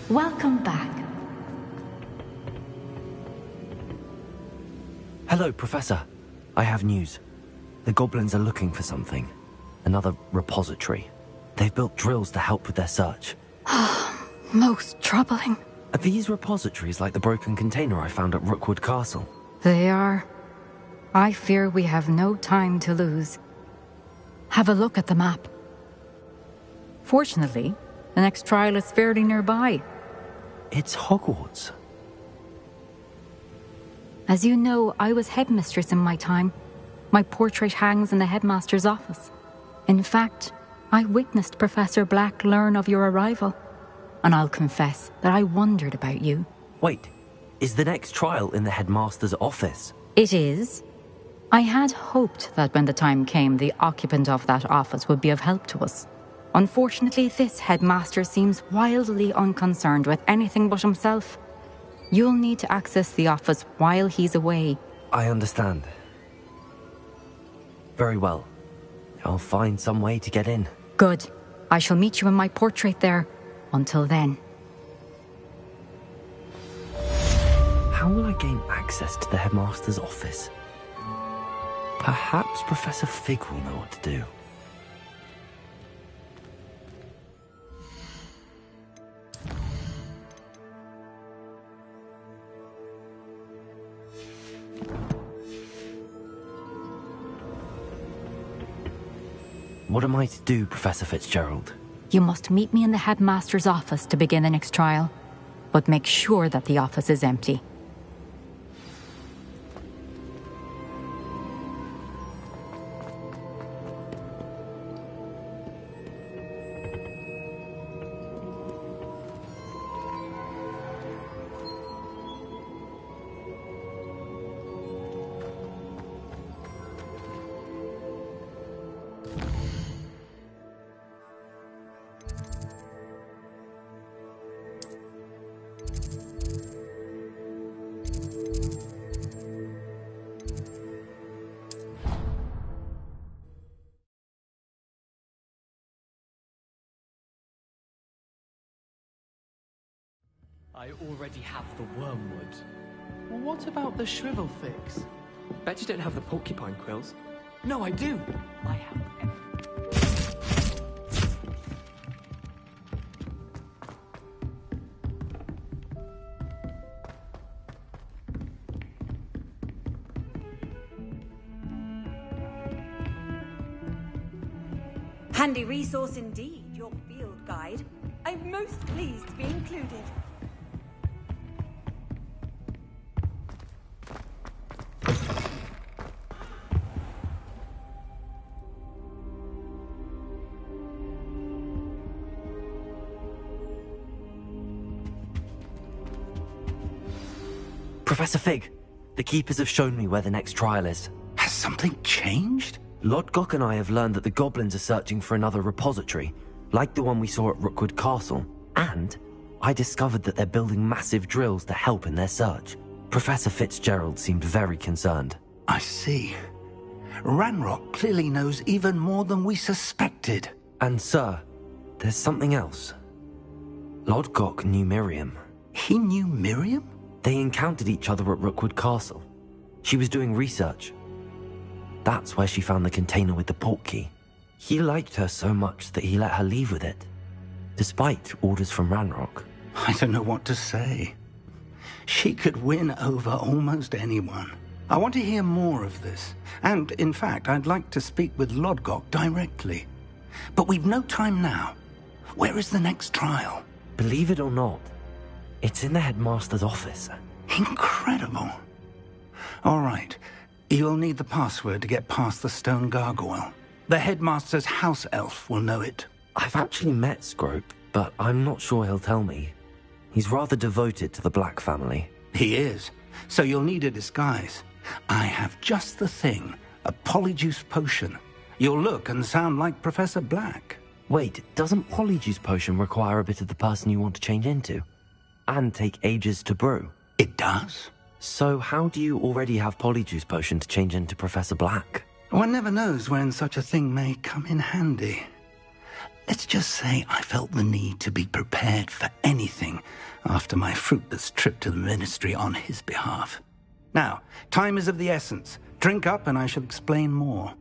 Welcome back. Hello, Professor. I have news. The goblins are looking for something. Another repository. They've built drills to help with their search. Most troubling. Are these repositories like the broken container I found at Rookwood Castle? They are. I fear we have no time to lose. Have a look at the map. Fortunately, the next trial is fairly nearby. It's Hogwarts. As you know, I was headmistress in my time. My portrait hangs in the headmaster's office. In fact, I witnessed Professor Black learn of your arrival. And I'll confess that I wondered about you. Wait, is the next trial in the headmaster's office? It is. I had hoped that when the time came, the occupant of that office would be of help to us. Unfortunately, this headmaster seems wildly unconcerned with anything but himself. You'll need to access the office while he's away. I understand. Very well. I'll find some way to get in. Good. I shall meet you in my portrait there. Until then. How will I gain access to the headmaster's office? Perhaps Professor Fig will know what to do. What am I to do, Professor Fitzgerald? You must meet me in the headmaster's office to begin the next trial. But make sure that the office is empty. I already have the wormwood. Well, what about the shrivel fix? Bet you don't have the porcupine quills. No, I do. I have them. Handy resource indeed, your field guide. I'm most pleased to be included. Professor Fig, the Keepers have shown me where the next trial is. Has something changed? Lodgok and I have learned that the goblins are searching for another repository, like the one we saw at Rookwood Castle. And I discovered that they're building massive drills to help in their search. Professor Fitzgerald seemed very concerned. I see. Ranrock clearly knows even more than we suspected. And sir, there's something else. Lodgok knew Miriam. He knew Miriam? They encountered each other at Rookwood Castle. She was doing research. That's where she found the container with the port key. He liked her so much that he let her leave with it, despite orders from Ranrock. I don't know what to say. She could win over almost anyone. I want to hear more of this. And, in fact, I'd like to speak with Lodgok directly. But we've no time now. Where is the next trial? Believe it or not, it's in the headmaster's office. Incredible. All right. You'll need the password to get past the stone gargoyle. The headmaster's house elf will know it. I've actually met Scrope, but I'm not sure he'll tell me. He's rather devoted to the Black family. He is. So you'll need a disguise. I have just the thing. A polyjuice potion. You'll look and sound like Professor Black. Wait, doesn't Polyjuice Potion require a bit of the person you want to change into? And take ages to brew? It does. So how do you already have Polyjuice Potion to change into Professor Black? One never knows when such a thing may come in handy. Let's just say I felt the need to be prepared for anything after my fruitless trip to the Ministry on his behalf. Now, time is of the essence. Drink up and I shall explain more.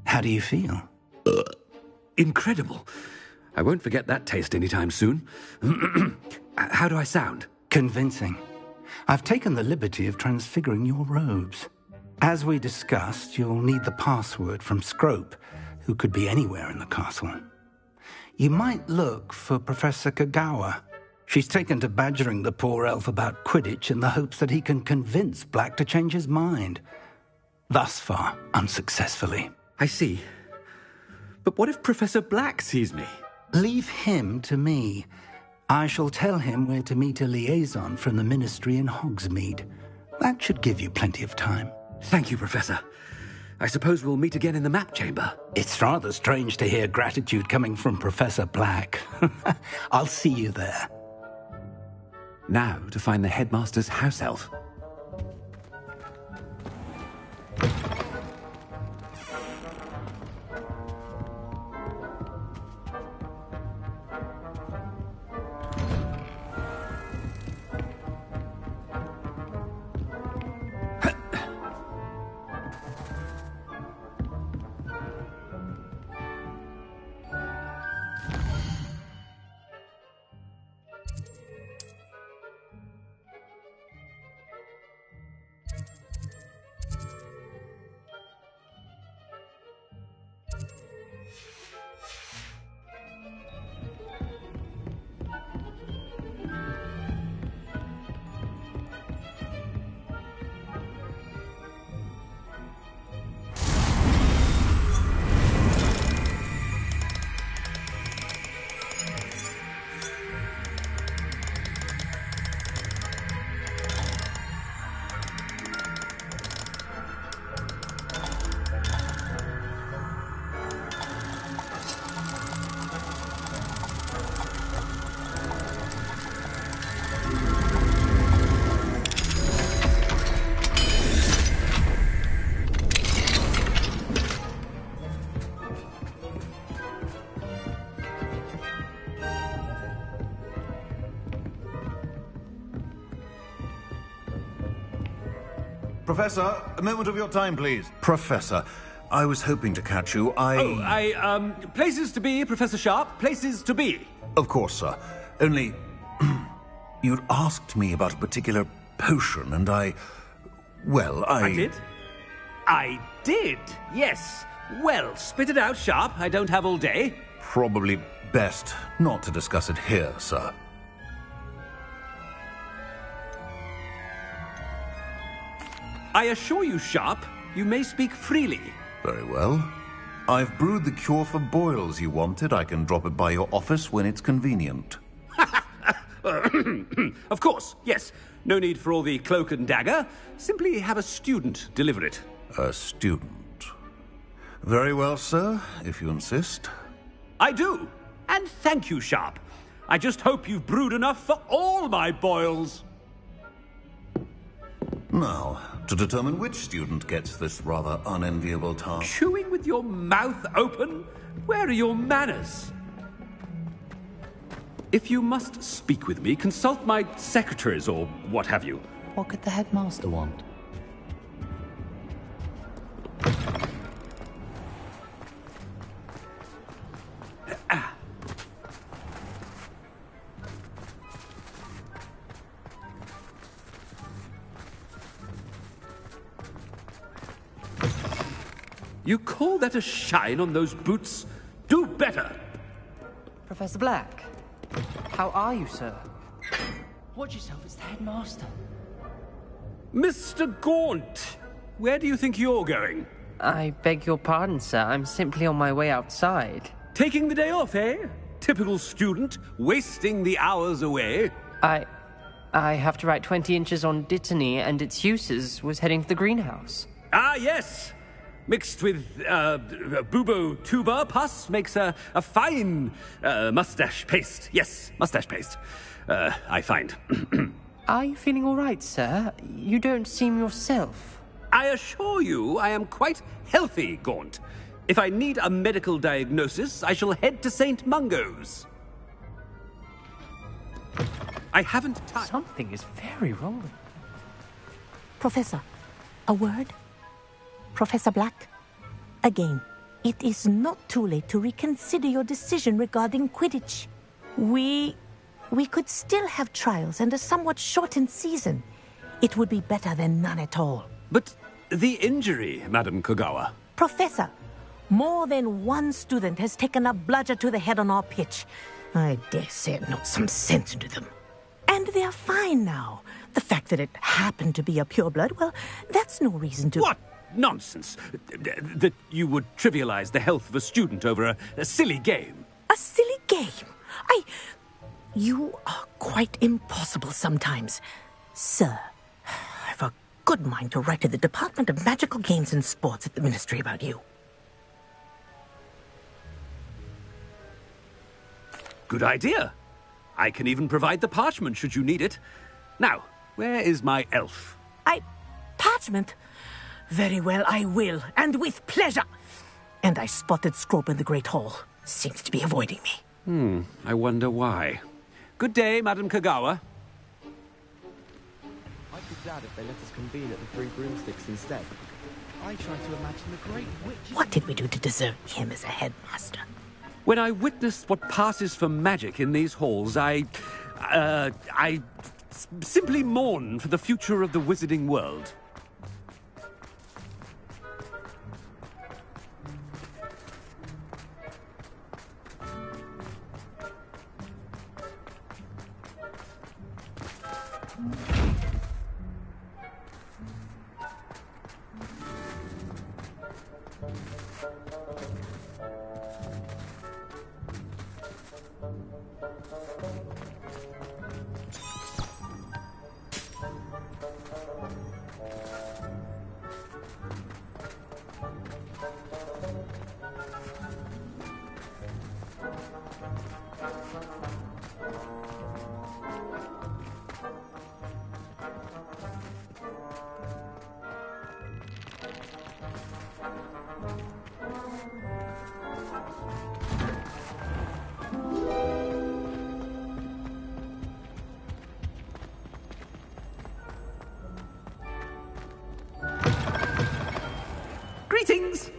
How do you feel? Incredible. I won't forget that taste anytime soon. How do I sound? Convincing. I've taken the liberty of transfiguring your robes. As we discussed, you'll need the password from Scrope, who could be anywhere in the castle. You might look for Professor Kagawa. She's taken to badgering the poor elf about Quidditch in the hopes that he can convince Black to change his mind. Thus far, unsuccessfully. I see. But what if Professor Black sees me? Leave him to me. I shall tell him where to meet a liaison from the Ministry in Hogsmeade. That should give you plenty of time. Thank you, Professor. I suppose we'll meet again in the map chamber. It's rather strange to hear gratitude coming from Professor Black. I'll see you there. Now to find the headmaster's house elf. Professor, a moment of your time, please. Professor, I was hoping to catch you. Places to be, Professor Sharp, places to be. Of course, sir. Only, you'd asked me about a particular potion, and I did? I did, yes. Well, spit it out, Sharp. I don't have all day. Probably best not to discuss it here, sir. I assure you, Sharp, you may speak freely. Very well. I've brewed the cure for boils you wanted. I can drop it by your office when it's convenient. Of course, yes. No need for all the cloak and dagger. Simply have a student deliver it. A student. Very well, sir, if you insist. I do. And thank you, Sharp. I just hope you've brewed enough for all my boils. Now, to determine which student gets this rather unenviable task. Chewing with your mouth open? Where are your manners? If you must speak with me, consult my secretaries or what have you. What could the headmaster want? You call that a shine on those boots? Do better! Professor Black, how are you, sir? Watch yourself, it's the headmaster. Mr. Gaunt, where do you think you're going? I beg your pardon, sir. I'm simply on my way outside. Taking the day off, eh? Typical student, wasting the hours away. I have to write 20 inches on Dittany and its uses, was heading to the greenhouse. Ah, yes! Mixed with bubo tuber pus makes a fine mustache paste. Yes, mustache paste. I find. Are you feeling all right, sir? You don't seem yourself. I assure you I am quite healthy, Gaunt. If I need a medical diagnosis, I shall head to St. Mungo's. I haven't time. Something is very wrong. Professor, a word? Professor Black? Again, it is not too late to reconsider your decision regarding Quidditch. We could still have trials and a somewhat shortened season. It would be better than none at all. But the injury, Madam Kogawa. Professor, more than one student has taken a bludger to the head on our pitch. I dare say it knocked some sense into them. And they're fine now. The fact that it happened to be a pureblood, well, that's no reason to... What nonsense! That you would trivialize the health of a student over a silly game. A silly game? You are quite impossible sometimes. Sir, I've a good mind to write to the Department of Magical Games and Sports at the Ministry about you. Good idea. I can even provide the parchment should you need it. Now, where is my elf? Parchment? Very well, I will, and with pleasure. And I spotted Scrope in the Great Hall. Seems to be avoiding me. I wonder why. Good day, Madam Kogawa. I'd be glad if they let us convene at the Three Broomsticks instead. I try to imagine the Great Witch... What did we do to deserve him as a headmaster? When I witnessed what passes for magic in these halls, I simply mourn for the future of the wizarding world. Greetings!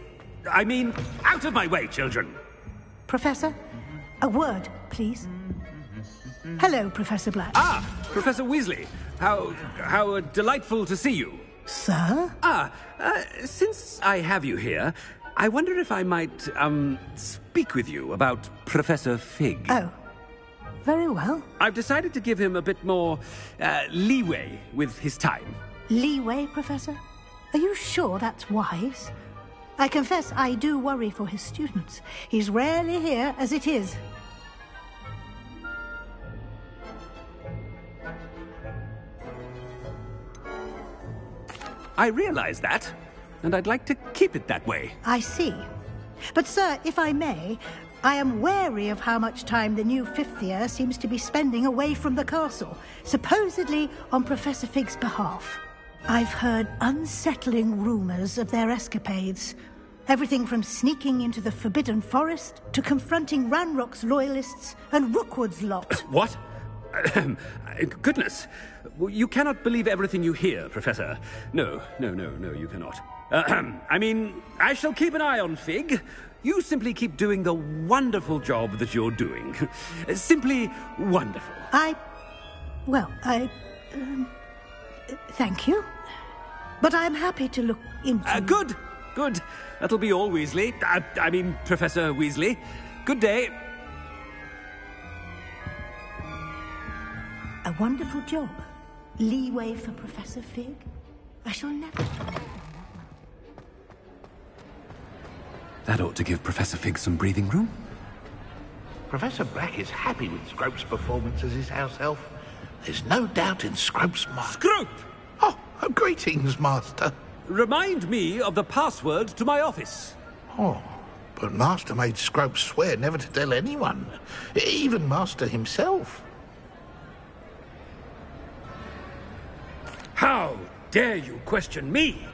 I mean, out of my way, children! Professor, a word, please. Hello, Professor Black. Ah, Professor Weasley. How delightful to see you. Sir? Since I have you here, I wonder if I might, speak with you about Professor Fig. Oh, very well. I've decided to give him a bit more, leeway with his time. Leeway, Professor? Are you sure that's wise? I confess I do worry for his students. He's rarely here as it is. I realize that, and I'd like to keep it that way. I see. But, sir, if I may, I am wary of how much time the new fifth year seems to be spending away from the castle, supposedly on Professor Fig's behalf. I've heard unsettling rumors of their escapades. Everything from sneaking into the Forbidden Forest to confronting Ranrock's loyalists and Rookwood's lot. What? Goodness. You cannot believe everything you hear, Professor. No, you cannot. I mean, I shall keep an eye on Fig. You simply keep doing the wonderful job that you're doing. Simply wonderful. Thank you. But I'm happy to look into... Good. That'll be all, Weasley. I mean, Professor Weasley. Good day. A wonderful job. Leeway for Professor Fig. I shall never... That ought to give Professor Fig some breathing room. Professor Black is happy with Scrope's performance as his house elf. There's no doubt in Scrope's mind. Scrope! Oh, greetings, Master. remind me of the password to my office. Oh, but Master made Scrope swear never to tell anyone, even Master himself. How dare you question me?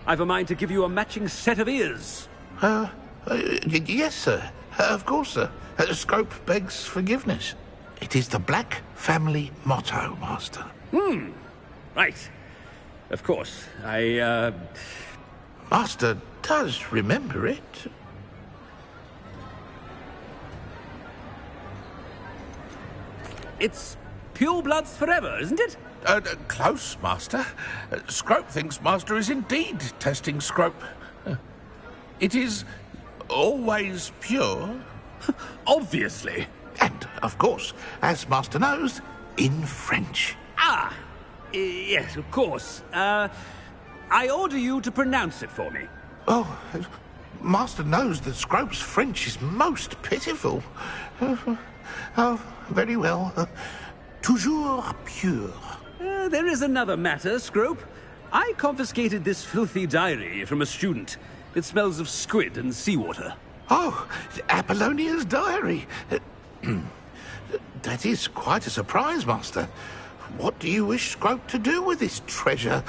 I've a mind to give you a matching set of ears. Yes, sir. Of course, sir. Scrope begs forgiveness. It is the Black family motto, Master. Right. Of course. Master does remember it. It's pure bloods forever, isn't it? Close, Master. Scrope thinks Master is indeed testing Scrope. It is always pure. Obviously. And, of course, as Master knows, in French. Ah! Yes, of course. I order you to pronounce it for me. Oh, Master knows that Scrope's French is most pitiful. Oh, very well. Toujours pure. There is another matter, Scrope. I confiscated this filthy diary from a student. It smells of squid and seawater. Oh, Apollonia's diary. That is quite a surprise, Master. What do you wish Scrope to do with this treasure?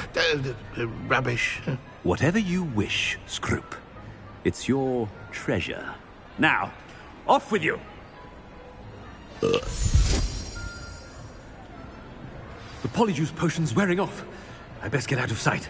Rubbish. Whatever you wish, Scrope. It's your treasure. Now, off with you. The polyjuice potion's wearing off. I best get out of sight.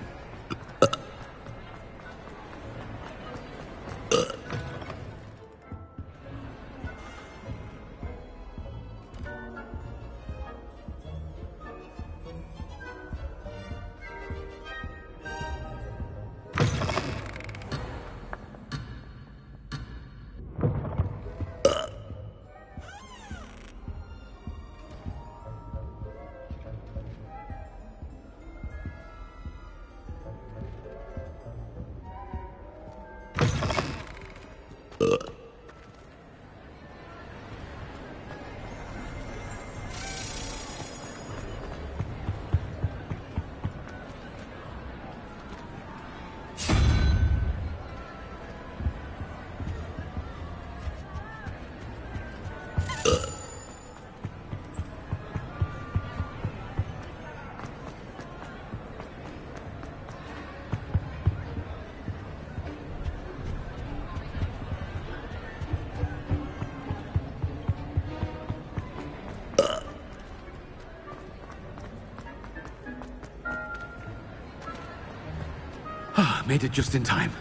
Made it just in time.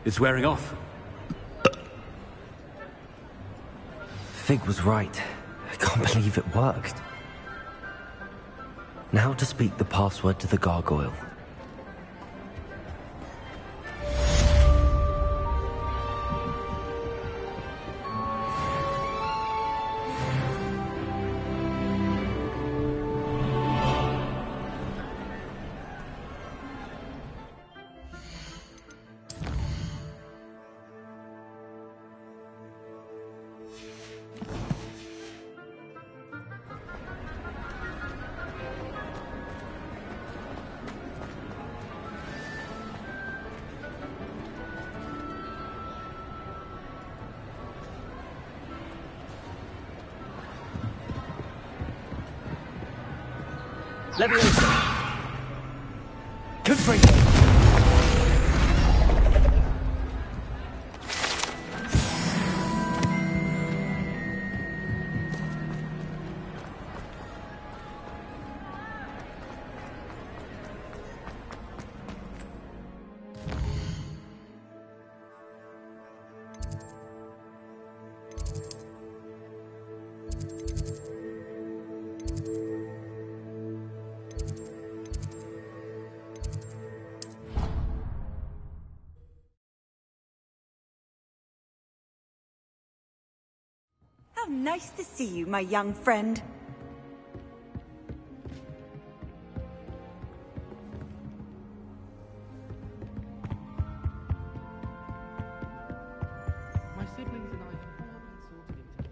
It's wearing off. Fig was right. I can't believe it worked. Now to speak the password to the gargoyle. Leviosa! Confront. How nice to see you, my young friend. My siblings and I have all been sorted into.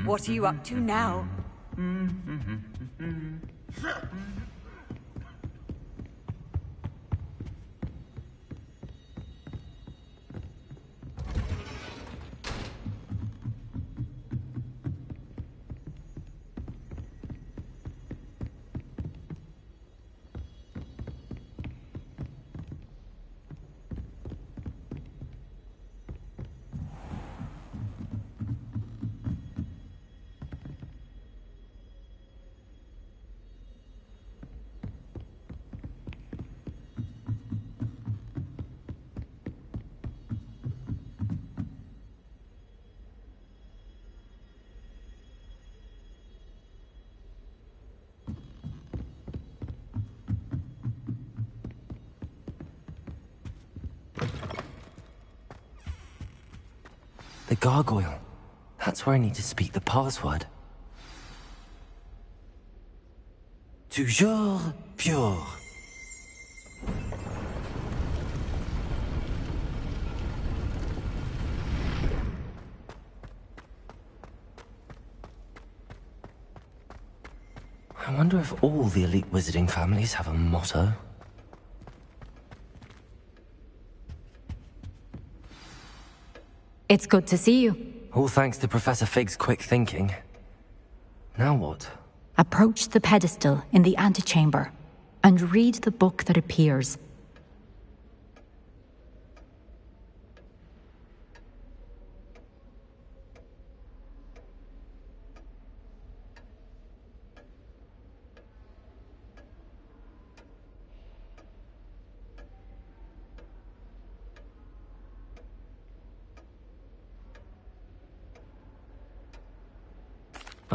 What are you up to now? The gargoyle. That's where I need to speak the password. Toujours pure. I wonder if all the elite wizarding families have a motto. It's good to see you. All thanks to Professor Fig's quick thinking. Now what? Approach the pedestal in the antechamber and read the book that appears.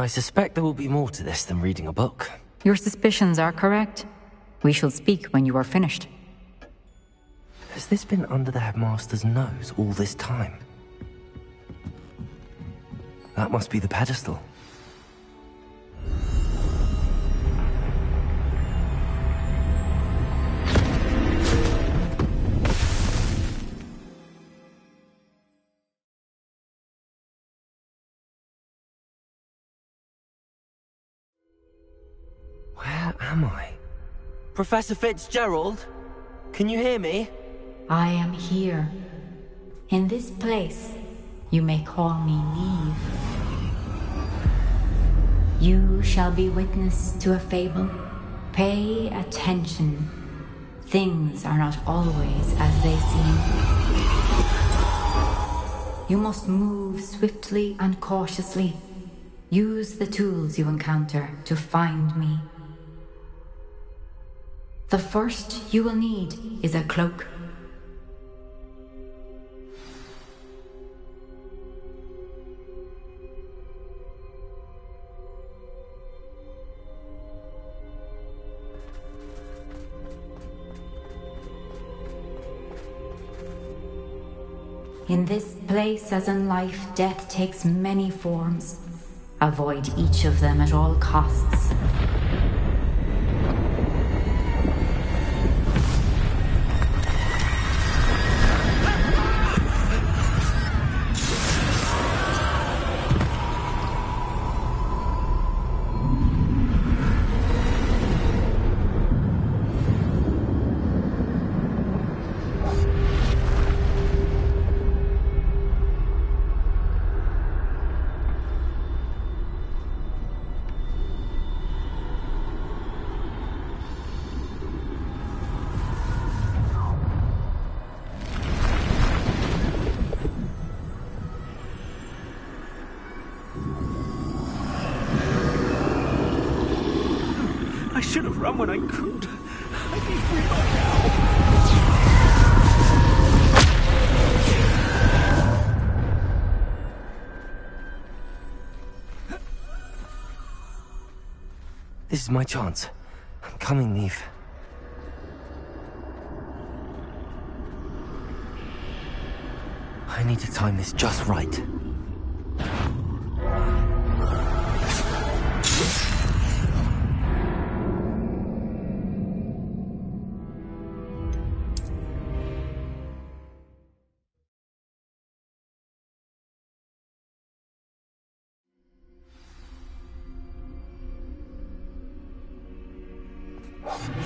I suspect there will be more to this than reading a book. Your suspicions are correct. We shall speak when you are finished. Has this been under the headmaster's nose all this time? That must be the pedestal. Where am I? Professor Fitzgerald? Can you hear me? I am here. In this place, you may call me Neve. You shall be witness to a fable. Pay attention. Things are not always as they seem. You must move swiftly and cautiously. Use the tools you encounter to find me. The first you will need is a cloak. In this place, as in life, death takes many forms. Avoid each of them at all costs. should have run when I could. I'd be free by now. This is my chance. I'm coming, Neve. I need to time this just right.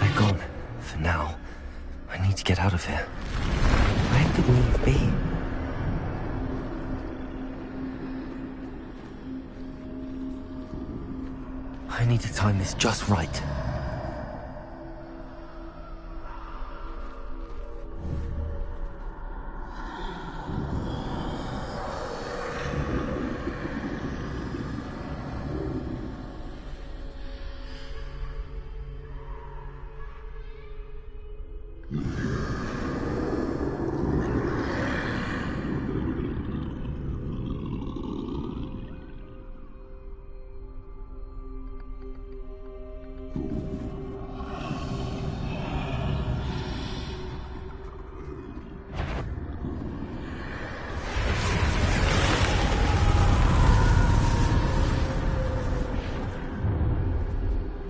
They're gone. For now. I need to get out of here. Where could Neve be? I need to time this just right.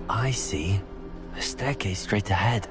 I see. A staircase straight ahead.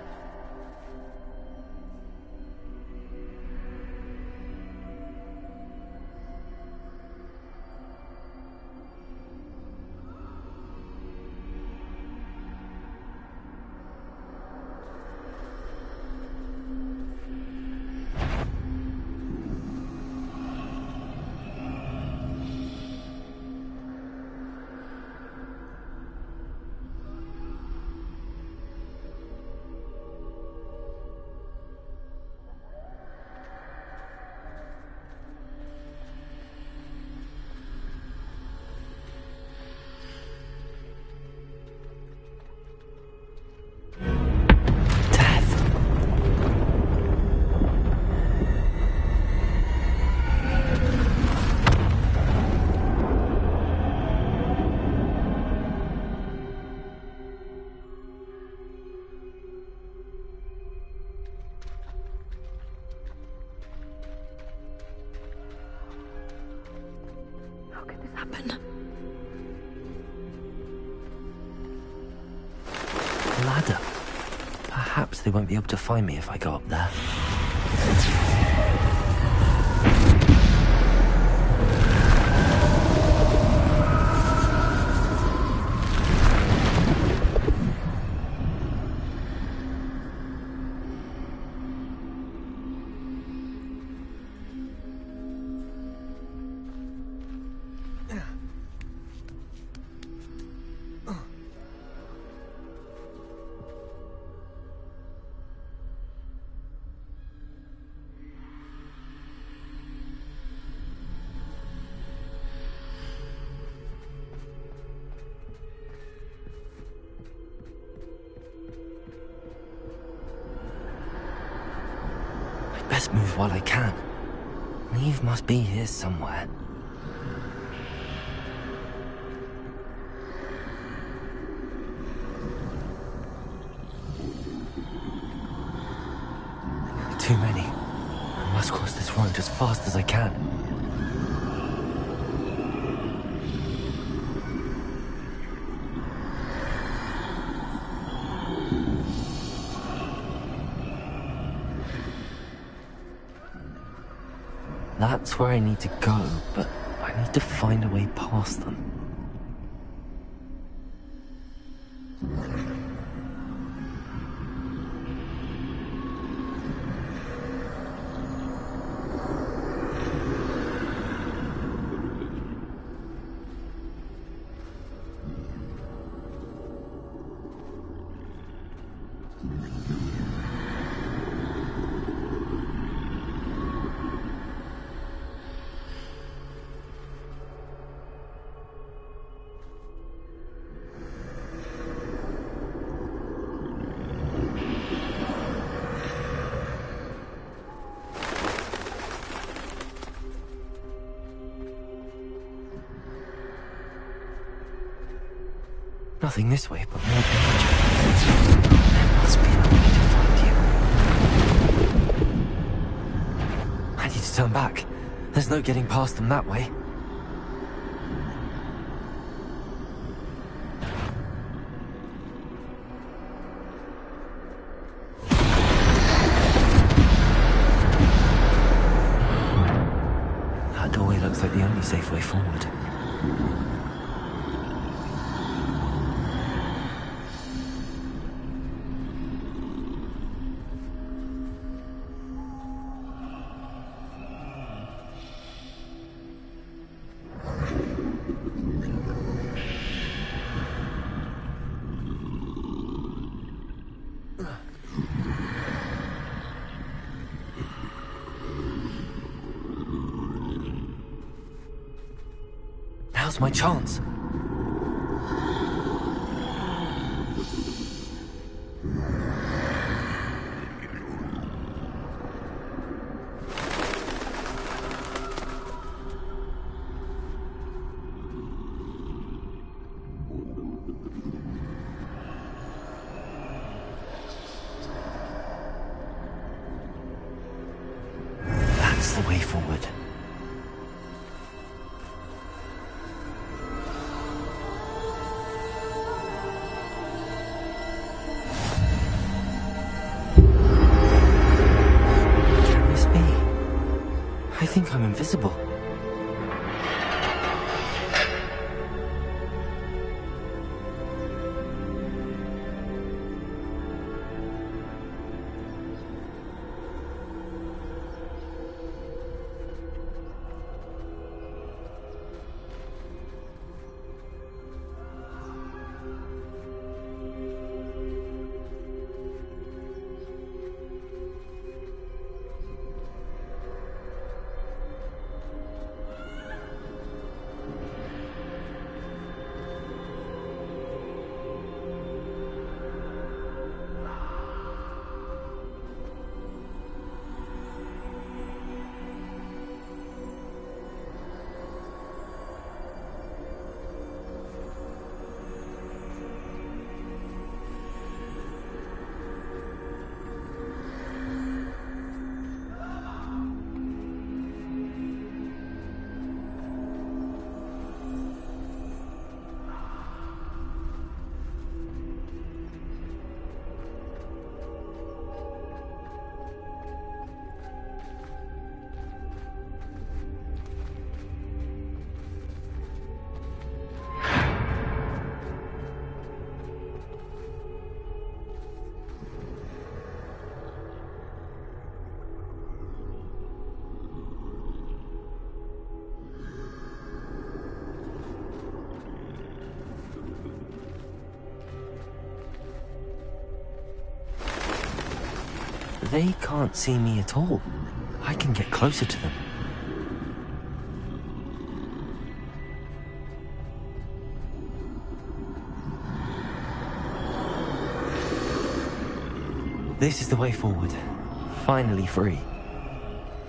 Ladder. Perhaps they won't be able to find me if I go up there. Best move while I can. Neve must be here somewhere. Too many. I must cross this road as fast as I can. That's where I need to go, but I need to find a way past them. Nothing this way, but more danger. There must be another way to find you. I need to turn back. There's no getting past them that way. That doorway looks like the only safe way forward. Now's my chance. That's the way forward. I think I'm invisible. They can't see me at all. I can get closer to them. This is the way forward. Finally free.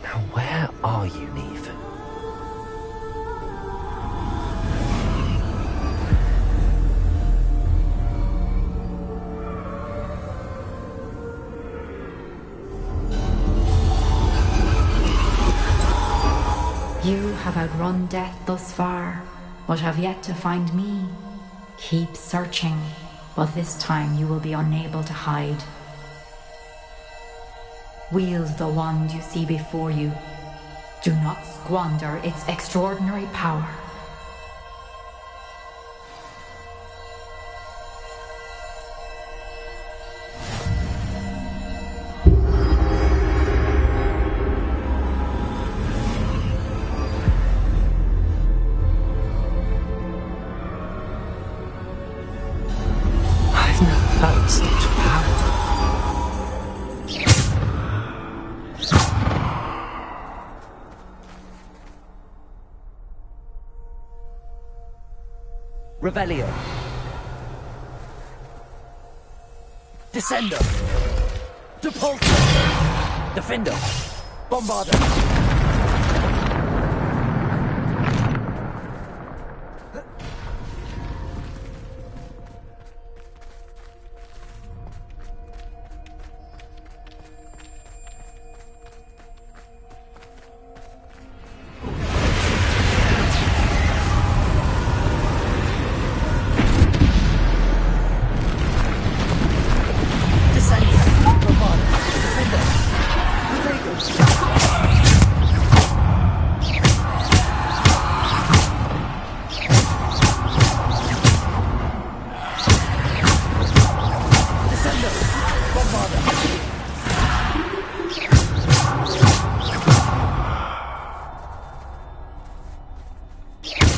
Now where are you, Neve? You have outrun death thus far, but have yet to find me. Keep searching, but this time you will be unable to hide. Wield the wand you see before you. Do not squander its extraordinary power. I've never felt such power. Revelio. Descendo. Depulso. Defendo. Bombardo.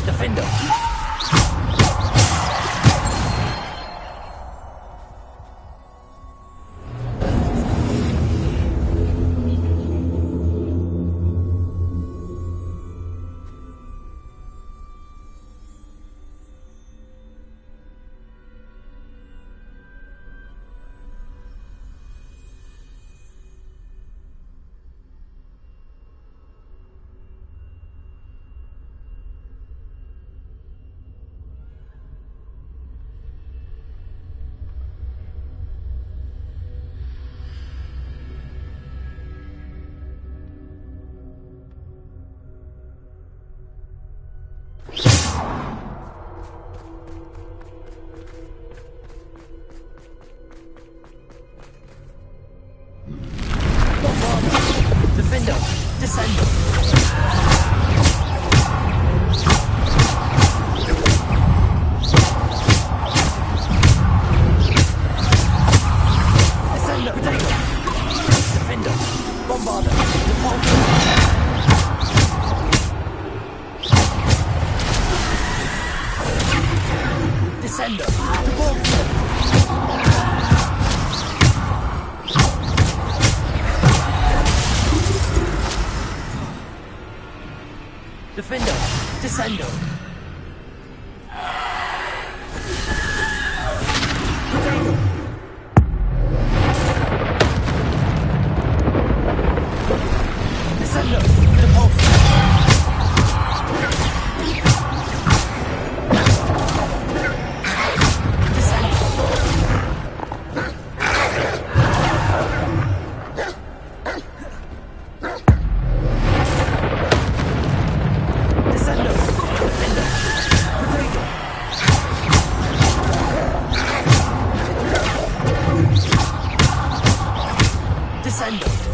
Defender. Defender, Descender. Descender, Potato. Defender, Bombarder, Repulsor. Descender, Repulsor. Defender, Descender. Potato. Descender, Repulsor. Descender.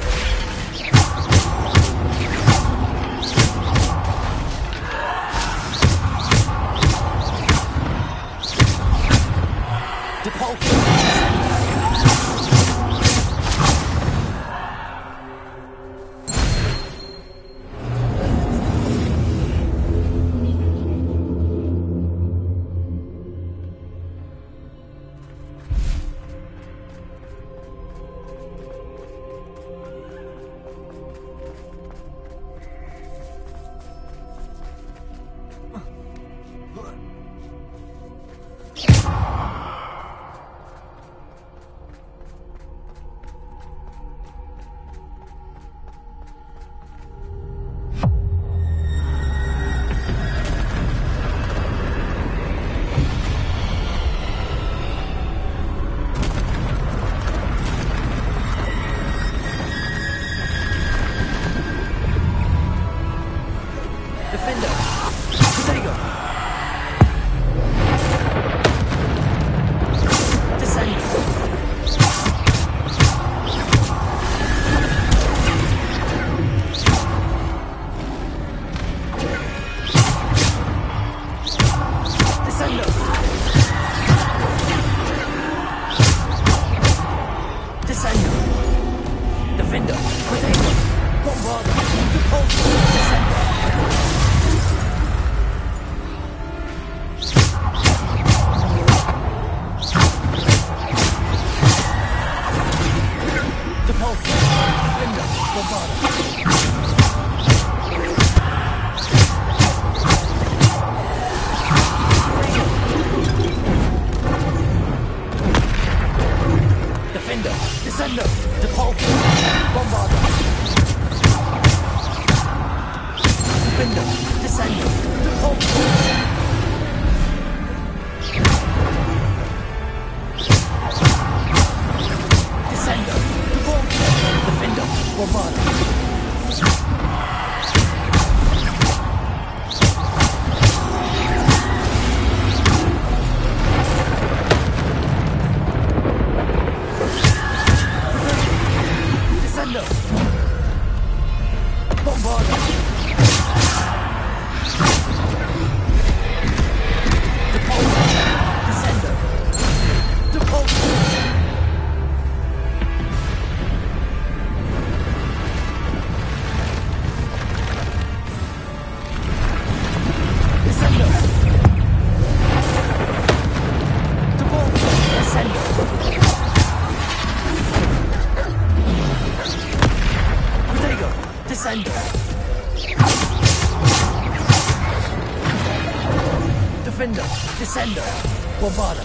Defender, Descender, Bombarda.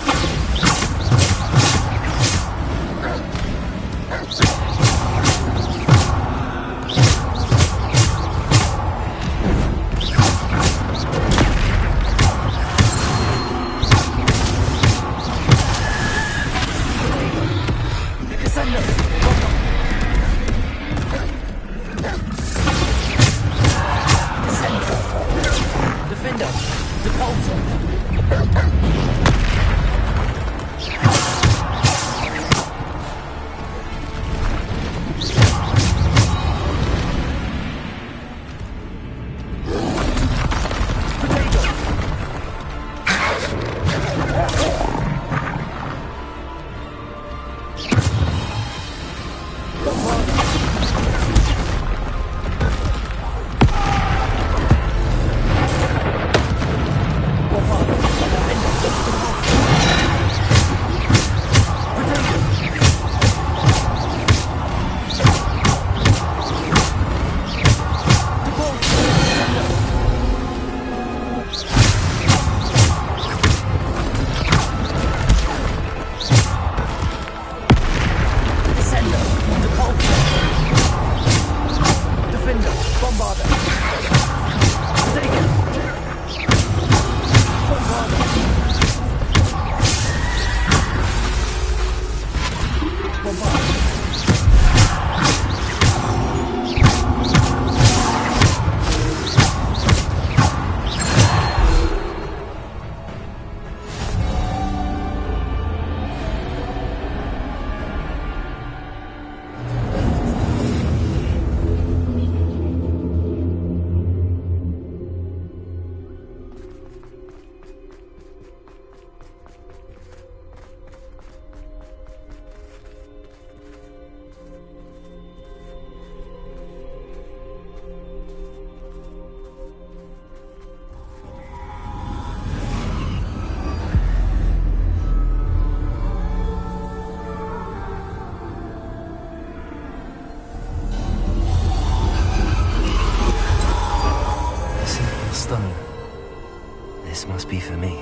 This must be for me.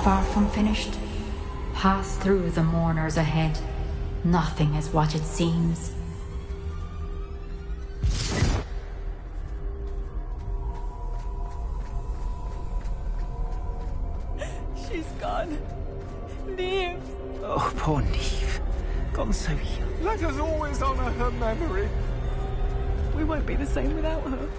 Far from finished. Pass through the mourners ahead. Nothing is what it seems. She's gone. Neve. Oh, poor Neve. Gone so young. Let us always honor her memory. We won't be the same without her.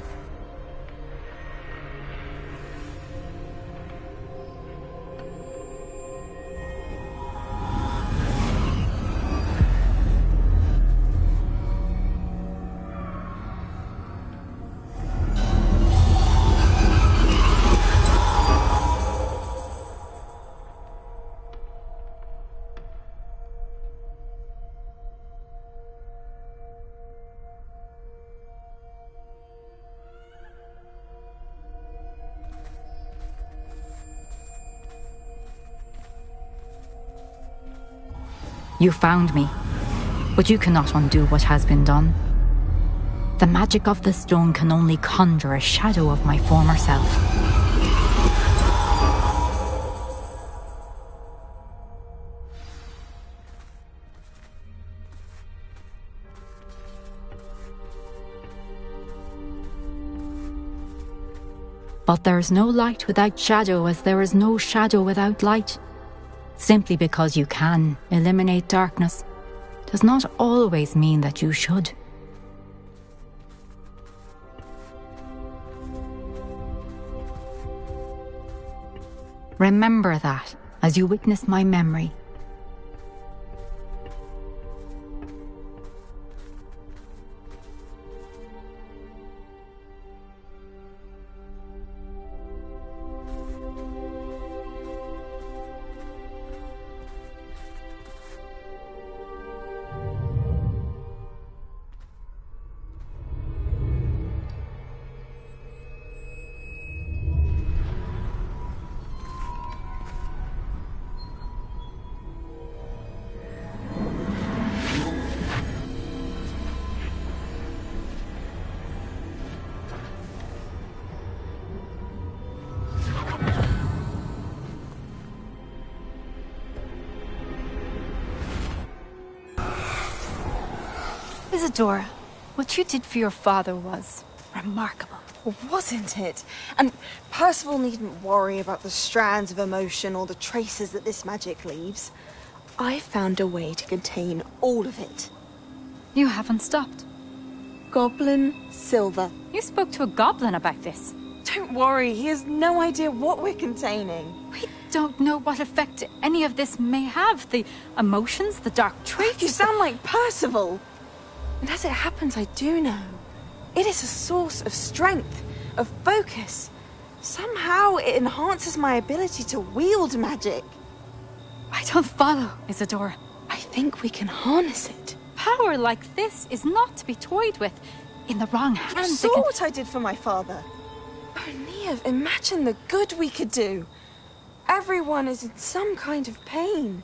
You found me, but you cannot undo what has been done. The magic of the stone can only conjure a shadow of my former self. But there is no light without shadow, as there is no shadow without light. Simply because you can eliminate darkness does not always mean that you should. Remember that as you witness my memory. Isadora, what you did for your father was remarkable. Wasn't it? And Percival needn't worry about the strands of emotion or the traces that this magic leaves. I found a way to contain all of it. You haven't stopped. Goblin Silver. You spoke to a goblin about this. Don't worry, he has no idea what we're containing. We don't know what effect any of this may have. The emotions, the dark traits. You sound like Percival. And as it happens, I do know. It is a source of strength, of focus. Somehow it enhances my ability to wield magic. I don't follow, Isadora. I think we can harness it. Power like this is not to be toyed with. In the wrong hands, You saw what I did for my father. Oh, Neve, imagine the good we could do. Everyone is in some kind of pain.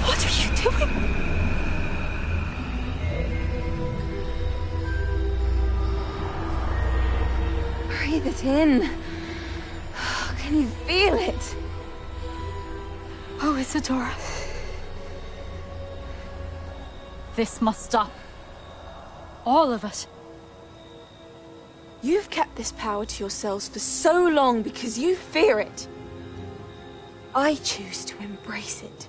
What are you doing? Breathe it in. Can you feel it? Oh, Isadora. This must stop. All of it. You've kept this power to yourselves for so long because you fear it. I choose to embrace it.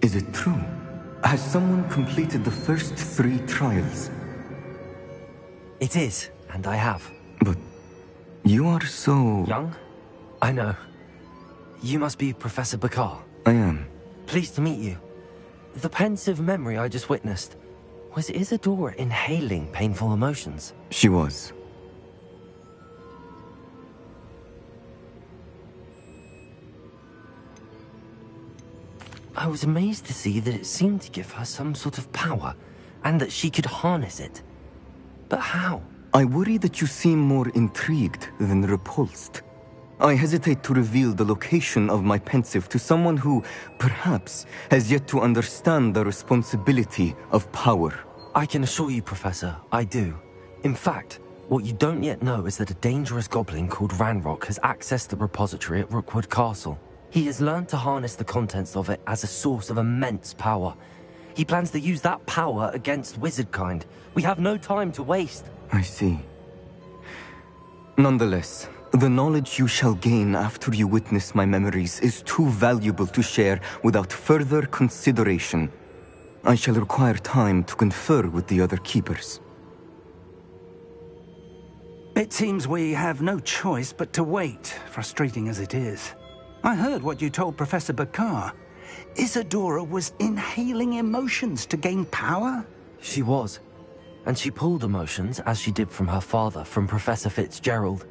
Is it true? Has someone completed the first 3 trials? It is, and I have. But you are so... young? I know. You must be Professor Bakar. I am. Pleased to meet you. The pensive memory I just witnessed, was Isadora inhaling painful emotions? She was. I was amazed to see that it seemed to give her some sort of power, and that she could harness it. But how? I worry that you seem more intrigued than repulsed. I hesitate to reveal the location of my pensive to someone who, perhaps, has yet to understand the responsibility of power. I can assure you, Professor, I do. In fact, what you don't yet know is that a dangerous goblin called Ranrock has accessed the repository at Rookwood Castle. He has learned to harness the contents of it as a source of immense power. He plans to use that power against wizardkind. We have no time to waste. I see. Nonetheless, the knowledge you shall gain after you witness my memories is too valuable to share without further consideration. I shall require time to confer with the other keepers. It seems we have no choice but to wait, frustrating as it is. I heard what you told Professor Bakar. Isadora was inhaling emotions to gain power? She was. And she pulled emotions, as she did from her father, from Professor Fitzgerald,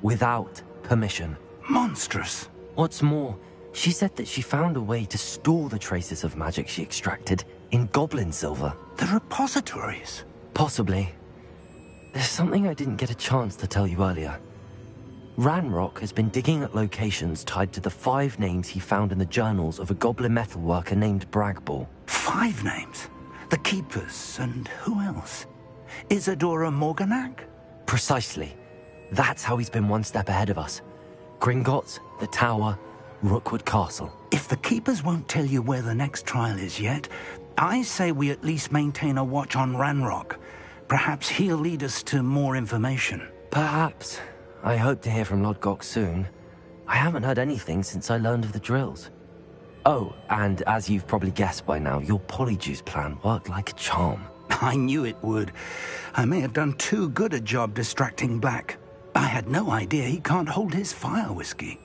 without permission. Monstrous. What's more, she said that she found a way to store the traces of magic she extracted in goblin silver. The repositories? Possibly. There's something I didn't get a chance to tell you earlier. Ranrock has been digging at locations tied to the 5 names he found in the journals of a goblin metalworker named Bragball. 5 names? The Keepers, and who else? Isadora Morganac? Precisely. That's how he's been one step ahead of us. Gringotts, the Tower, Rookwood Castle. If the Keepers won't tell you where the next trial is yet, I say we at least maintain a watch on Ranrock. Perhaps he'll lead us to more information. Perhaps. I hope to hear from Lodgok soon. I haven't heard anything since I learned of the drills. Oh, and as you've probably guessed by now, your polyjuice plan worked like a charm. I knew it would. I may have done too good a job distracting Black. I had no idea he can't hold his fire whiskey.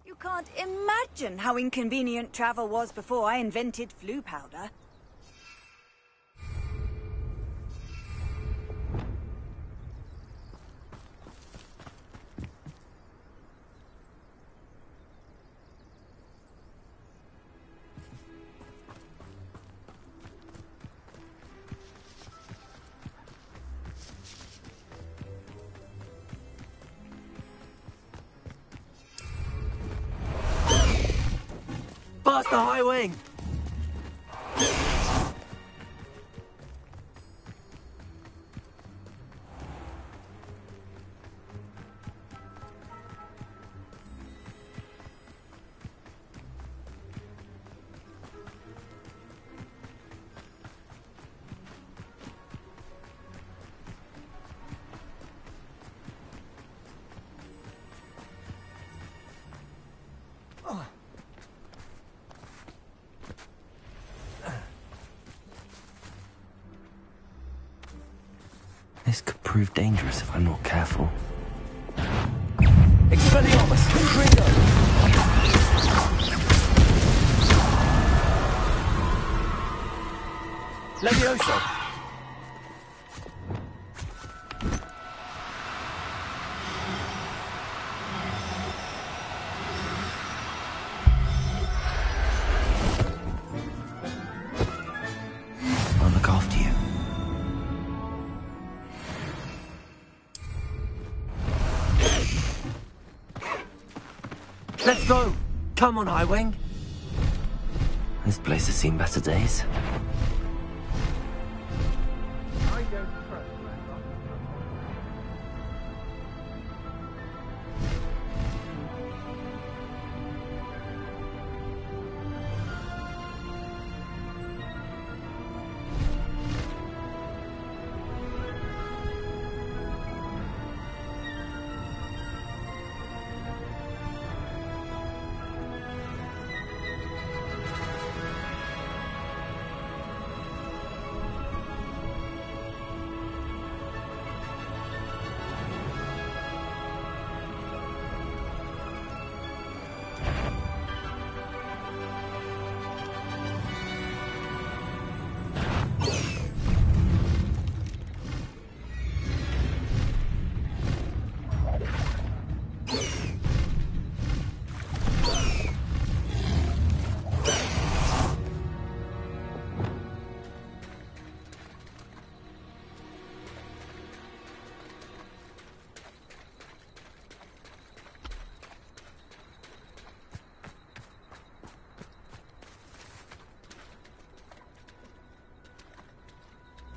You can't imagine how inconvenient travel was before I invented flu powder. Past the high wing! This could prove dangerous if I'm not careful. Expelliarmus! Gringo! Levioso! I'll look after you. Let's go! Come on, High Wing! This place has seen better days.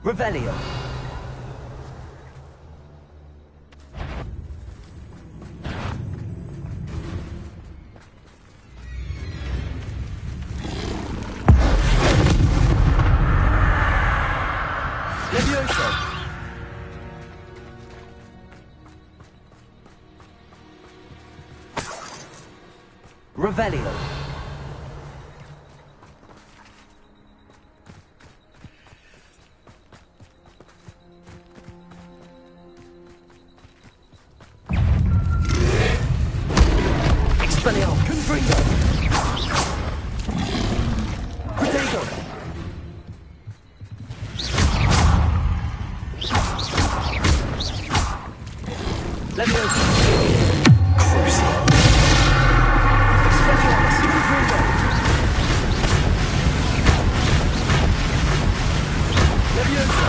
Revelio. Levioso. Revelio. Expelliarmus. Confringo. Protego. Levioso. Crucial. Expelliarmus. Confringo. Levioso.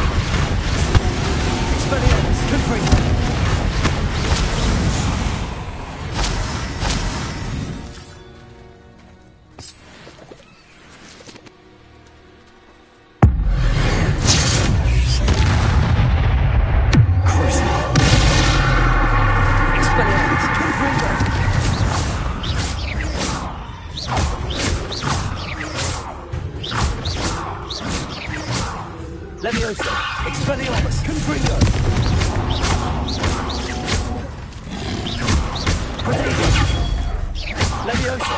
Expelliarmus. Confringo. Levioso. Expelliarmus. Confringo. Protego. Levioso.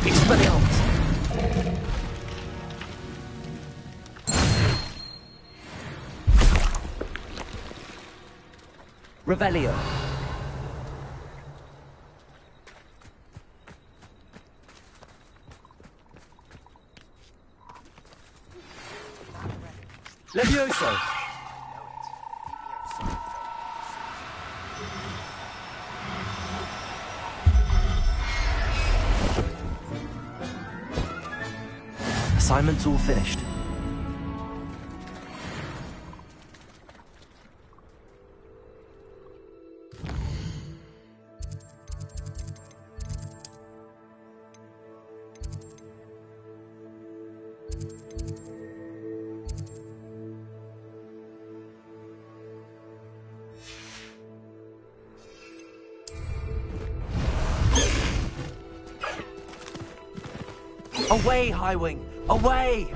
Expelliarmus. Revelio. Levioso. Assignment's all finished. Away, Highwing! Away!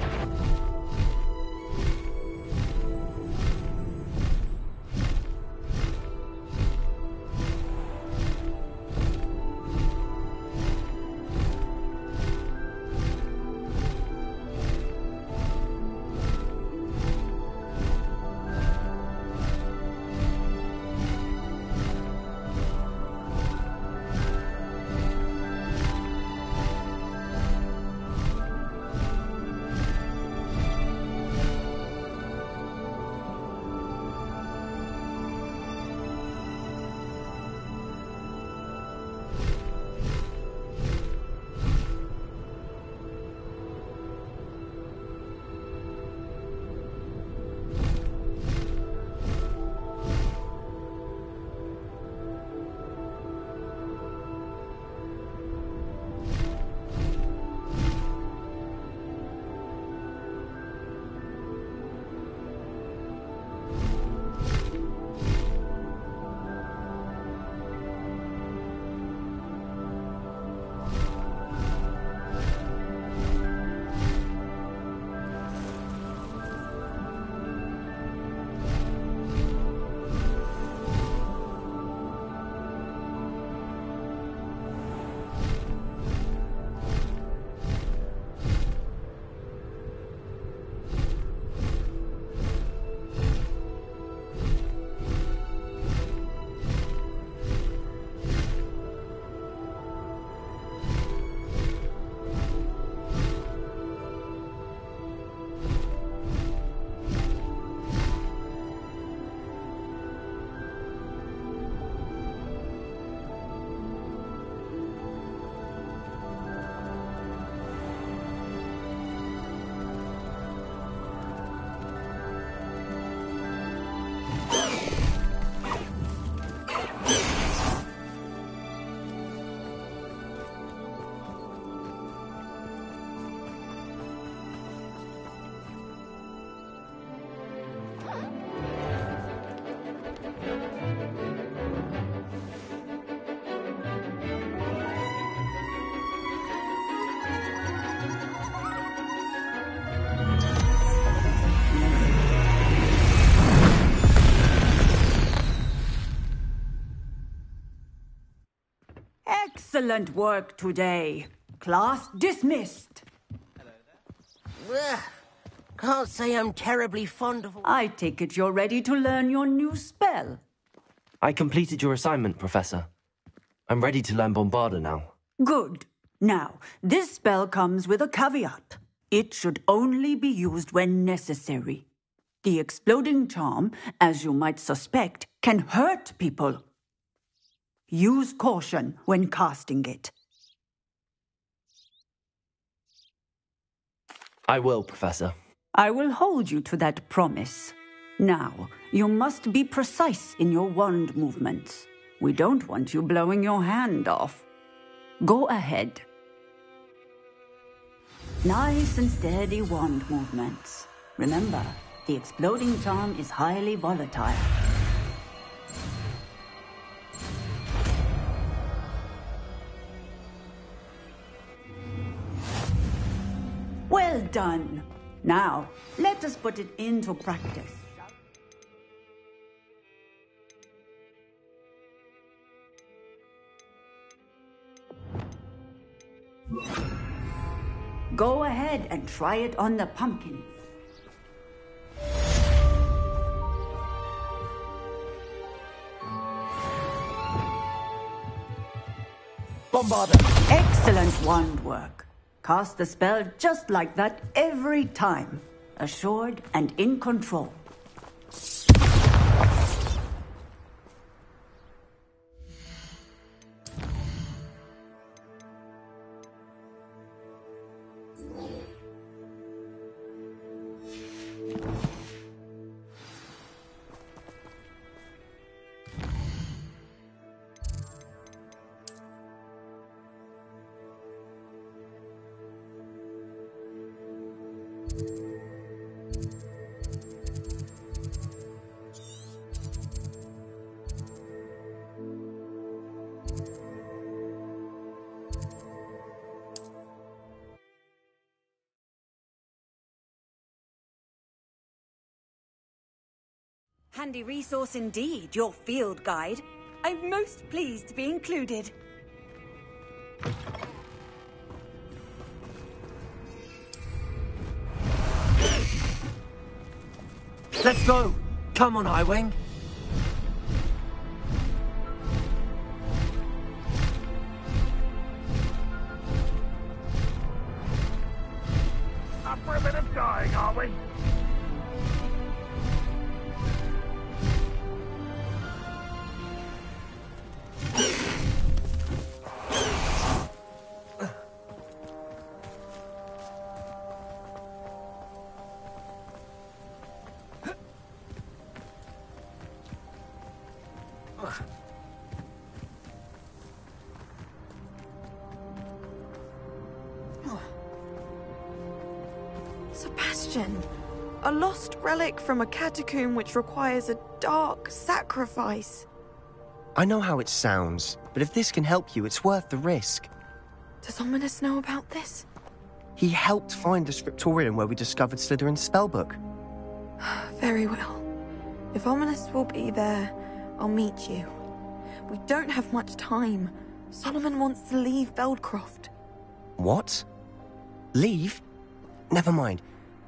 Excellent work today. Class dismissed. Can't say I'm terribly fond of... I take it you're ready to learn your new spell. I completed your assignment, Professor. I'm ready to learn Bombarda now. Good. Now, this spell comes with a caveat. It should only be used when necessary. The exploding charm, as you might suspect, can hurt people. Use caution when casting it. I will, Professor. I will hold you to that promise. Now, you must be precise in your wand movements. We don't want you blowing your hand off. Go ahead. Nice and steady wand movements. Remember, the exploding charm is highly volatile. Well done. Now, let us put it into practice. Go ahead and try it on the pumpkin. Bombarda! Excellent wand work. Cast the spell just like that every time. Assured and in control. Handy resource indeed, your field guide. I'm most pleased to be included. Let's go! Come on, Highwing! Up for a bit of dying, are we? Sebastian, a lost relic from a catacomb which requires a dark sacrifice. I know how it sounds, but if this can help you, it's worth the risk. Does Ominous know about this? He helped find the scriptorium where we discovered Slytherin's spellbook. Very well. If Ominous will be there, I'll meet you. We don't have much time. Solomon wants to leave Beldcroft. What? Leave? Never mind.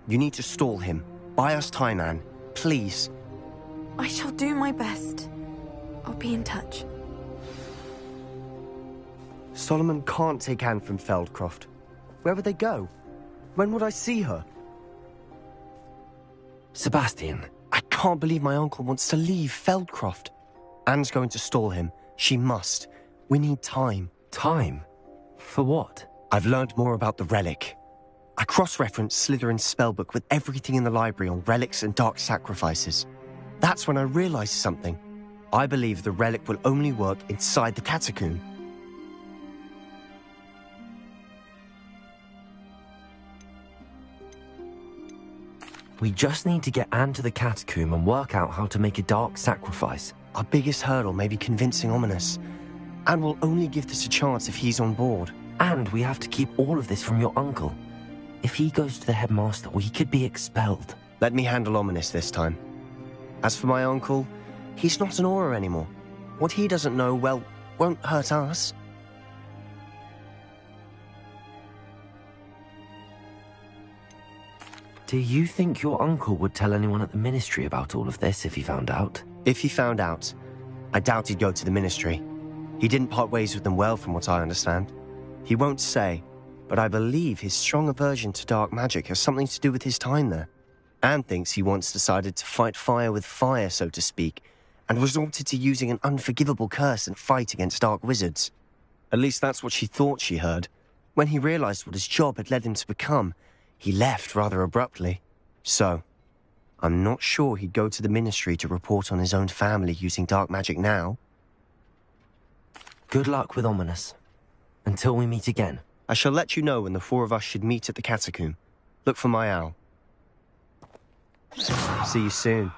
You need to stall him. Buy us time, Anne. Please. I shall do my best. I'll be in touch. Solomon can't take Anne from Feldcroft. Where would they go? When would I see her? Sebastian. I can't believe my uncle wants to leave Feldcroft. Anne's going to stall him. She must. We need time. Time? For what? I've learned more about the relic. I cross-referenced Slytherin's spellbook with everything in the library on relics and dark sacrifices. That's when I realized something. I believe the relic will only work inside the catacomb. We just need to get Anne to the catacomb and work out how to make a dark sacrifice. Our biggest hurdle may be convincing Ominous. Anne will only give this a chance if he's on board. And we have to keep all of this from your uncle. If he goes to the headmaster, we could be expelled. Let me handle Ominous this time. As for my uncle, he's not an Auror anymore. What he doesn't know, well, won't hurt us. Do you think your uncle would tell anyone at the Ministry about all of this if he found out? If he found out, I doubt he'd go to the Ministry. He didn't part ways with them well, from what I understand. He won't say, but I believe his strong aversion to dark magic has something to do with his time there. Anne thinks he once decided to fight fire with fire, so to speak, and resorted to using an unforgivable curse in a fight against dark wizards. At least that's what she thought she heard. When he realized what his job had led him to become, he left rather abruptly. So, I'm not sure he'd go to the Ministry to report on his own family using dark magic now. Good luck with Ominous. Until we meet again. I shall let you know when the four of us should meet at the catacomb. Look for my owl. See you soon.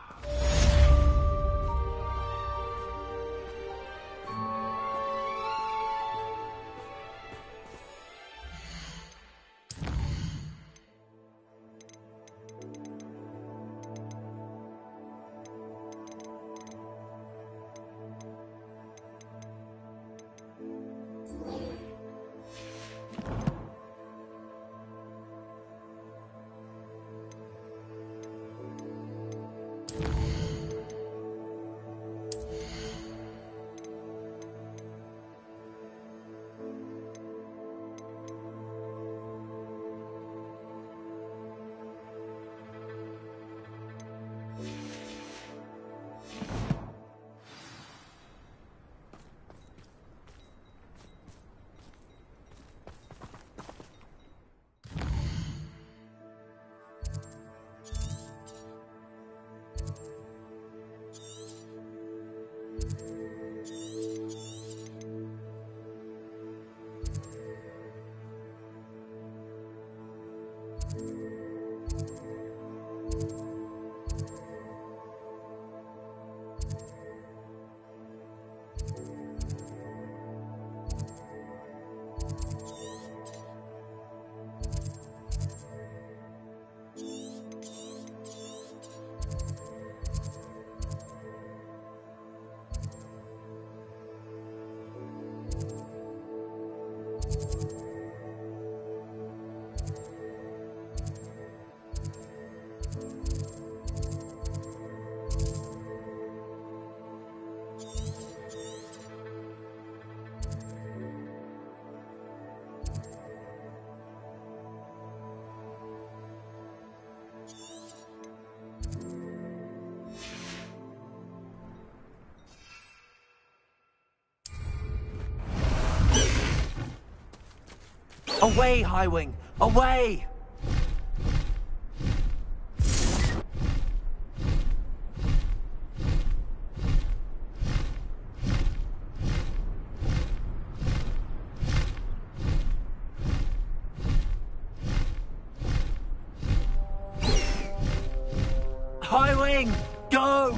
Away, Highwing! Away! Highwing! Go!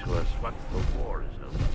To us once the war is over.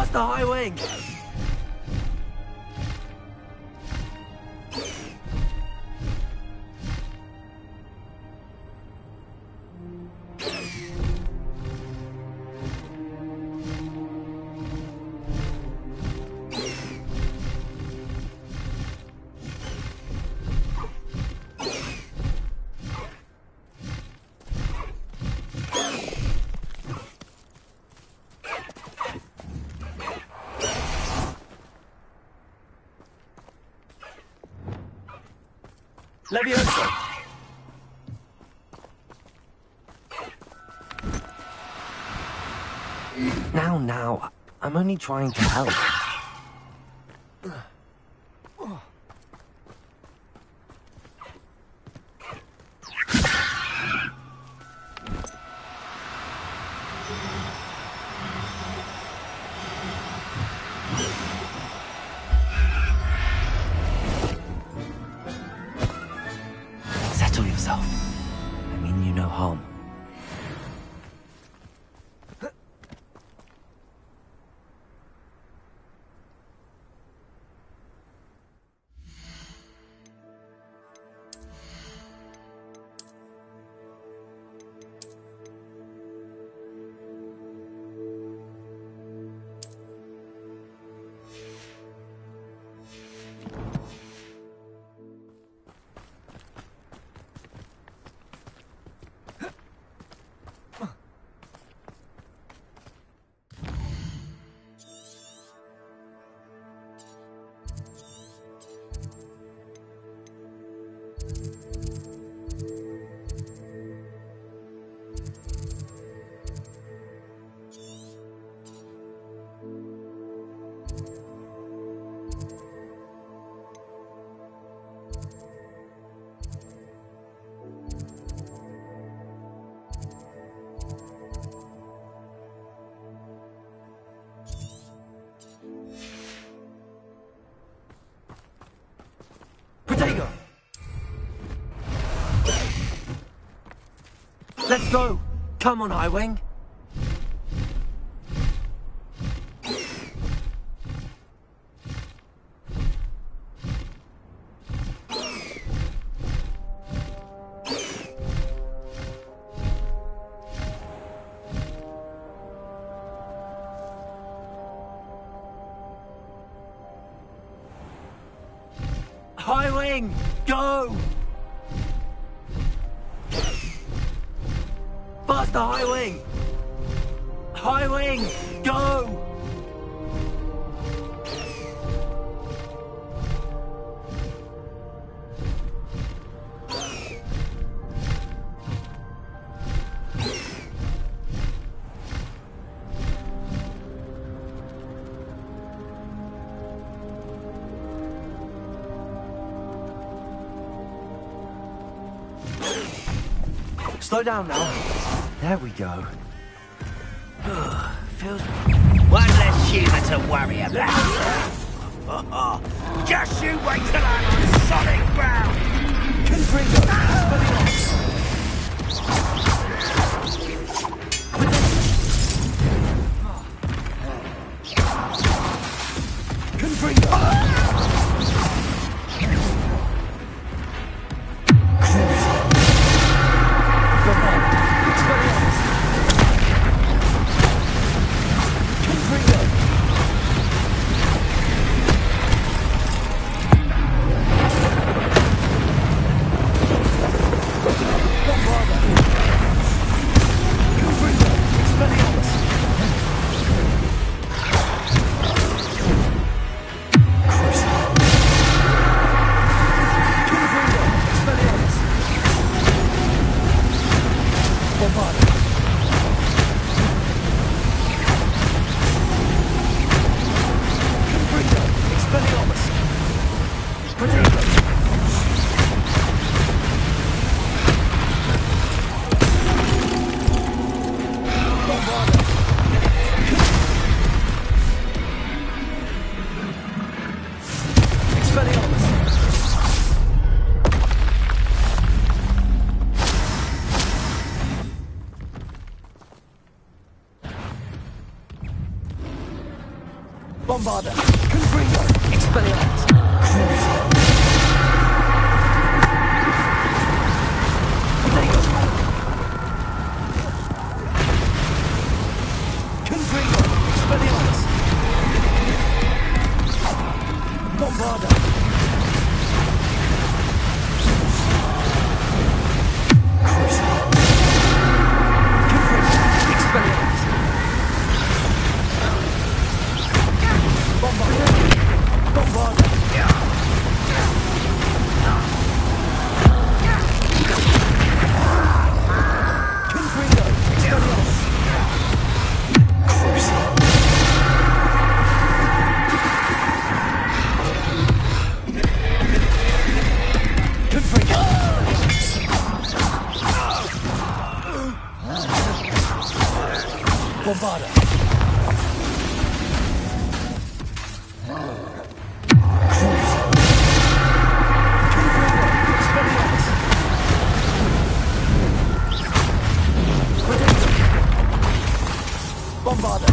Past the high wing! Leviosa! Now, I'm only trying to help. Settle yourself. I mean you no harm. Let's go! Come on, High Wing! High Wing! Go! Faster, High Wing! High Wing! Go! Slow down now. There we go. Feels... One less human to worry about. Just you wait till I'm on solid ground. Confringo! Confringo! Bombarda! Confringo! Expelliarmus! Confringo! Expelliarmus! Bombarda! Bombarda! Bombarda!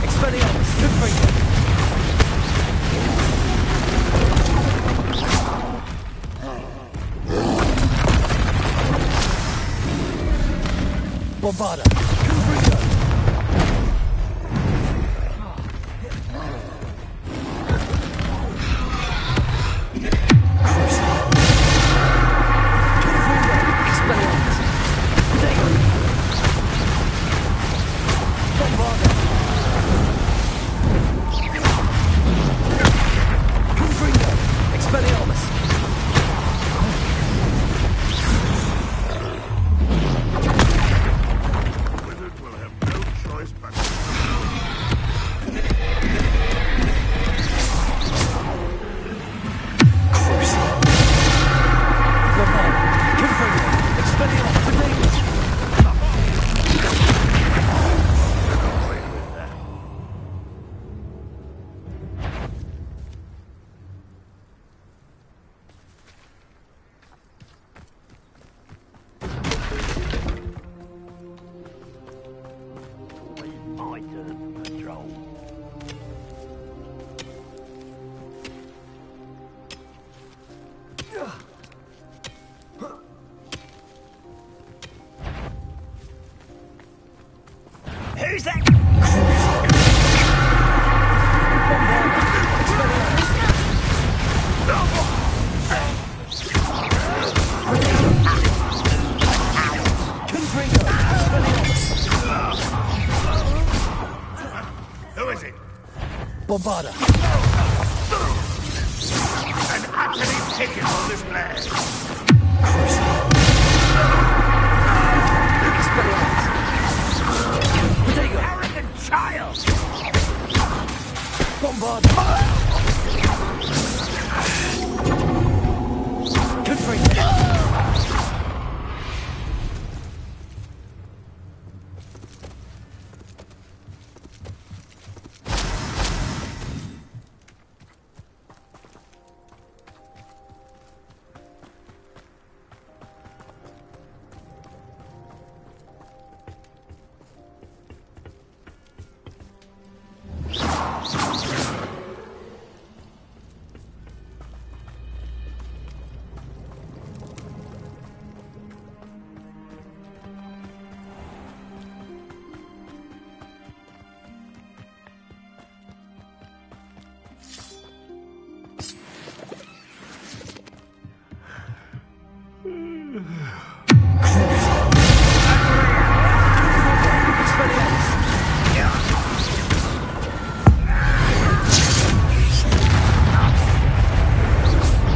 Expelliarmus! Confringo! Bombarda! Confringo! Who's that? Who is it? Bombarda! An utterly pitiful display. Arrogant child! Bombarda! Confringo!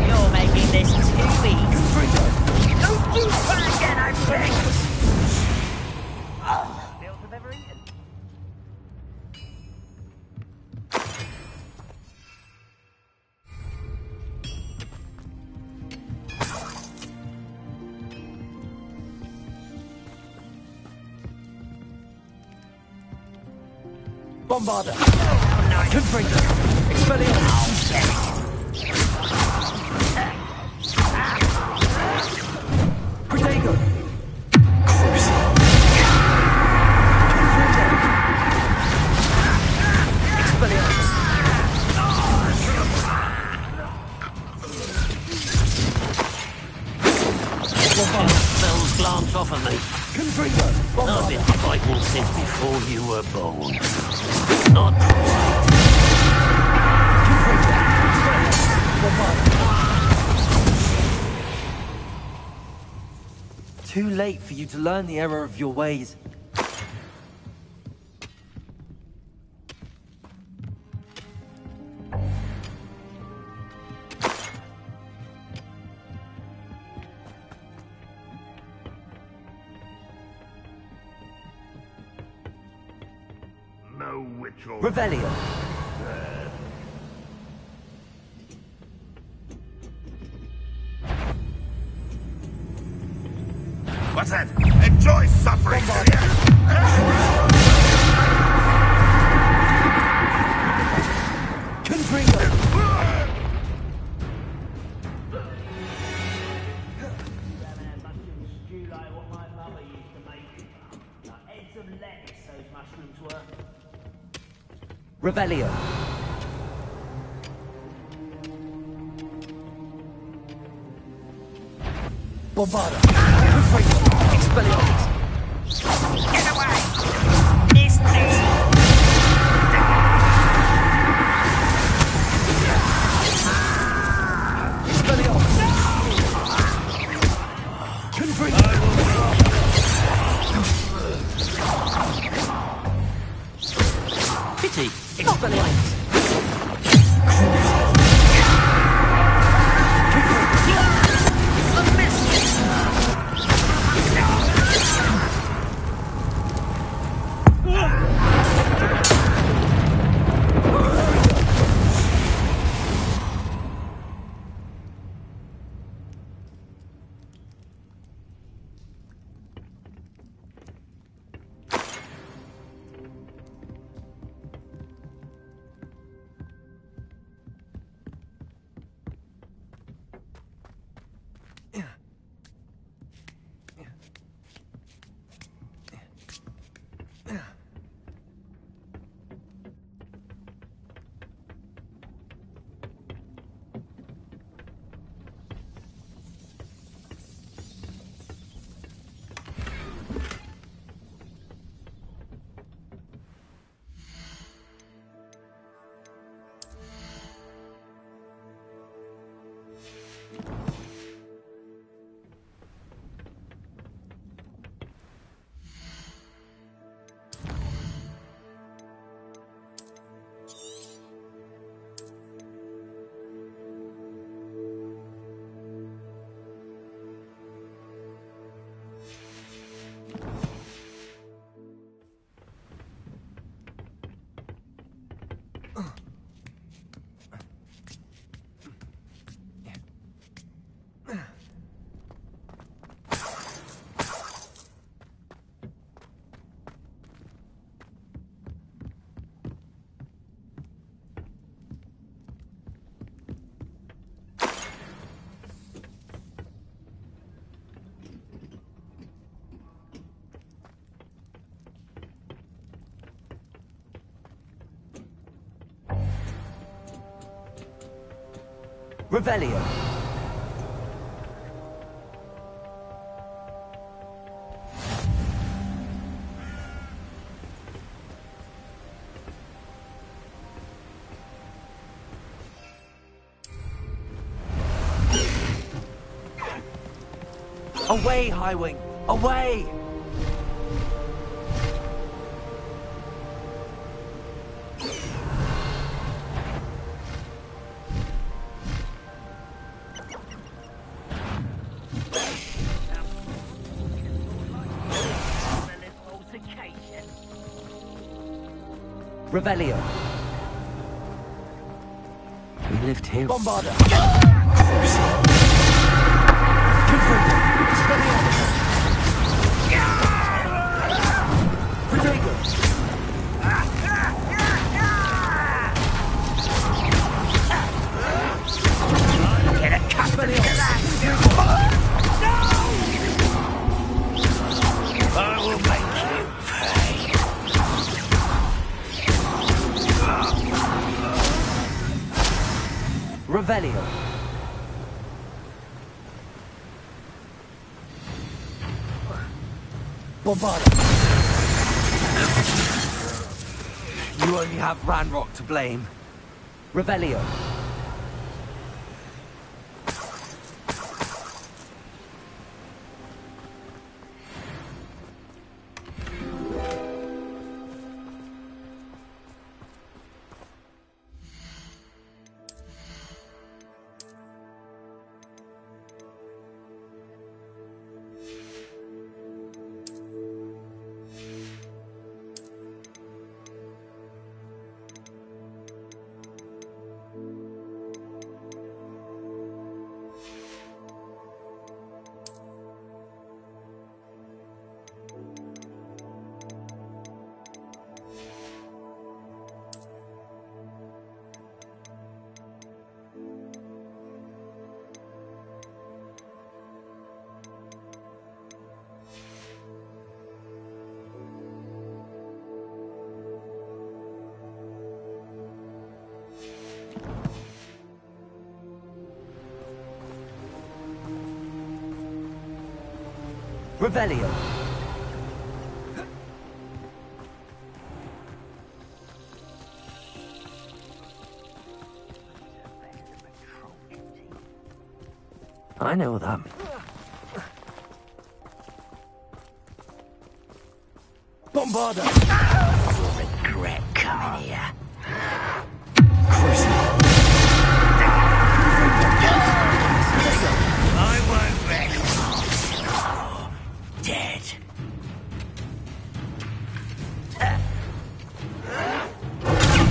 You're making this too easy. Don't do that again, I beg. Meals I've ever eaten. Bombarda! Confringo! Expelliarmus! Protego! glance off of me. Confringo! I've been fighting since before you were born. Not Too late for you to learn the error of your ways. no witch or... Revelio. What's that? Enjoy suffering! Revelio. Bombarda. Expelliarmus. Get away! This thing! Pity. Expelliarmus. Revelio. Away, Highwing! Away! Revelio. We lived here. Bombarda. Get a custody of that! I will make you pay. Revelio. Bombarda! You only have Ranrock to blame. Revelio. Revelio. I know that. Bombarda! You'll regret coming here. I won't rest. Dead.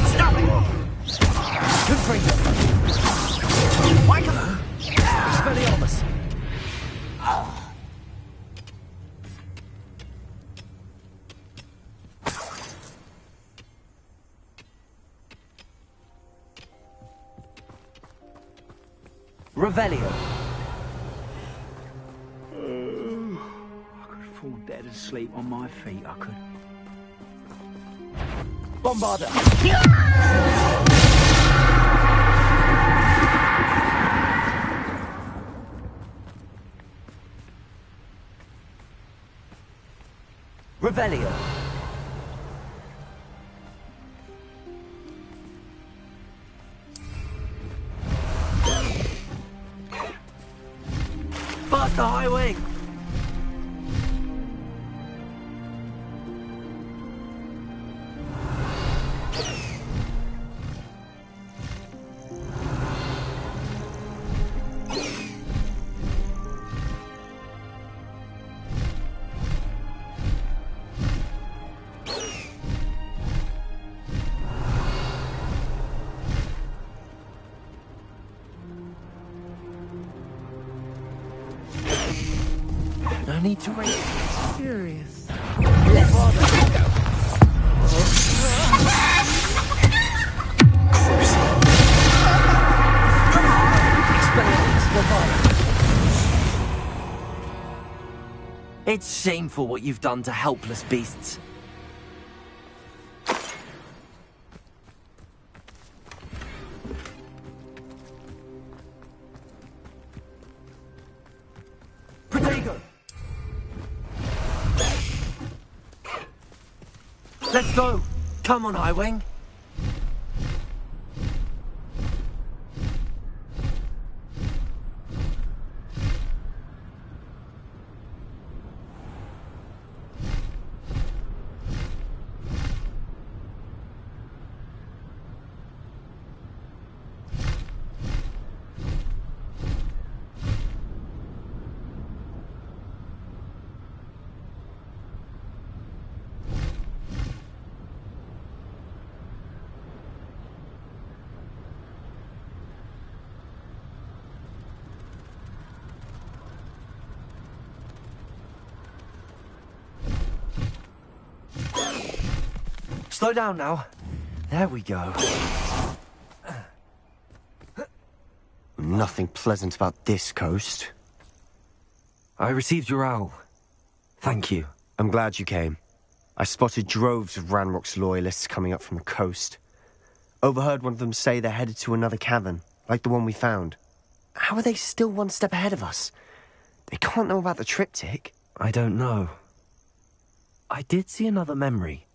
Stop it! Confringo. Michael! Expelliarmus. Revelio. I could fall dead asleep on my feet, I could. Bombarda! Revelio. Faster, high wing! No need to wait. Curious. Let's go. It's shameful what you've done to helpless beasts. Protego! Let's go! Come on, Highwing! Slow down now. There we go. Nothing pleasant about this coast. I received your owl. Thank you. I'm glad you came. I spotted droves of Ranrock's loyalists coming up from the coast. Overheard one of them say they're headed to another cavern, like the one we found. How are they still one step ahead of us? They can't know about the triptych. I don't know. I did see another memory.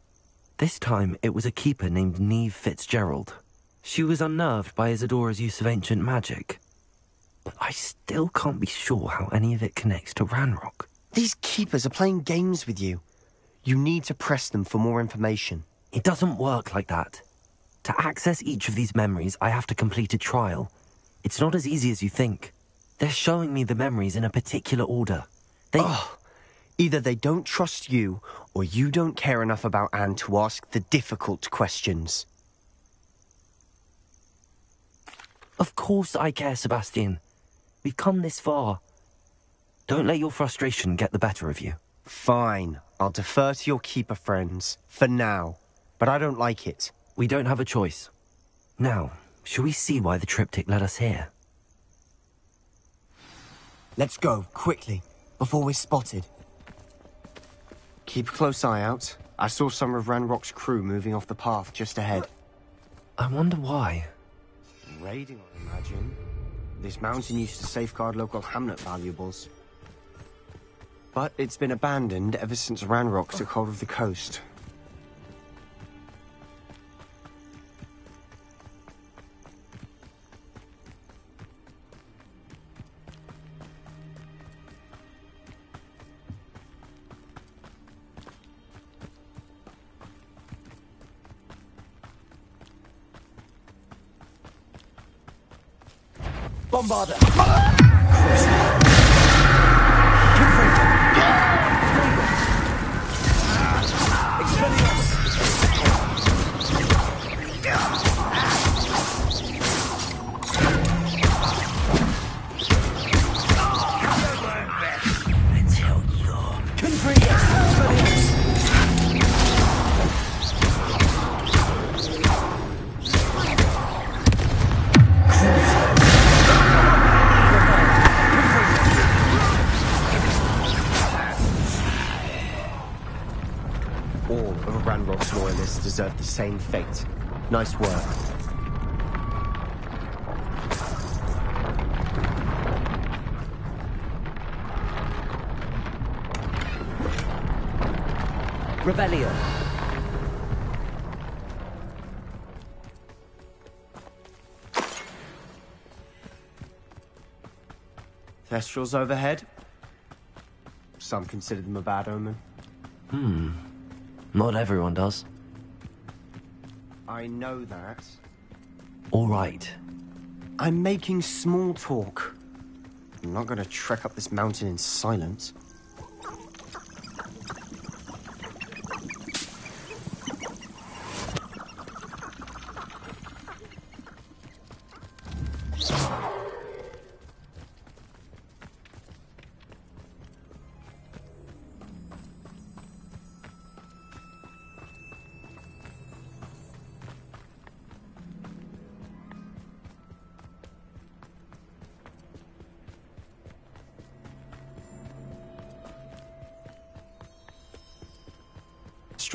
This time, it was a keeper named Neve Fitzgerald. She was unnerved by Isadora's use of ancient magic. But I still can't be sure how any of it connects to Ranrock. These keepers are playing games with you. You need to press them for more information. It doesn't work like that. To access each of these memories, I have to complete a trial. It's not as easy as you think. They're showing me the memories in a particular order. Either they don't trust you, or you don't care enough about Anne to ask the difficult questions. Of course I care, Sebastian. We've come this far. Don't let your frustration get the better of you. Fine. I'll defer to your keeper friends. For now. But I don't like it. We don't have a choice. Now, shall we see why the triptych led us here? Let's go, quickly, before we're spotted. Keep a close eye out. I saw some of Ranrock's crew moving off the path just ahead. I wonder why. Raiding, I imagine. This mountain used to safeguard local hamlet valuables. But it's been abandoned ever since Ranrock took hold of the coast. Bombarder! Ranrock's loyalists deserve the same fate. Nice work. Revelio. Thestrals overhead. Some consider them a bad omen. Not everyone does. I know that. All right. I'm making small talk. I'm not going to trek up this mountain in silence.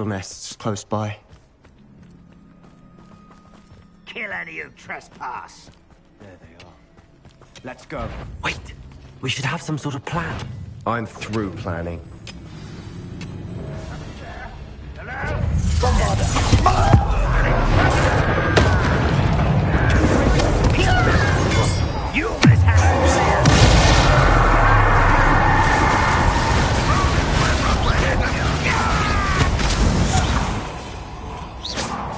Nests close by. Kill any who trespass. There they are. Let's go. Wait, we should have some sort of plan. I'm through planning. You almost had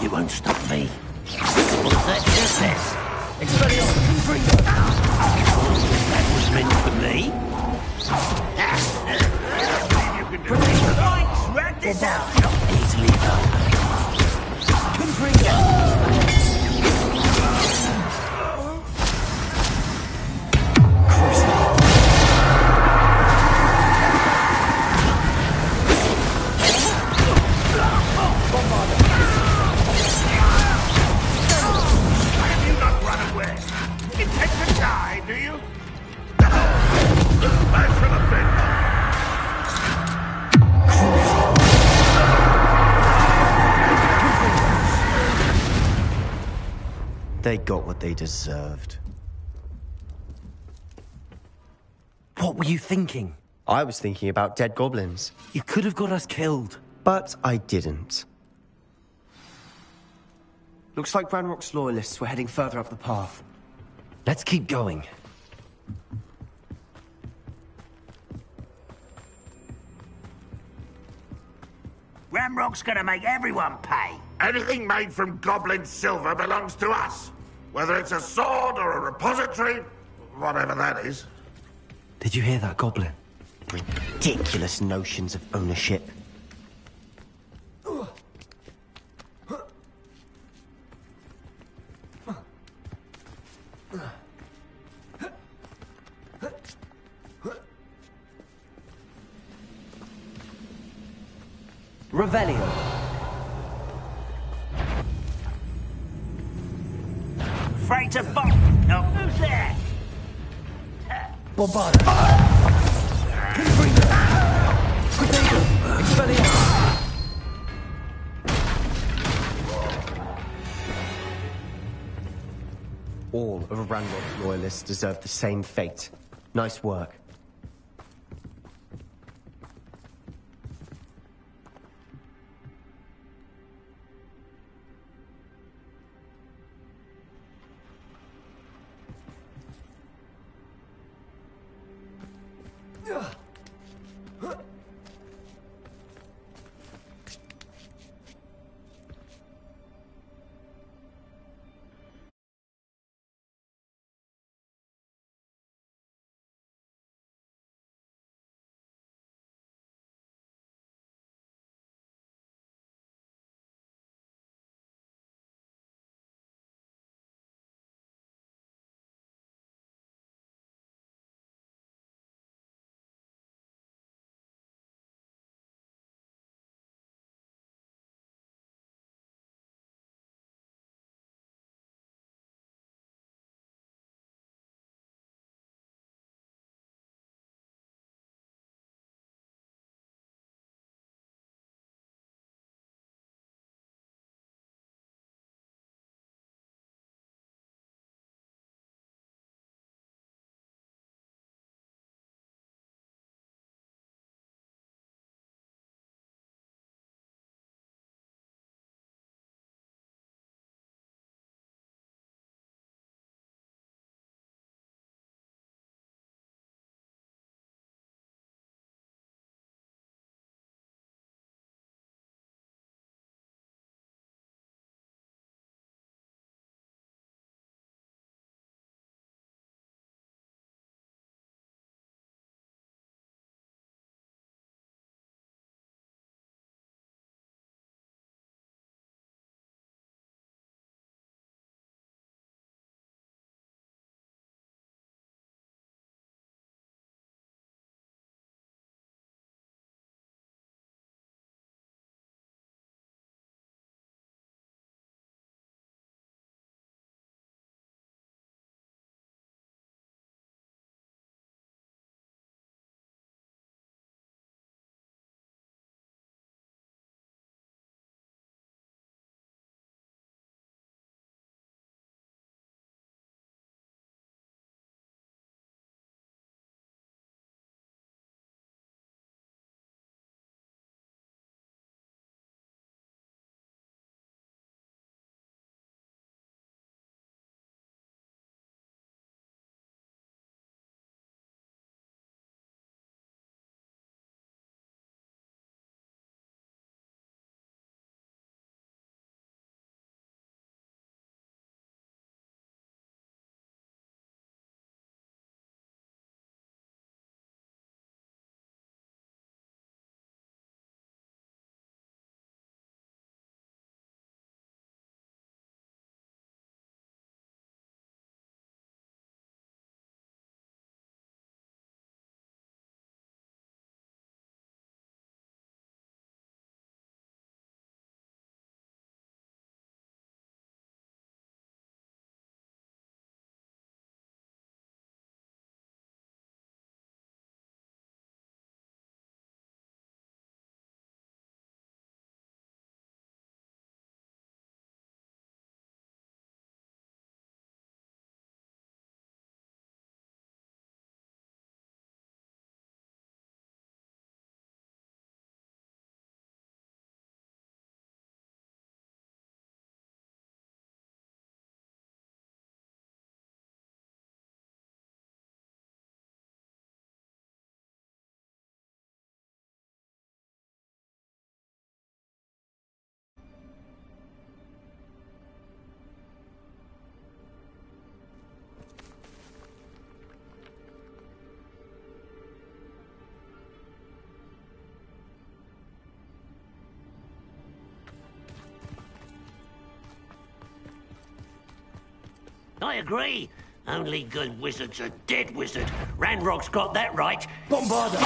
You won't stop me. What's that business? Expelliarmus! That was meant for me. Right, wrap this out. Not easily done. Confringo! They got what they deserved. What were you thinking? I was thinking about dead goblins. You could have got us killed. But I didn't. Looks like Ranrock's loyalists were heading further up the path. Let's keep going. Ramrock's gonna make everyone pay. Anything made from goblin silver belongs to us. Whether it's a sword or a repository, whatever that is. Did you hear that, Goblin? Ridiculous notions of ownership. Revelio. Afraid to bolt. Oh, who's there? Bombada. All of Ranrock's loyalists deserve the same fate. Nice work. I agree. Only good wizards are dead wizard. Ranrock's got that right. Bombarda!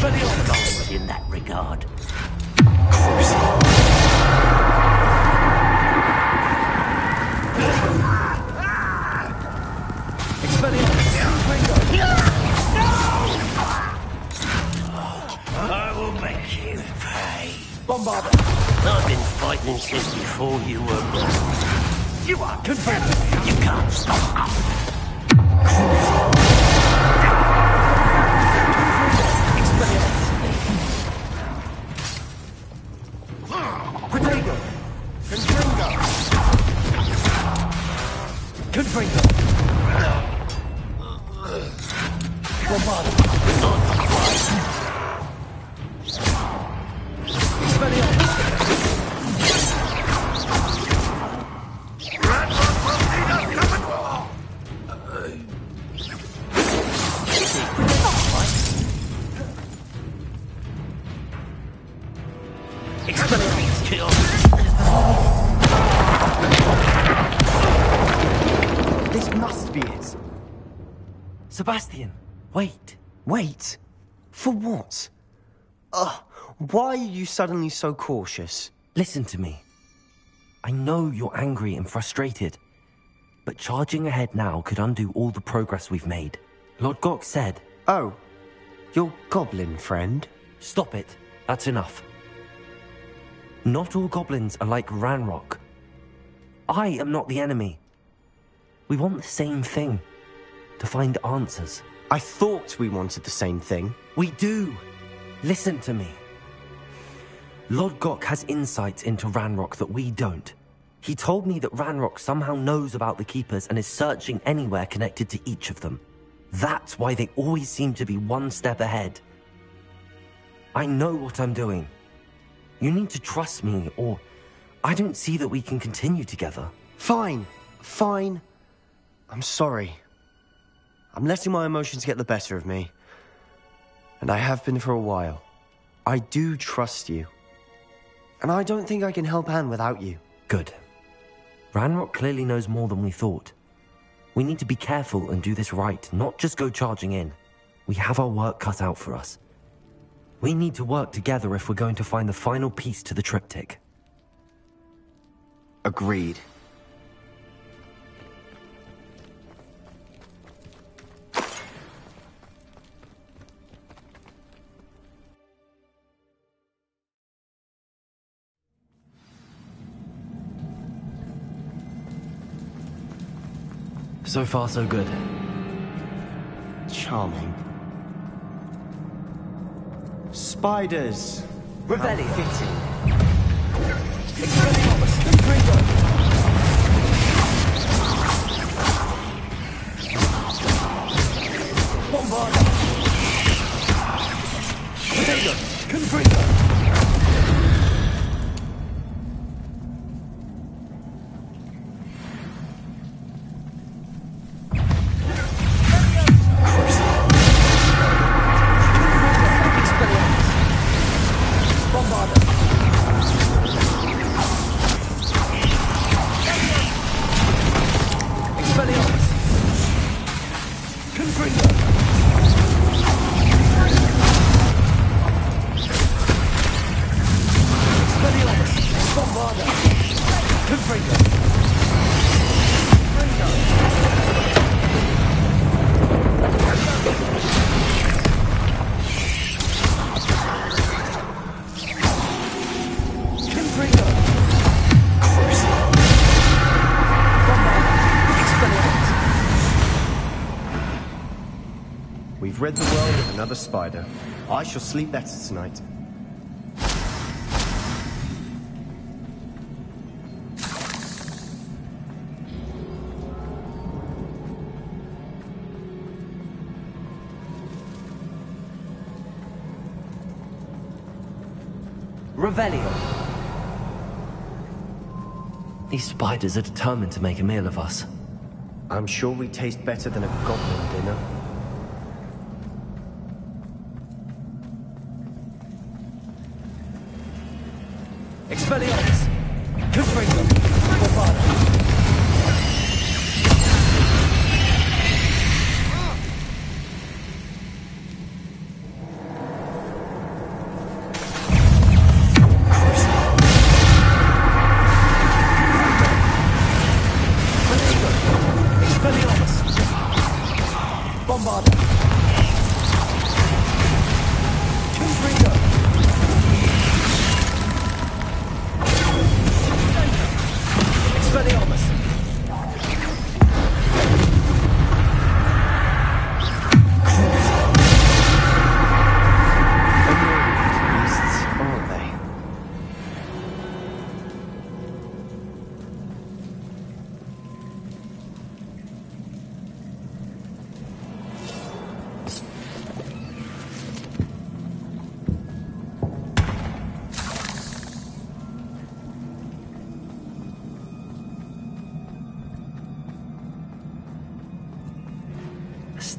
Goals in that regard. I will make you pay. Bombarda! I've been fighting since before you were born. You are confirmed. You can't stop. Protego! Confringo! Bombarda! This must be it. Sebastian, wait. Wait? For what? Why are you suddenly so cautious? Listen to me. I know you're angry and frustrated, but charging ahead now could undo all the progress we've made. Lord Gok said... Oh, your goblin friend? Stop it. That's enough. Not all goblins are like Ranrock. I am not the enemy. We want the same thing. To find answers. I thought we wanted the same thing. We do. Listen to me. Lord Gok has insights into Ranrock that we don't. He told me that Ranrock somehow knows about the Keepers and is searching anywhere connected to each of them. That's why they always seem to be one step ahead. I know what I'm doing. You need to trust me, or I don't see that we can continue together. Fine. I'm sorry. I'm letting my emotions get the better of me. And I have been for a while. I do trust you. And I don't think I can help Anne without you. Good. Ranrock clearly knows more than we thought. We need to be careful and do this right, not just go charging in. We have our work cut out for us. We need to work together if we're going to find the final piece to the triptych. Agreed. So far, so good. Charming. Spiders. Revelio. How fitting. Bombarda! Potato! Confringo! We've rid the world of another spider. I shall sleep better tonight. Revelio. These spiders are determined to make a meal of us. I'm sure we taste better than a goblin dinner. Expelliarmus! Confringo! Bombarda!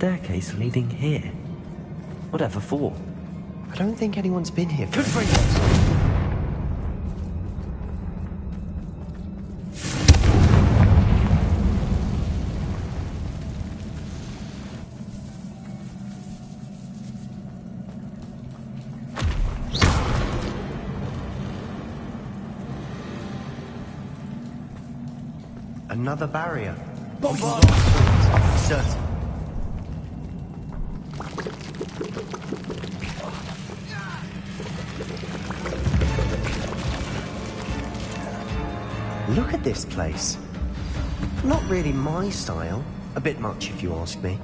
staircase leading here. Whatever for? I don't think anyone's been here for... Another barrier. Bombard! Certain. Look at this place. Not really my style. A bit much, if you ask me.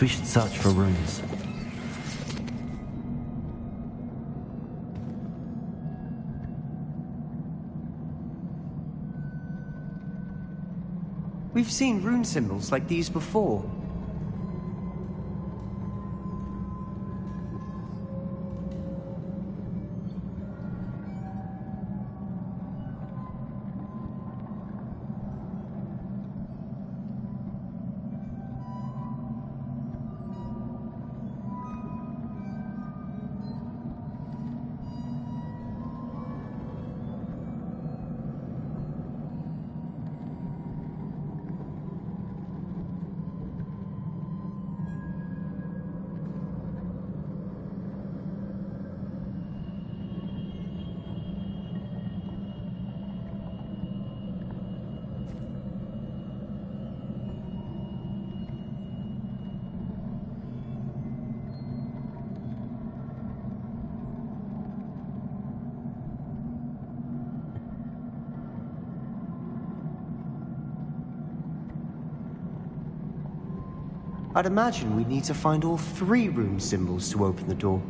We should search for runes. We've seen rune symbols like these before. I'd imagine we'd need to find all 3 rune symbols to open the door.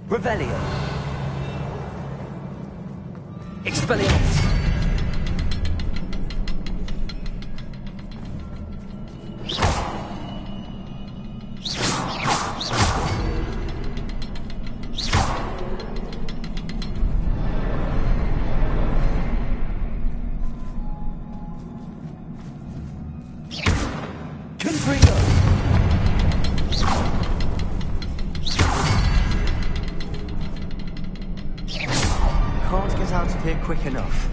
Revelio. Expelliarmus. Can't get out of here quick enough.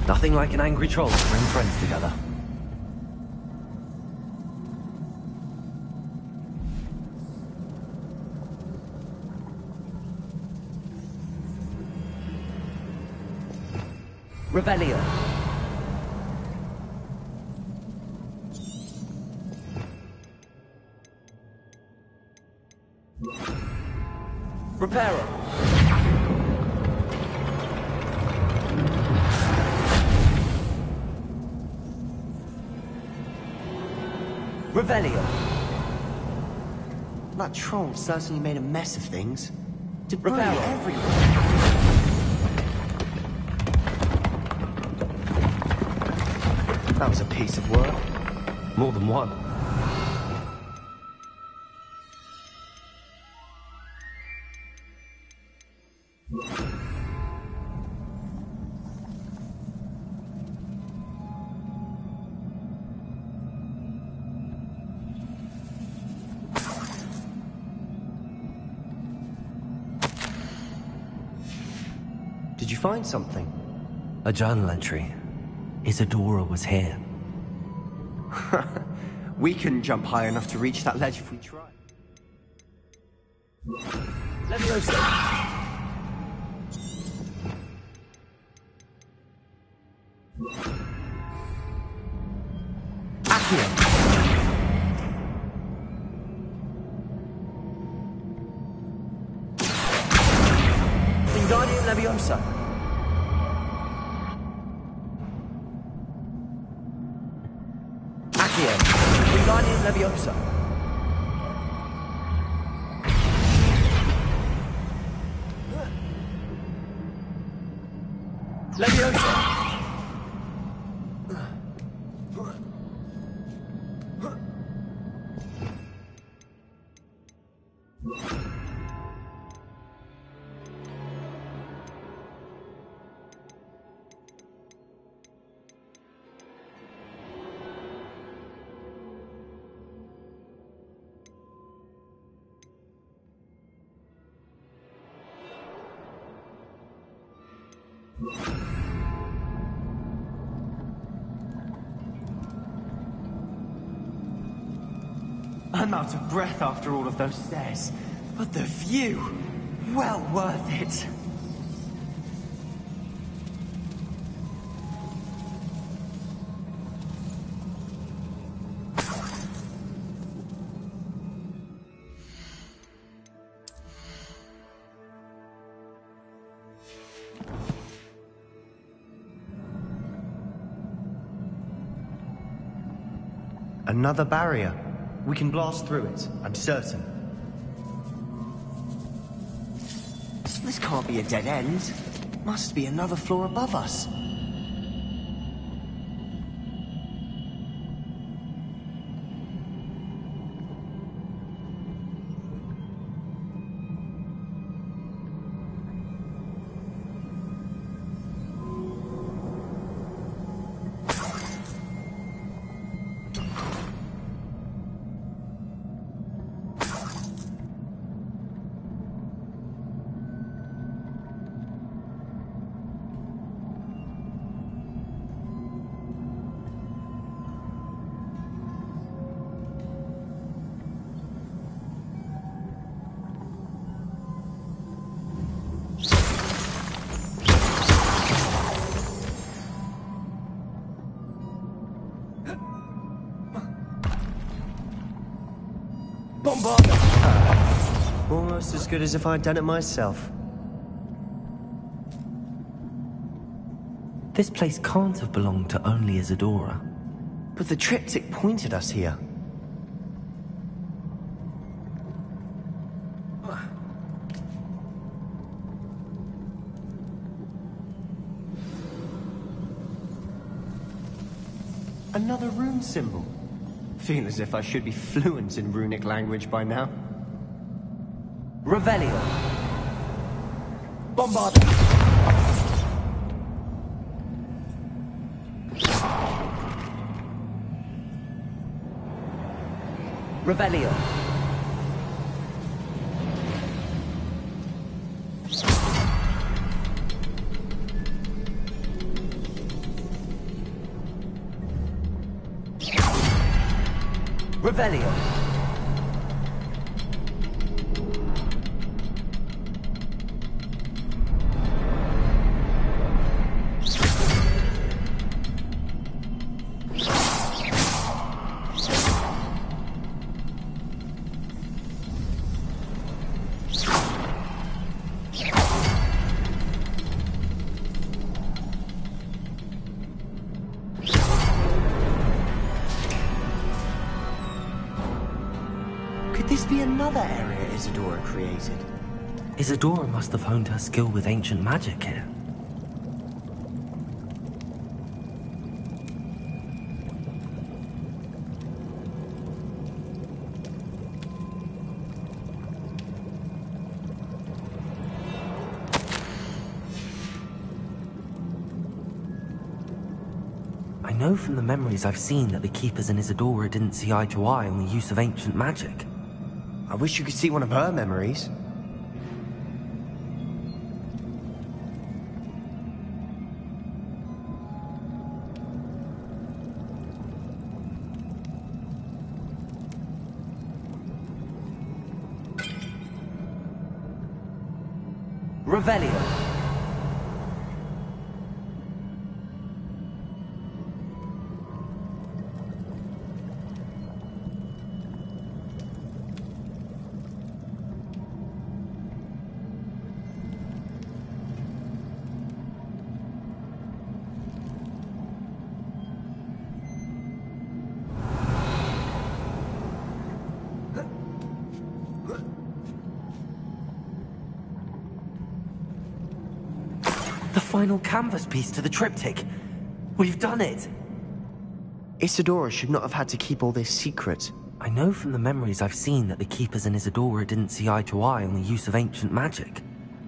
Nothing like an angry troll to bring friends together. Revelio. Reparo. Revelio. That troll certainly made a mess of things. Debris Reparo. everywhere. That was a piece of work. More than one. Did you find something? A journal entry. Isadora was here. We couldn't jump high enough to reach that ledge if we tried. Leviosa. Accio. Wingardium Leviosa. Accio. Wingardium Leviosa. Leviosa. I'm out of breath after all of those stairs, but the view, well worth it. Another barrier. We can blast through it, I'm certain. This can't be a dead end. Must be another floor above us. Almost as good as if I'd done it myself. This place can't have belonged to only Isadora. But the triptych pointed us here. Another rune symbol. Feel as if I should be fluent in runic language by now. Revelio. Bombarda. Revelio. Revelio. This be another area Isadora created? Isadora must have honed her skill with ancient magic here. I know from the memories I've seen that the Keepers and Isadora didn't see eye to eye on the use of ancient magic. I wish you could see one of her memories. Revelio. The final canvas piece to the triptych. We've done it. Isadora should not have had to keep all this secret. I know from the memories I've seen that the Keepers and Isadora didn't see eye to eye on the use of ancient magic.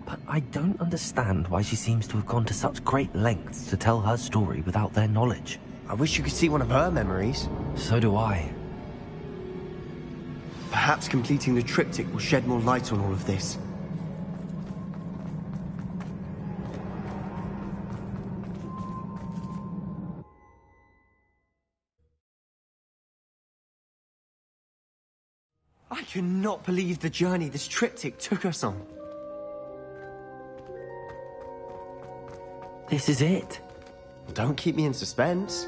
But I don't understand why she seems to have gone to such great lengths to tell her story without their knowledge. I wish you could see one of her memories. So do I. Perhaps completing the triptych will shed more light on all of this. I cannot believe the journey this triptych took us on. This is it. Don't keep me in suspense.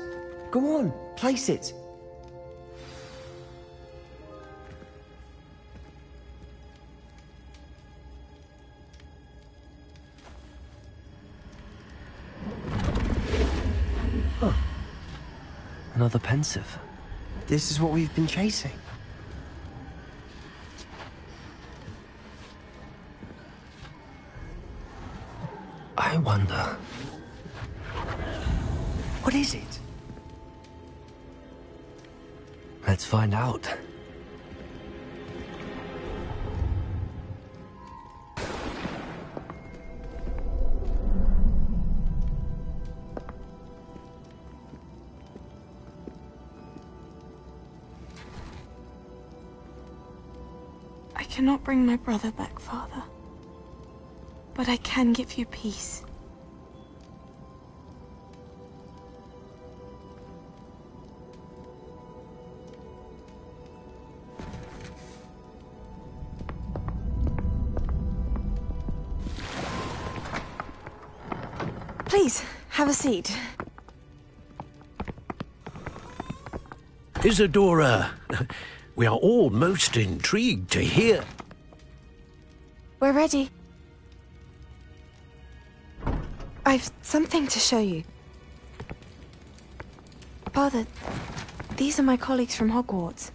Go on, place it. Huh. Another pensive. This is what we've been chasing. I wonder... What is it? Let's find out. I cannot bring my brother back, Father. But I can give you peace. Please, have a seat. Isadora, we are all most intrigued to hear. We're ready. I've something to show you. Father, these are my colleagues from Hogwarts.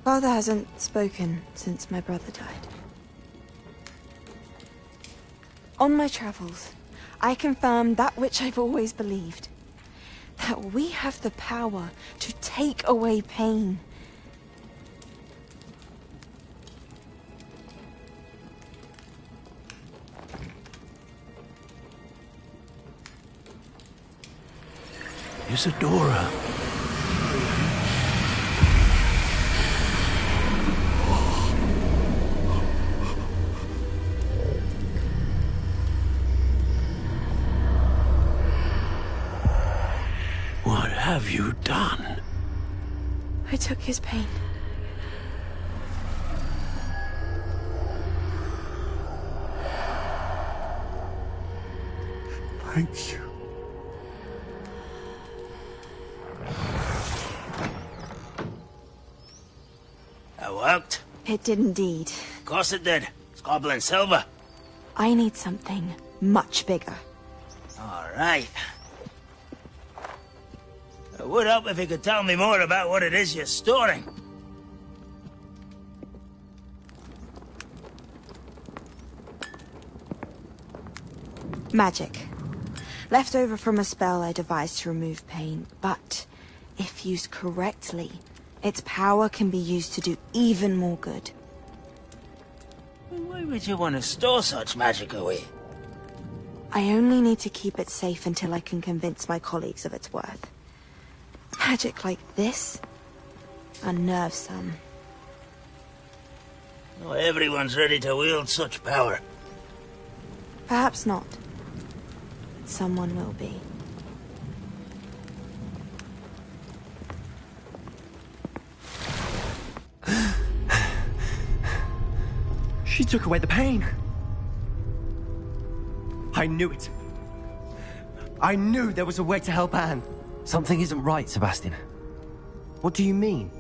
Father hasn't spoken since my brother died. On my travels, I confirmed that which I've always believed. That we have the power to take away pain. Isadora. What have you done? I took his pain. Thank you. That worked? It did indeed. Of course it did. It's goblin silver. I need something much bigger. All right. It would help if you could tell me more about what it is you're storing. Magic. Left over from a spell I devised to remove pain, but if used correctly, its power can be used to do even more good. Why would you want to store such magic away? I only need to keep it safe until I can convince my colleagues of its worth. Magic like this unnerves some. Not everyone's ready to wield such power. Perhaps not. Someone will be. She took away the pain. I knew it. I knew there was a way to help Anne. Something isn't right, Sebastian. What do you mean?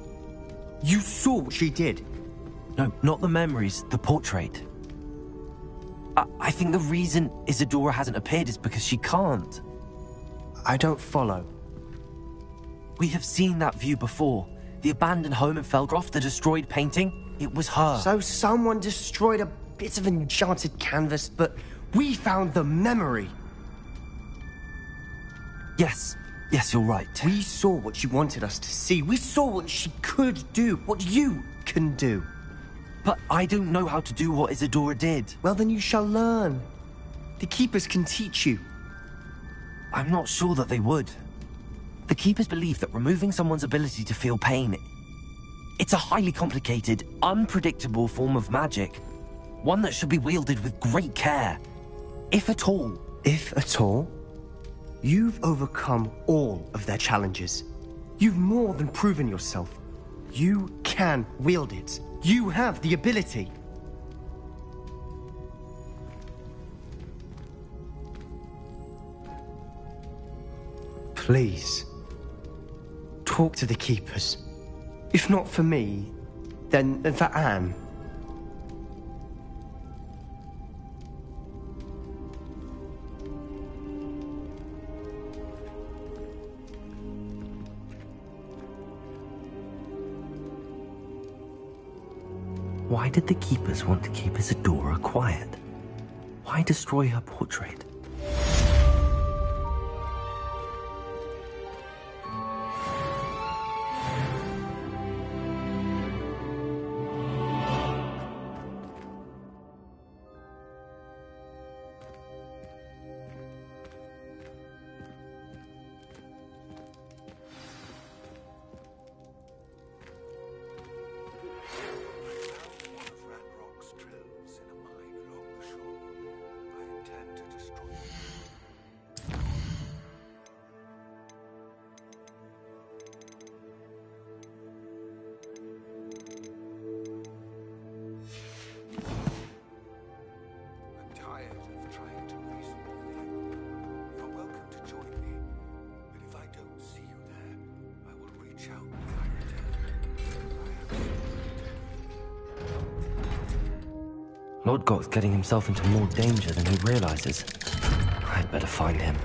You saw what she did. No, not the memories, the portrait. I think the reason Isadora hasn't appeared is because she can't. I don't follow. We have seen that view before. The abandoned home in Felgroth, the destroyed painting, it was her. So someone destroyed a bits of enchanted canvas, but we found the memory. Yes, you're right. We saw what she wanted us to see. We saw what she could do, what you can do. But I don't know how to do what Isadora did. Well, then you shall learn. The Keepers can teach you. I'm not sure that they would. The Keepers believe that removing someone's ability to feel pain, it's a highly complicated, unpredictable form of magic. One that should be wielded with great care. If at all. If at all? You've overcome all of their challenges. You've more than proven yourself. You can wield it. You have the ability. Please, talk to the Keepers. If not for me, then for Anne. Why did the Keepers want to keep Isadora quiet? Why destroy her portrait? Lord Got's getting himself into more danger than he realizes. I'd better find him.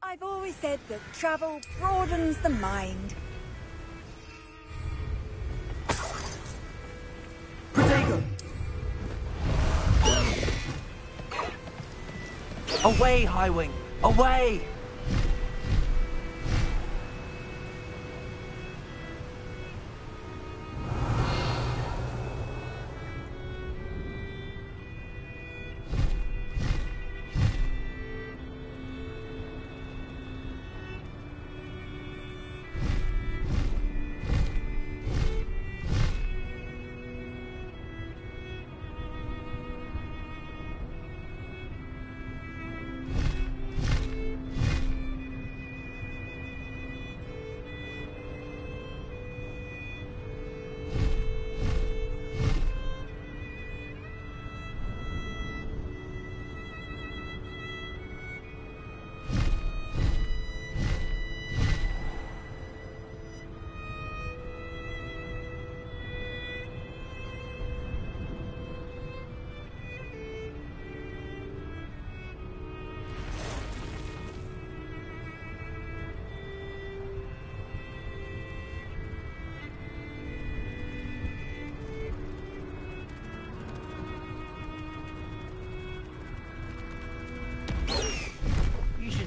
I've always said that travel broadens the mind. Protego! Away, Highwing! Away!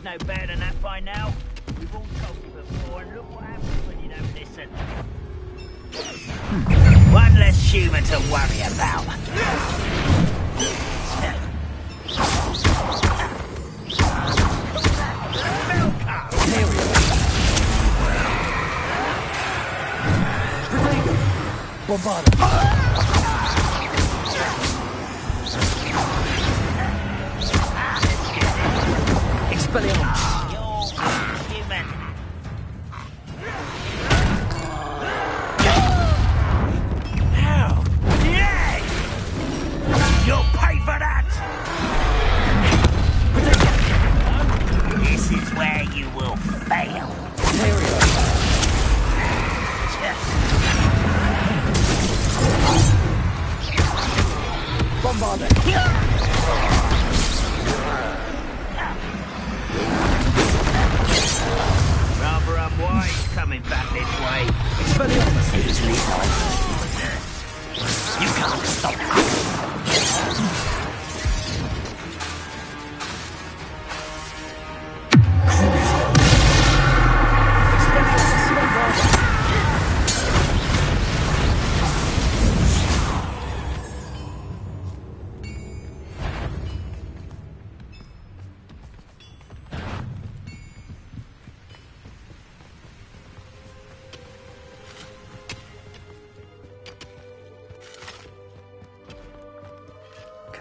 Know better than that by now. We've all told you before, and look what happens when you don't listen. One less human to worry about. You'll pay for that! This is where you will fail. Rather unwise coming back this way. Easily done. You can't stop us.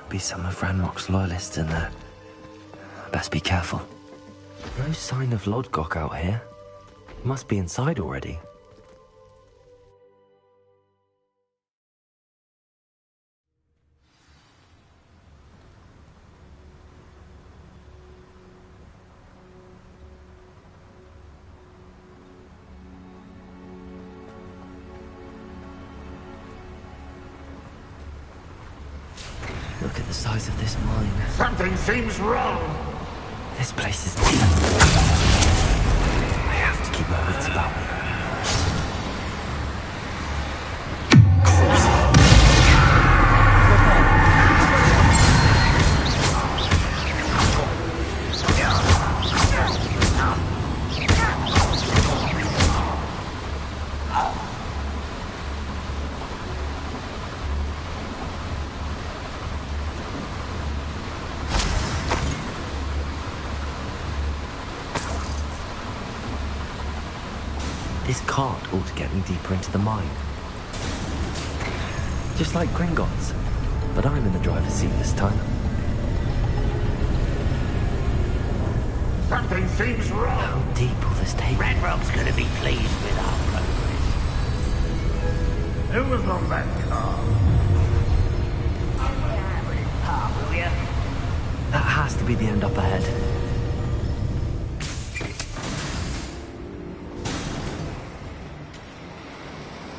Be some of Ranrock's loyalists in there. Best be careful. No sign of Lodgok out here. He must be inside already. Look at the size of this mine. Something seems wrong. This place is deep. I have to keep my wits about me. This cart ought to get me deeper into the mine. Just like Gringotts, but I'm in the driver's seat this time. Something seems wrong. How deep will this take? Ranrock's gonna be pleased with our progress. Who was on that car? Will ya? That has to be the end up ahead.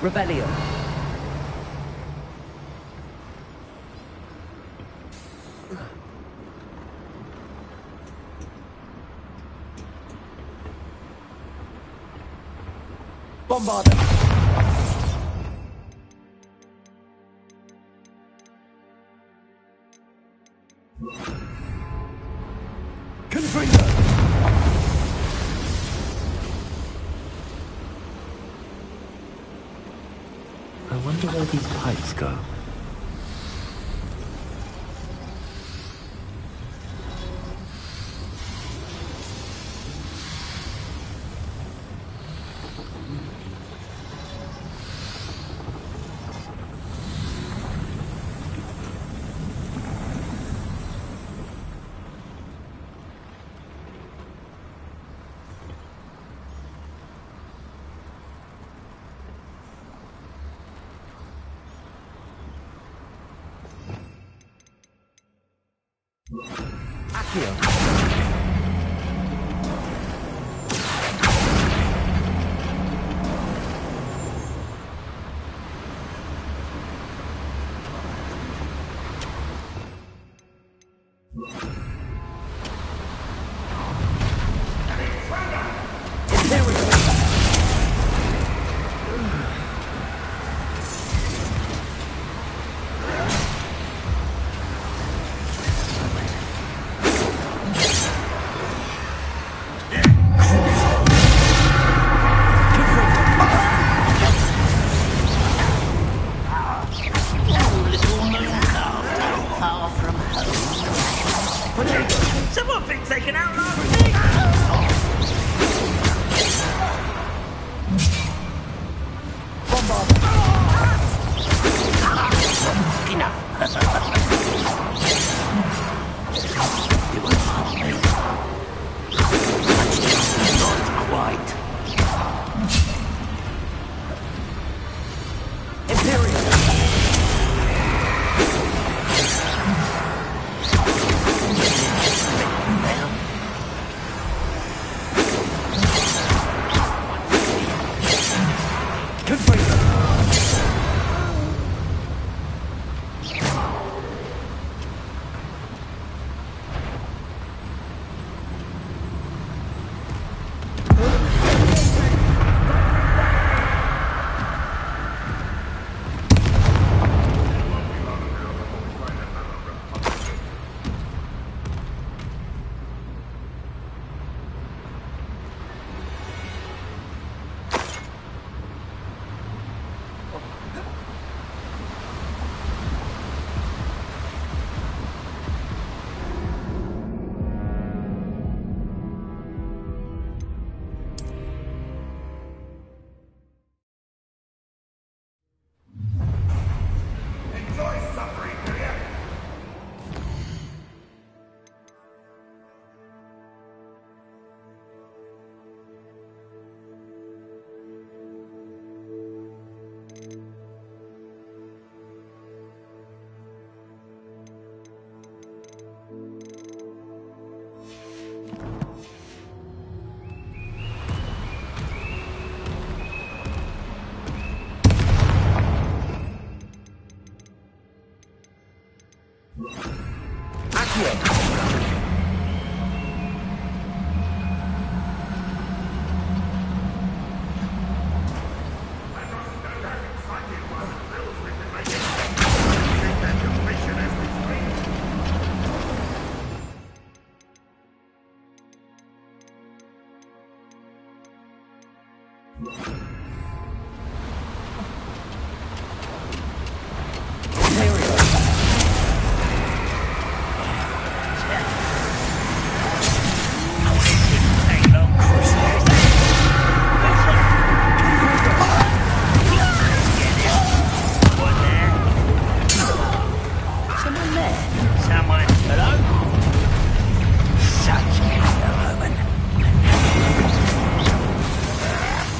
Revelio. Bombard them! Confringo! I wonder where these pipes go. Someone been taken out last week! Enough. You won't harm me. Not quite. Imperial!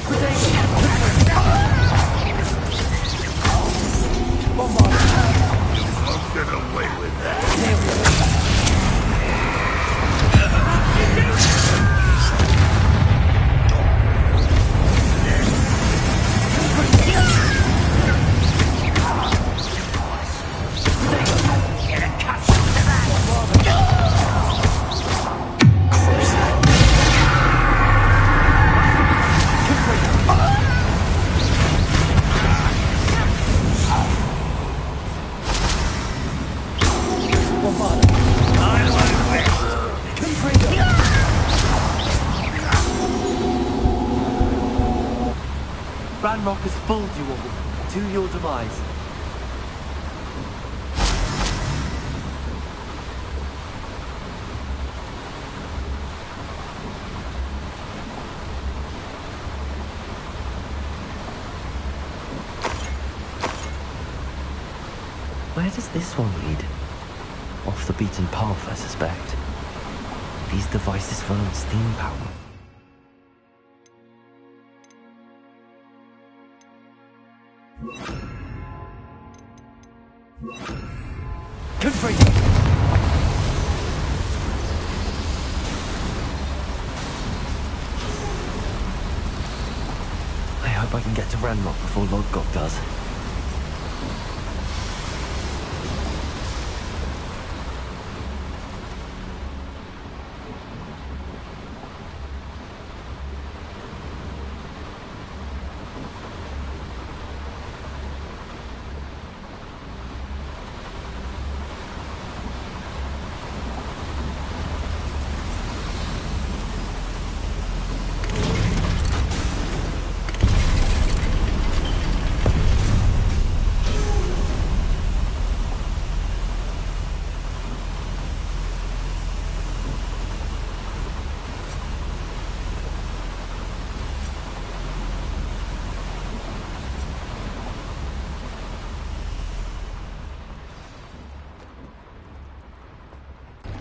Potato! Ranrock has fooled you all, to your demise. Where does this one lead? Off the beaten path, I suspect. These devices run on steam power. Confront! I hope I can get to Ranrock before Lodgok does.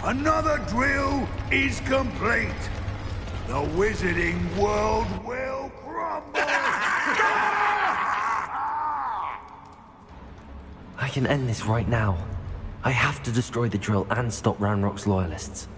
Another drill is complete. The wizarding world will crumble. I can end this right now. I have to destroy the drill and stop Ranrock's loyalists.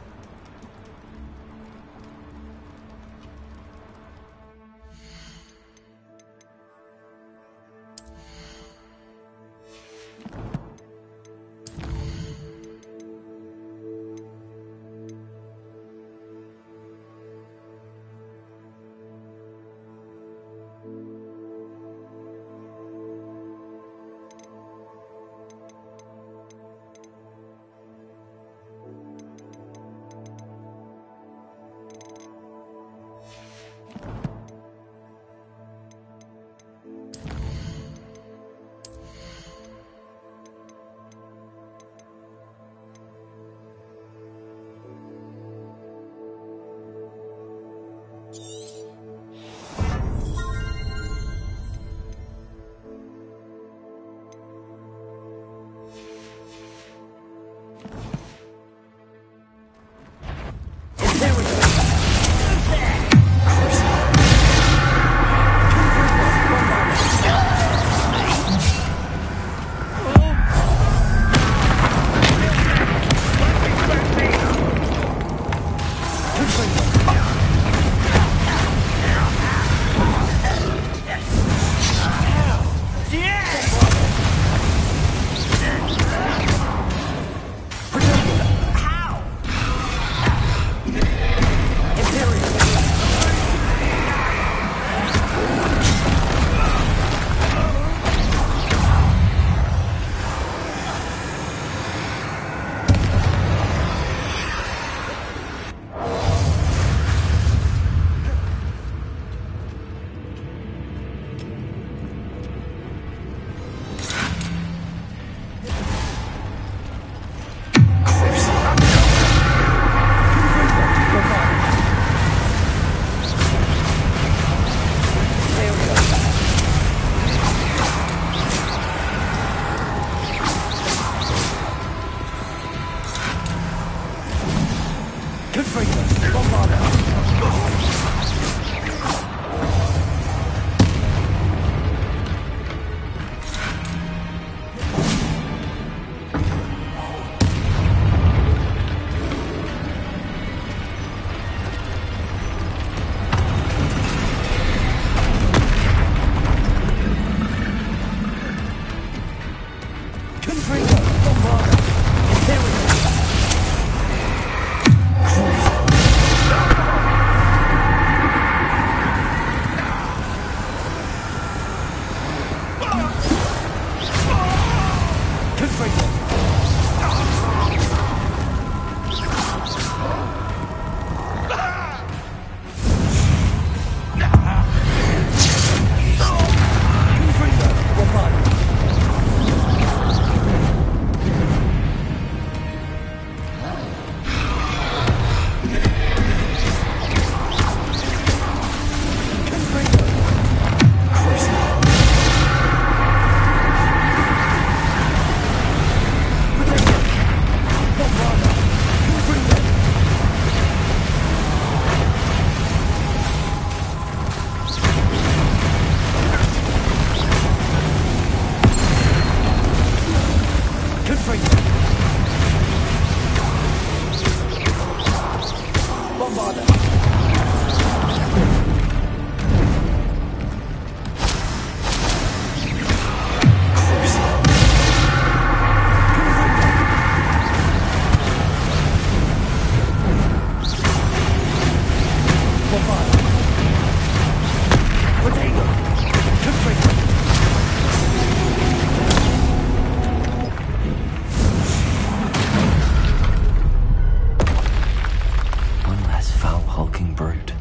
One less foul, hulking brute.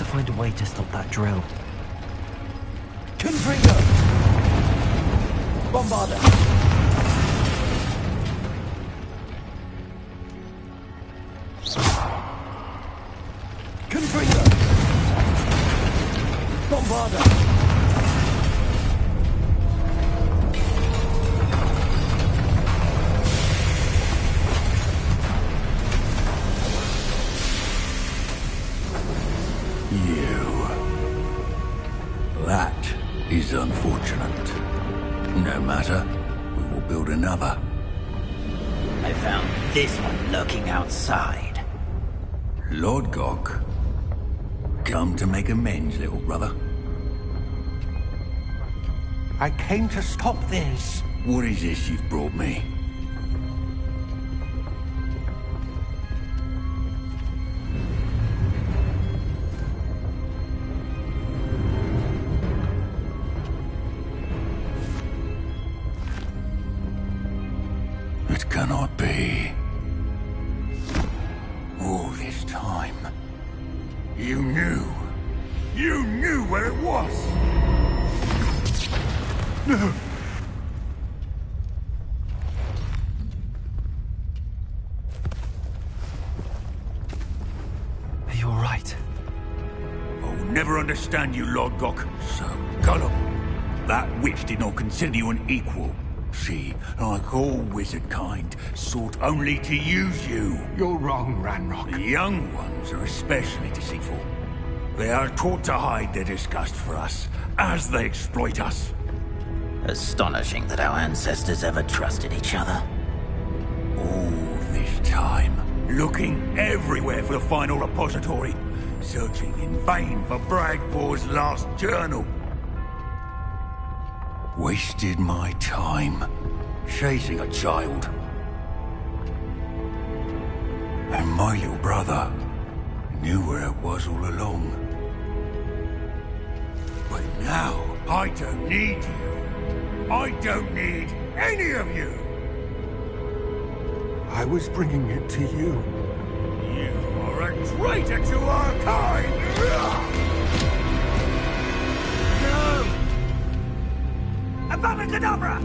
Find a way to stop that drill. Confringo! Bombarder! Confringo! Bombarder! That is unfortunate. No matter, we will build another. I found this one lurking outside. Lord Gok, come to make amends, little brother. I came to stop this. What is this you've brought me? It cannot be. All this time, you knew where it was! No! Are you alright? I'll never understand you, Lord Gok. So gullible. That witch did not consider you an equal. She, like all wizard kind, sought only to use you. You're wrong, Ranrock. The young ones are especially deceitful. They are taught to hide their disgust for us, as they exploit us. Astonishing that our ancestors ever trusted each other. All this time, looking everywhere for the final repository, searching in vain for Bragbor's last journal. Wasted my time chasing a child. And my little brother knew where it was all along. But now, I don't need you. I don't need any of you. I was bringing it to you. You are a traitor to our kind! No! Abacadabra!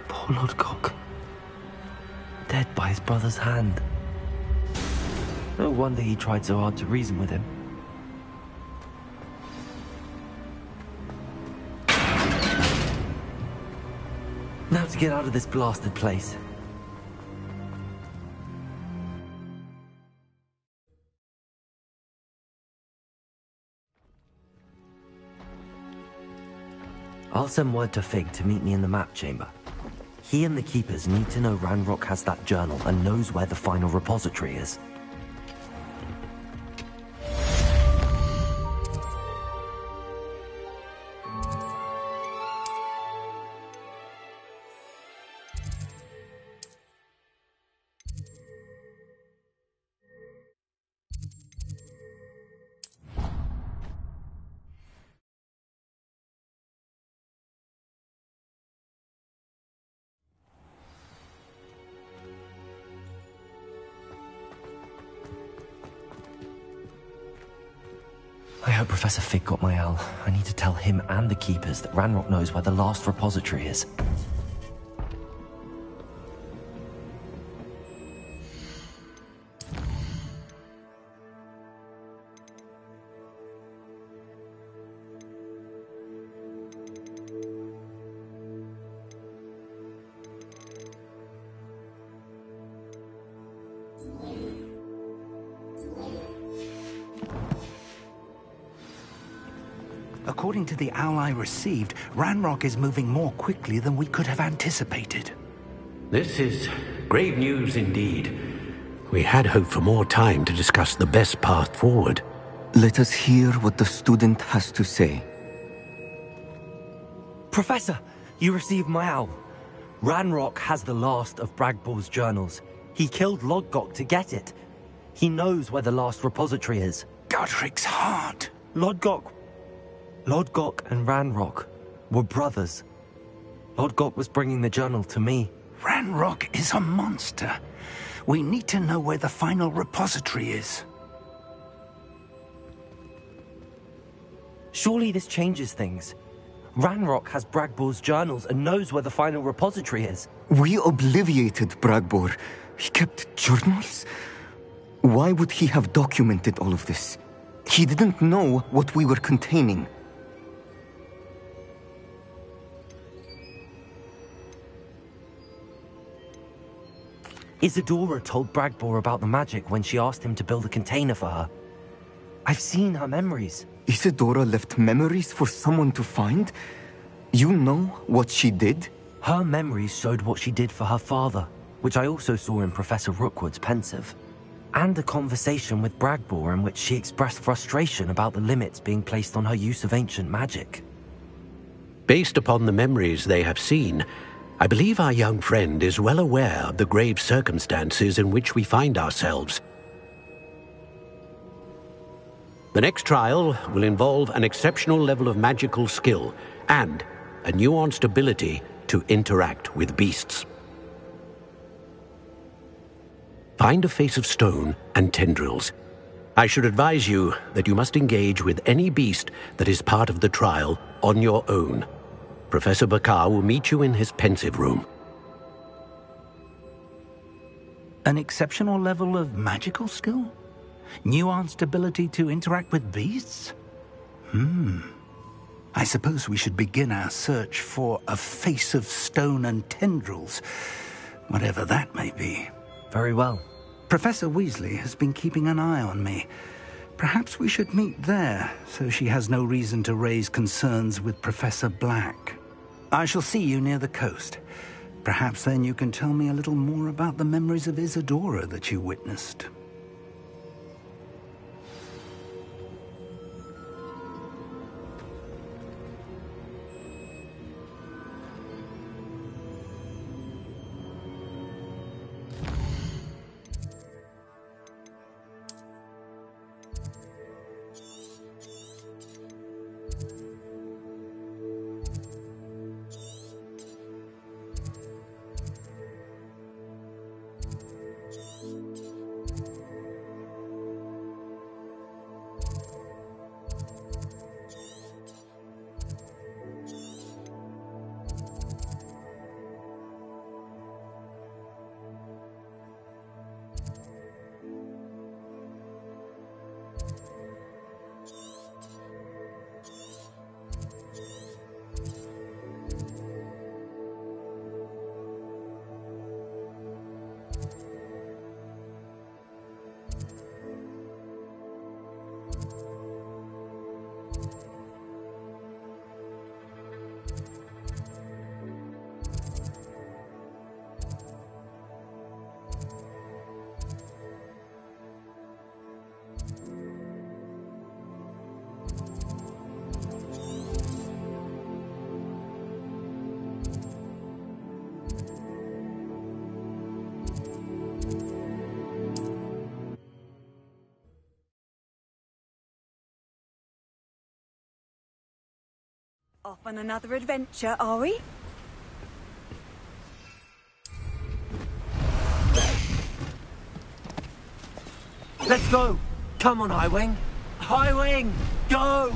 Poor Lord Gok. Dead by his brother's hand. No wonder he tried so hard to reason with him. Now to get out of this blasted place. I'll send word to Fig to meet me in the map chamber. He and the Keepers need to know Ranrock has that journal and knows where the final repository is. I hope Professor Fig got my L. I need to tell him and the Keepers that Ranrock knows where the last repository is. According to the owl I received, Ranrock is moving more quickly than we could have anticipated. This is grave news indeed. We had hoped for more time to discuss the best path forward. Let us hear what the student has to say. Professor, you received my owl. Ranrock has the last of Bragbor's journals. He killed Lodgok to get it. He knows where the last repository is. Godric's heart. Lodgok and Ranrock were brothers. Lodgok was bringing the journal to me. Ranrock is a monster. We need to know where the final repository is. Surely this changes things. Ranrock has Bragbor's journals and knows where the final repository is. We obliviated Bragbor. He kept journals? Why would he have documented all of this? He didn't know what we were containing. Isadora told Bragbor about the magic when she asked him to build a container for her. I've seen her memories. Isadora left memories for someone to find? You know what she did? Her memories showed what she did for her father, which I also saw in Professor Rookwood's pensive. And a conversation with Bragbor in which she expressed frustration about the limits being placed on her use of ancient magic. Based upon the memories they have seen, I believe our young friend is well aware of the grave circumstances in which we find ourselves. The next trial will involve an exceptional level of magical skill and a nuanced ability to interact with beasts. Find a face of stone and tendrils. I should advise you that you must engage with any beast that is part of the trial on your own. Professor Bakar will meet you in his pensive room. An exceptional level of magical skill? Nuanced ability to interact with beasts? I suppose we should begin our search for a face of stone and tendrils, whatever that may be. Very well. Professor Weasley has been keeping an eye on me. Perhaps we should meet there, so she has no reason to raise concerns with Professor Black. I shall see you near the coast. Perhaps then you can tell me a little more about the memories of Isadora that you witnessed. Off on another adventure, are we? Let's go! Come on, Highwing! Highwing! Go!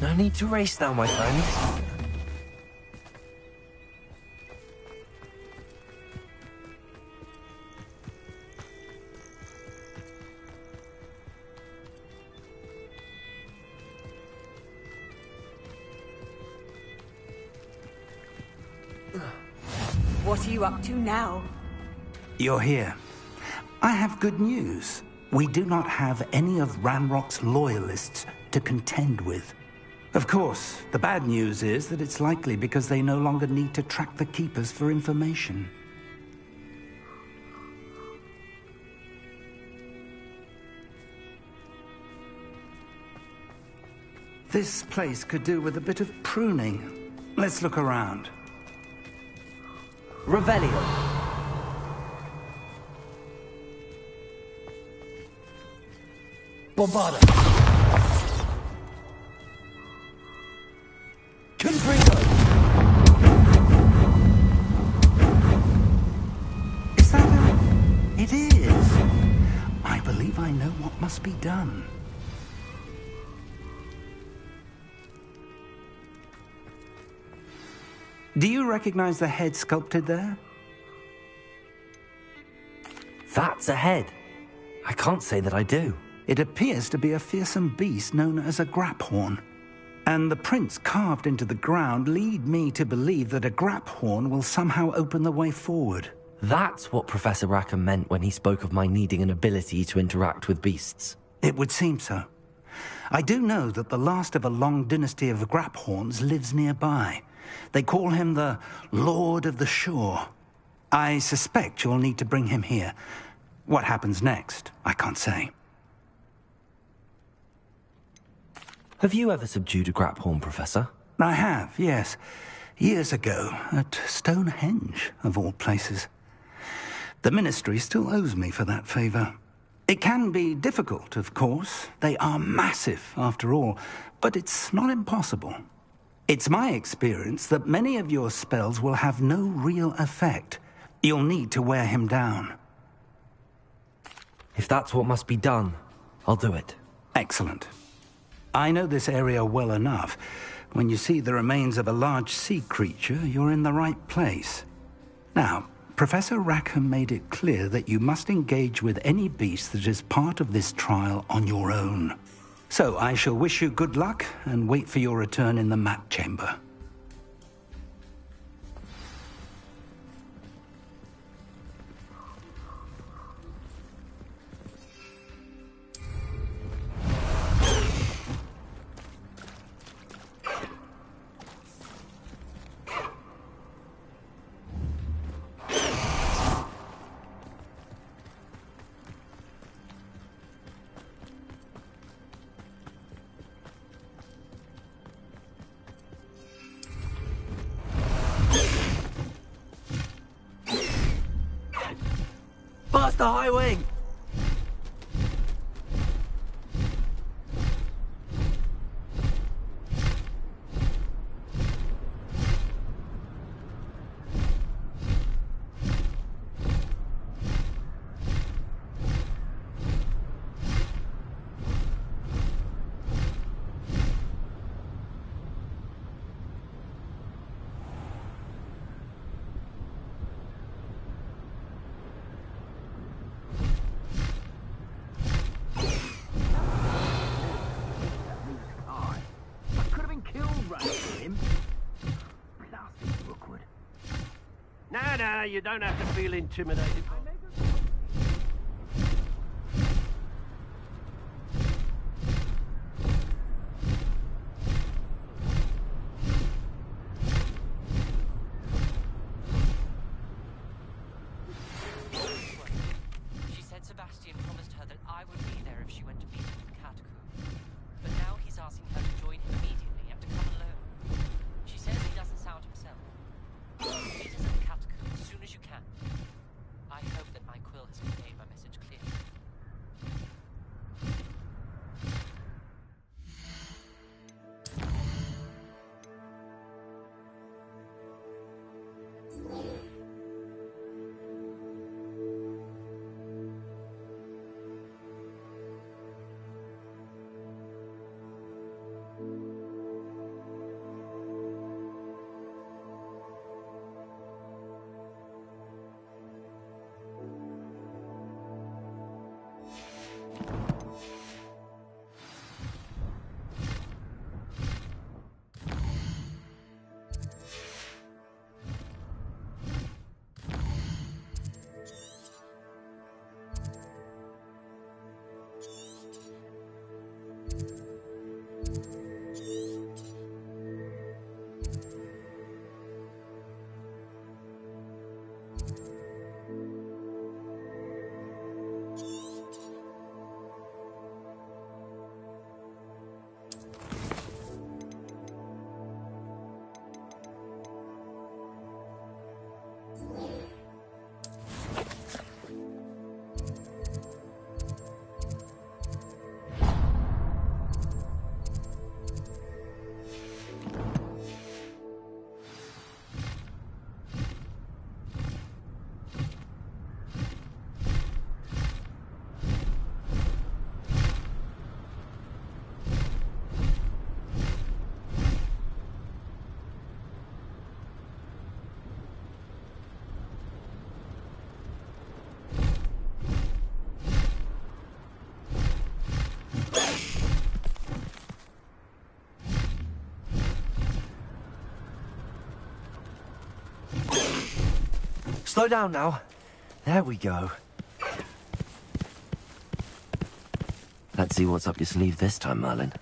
No need to race now, my friend. What are you up to now? You're here. I have good news. We do not have any of Ranrock's loyalists to contend with. Of course, the bad news is that it's likely because they no longer need to track the Keepers for information. This place could do with a bit of pruning. Let's look around. Revelio. Bombada. Confringo. Is that a... It is. I believe I know what must be done. Do you recognize the head sculpted there? That's a head. I can't say that I do. It appears to be a fearsome beast known as a graphorn. And the prints carved into the ground lead me to believe that a graphorn will somehow open the way forward. That's what Professor Rackham meant when he spoke of my needing an ability to interact with beasts. It would seem so. I do know that the last of a long dynasty of graphorns lives nearby. They call him the Lord of the Shore. I suspect you'll need to bring him here. What happens next, I can't say. Have you ever subdued a graphorn, Professor? I have, yes. Years ago, at Stonehenge, of all places. The Ministry still owes me for that favor. It can be difficult, of course. They are massive, after all, but it's not impossible. It's my experience that many of your spells will have no real effect. You'll need to wear him down. If that's what must be done, I'll do it. Excellent. I know this area well enough. When you see the remains of a large sea creature, you're in the right place. Now, Professor Rackham made it clear that you must engage with any beast that is part of this trial on your own. So I shall wish you good luck and wait for your return in the map chamber. Past the high wing! No, you don't have to feel intimidated. She said Sebastian promised her that I would be there if she went to meet him in the catacomb. But now he's asking her to join him immediately and to come alone. She says he doesn't sound himself. Meet us at the catacomb as soon as you can. I hope that my quill has conveyed my message clearly. slow down now. There we go. Let's see what's up your sleeve this time, Merlin.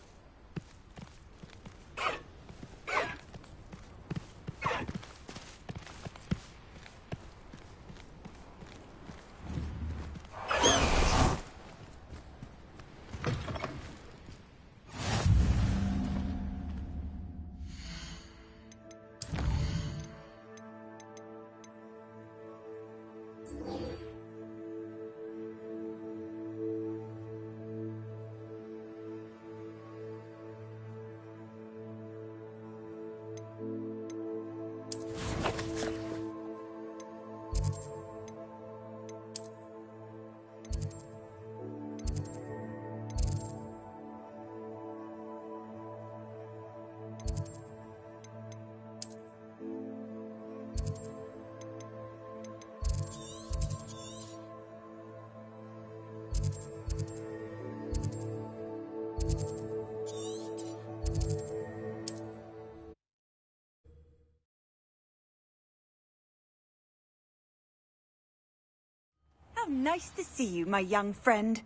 How nice to see you, my young friend.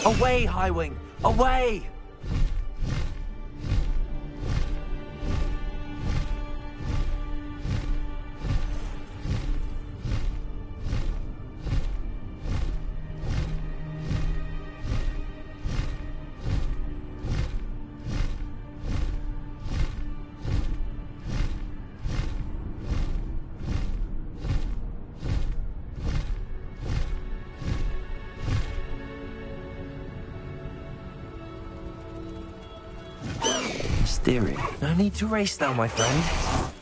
Away, Highwing! Away! Steering. No need to race now, my friend.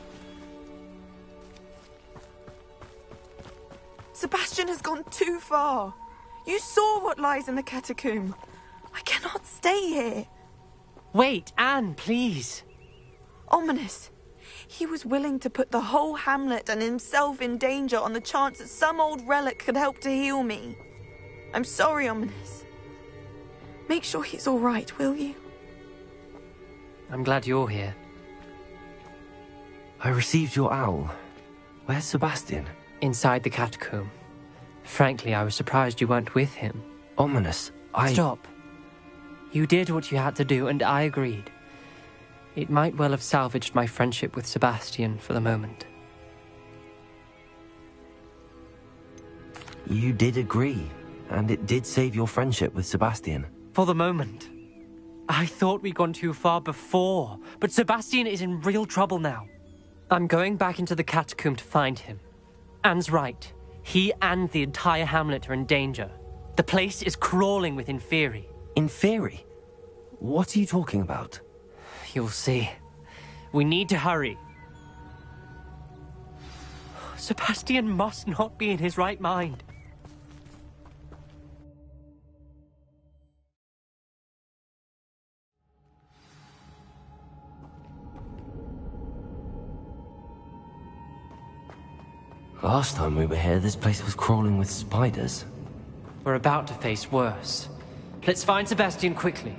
Sebastian has gone too far. You saw what lies in the catacomb. I cannot stay here. Wait, Anne, please. Ominous. He was willing to put the whole hamlet and himself in danger on the chance that some old relic could help to heal me. I'm sorry, Ominous. Make sure he's all right, will you? I'm glad you're here. I received your owl. Where's Sebastian? Inside the catacomb. Frankly, I was surprised you weren't with him. Ominous, Stop. You did what you had to do, and I agreed. It might well have salvaged my friendship with Sebastian for the moment. You did agree, and it did save your friendship with Sebastian. For the moment. I thought we'd gone too far before, but Sebastian is in real trouble now. I'm going back into the catacomb to find him. Anne's right. He and the entire hamlet are in danger. The place is crawling with Inferi. Inferi? What are you talking about? You'll see. We need to hurry. Sebastian must not be in his right mind. Last time we were here, this place was crawling with spiders. We're about to face worse. Let's find Sebastian quickly.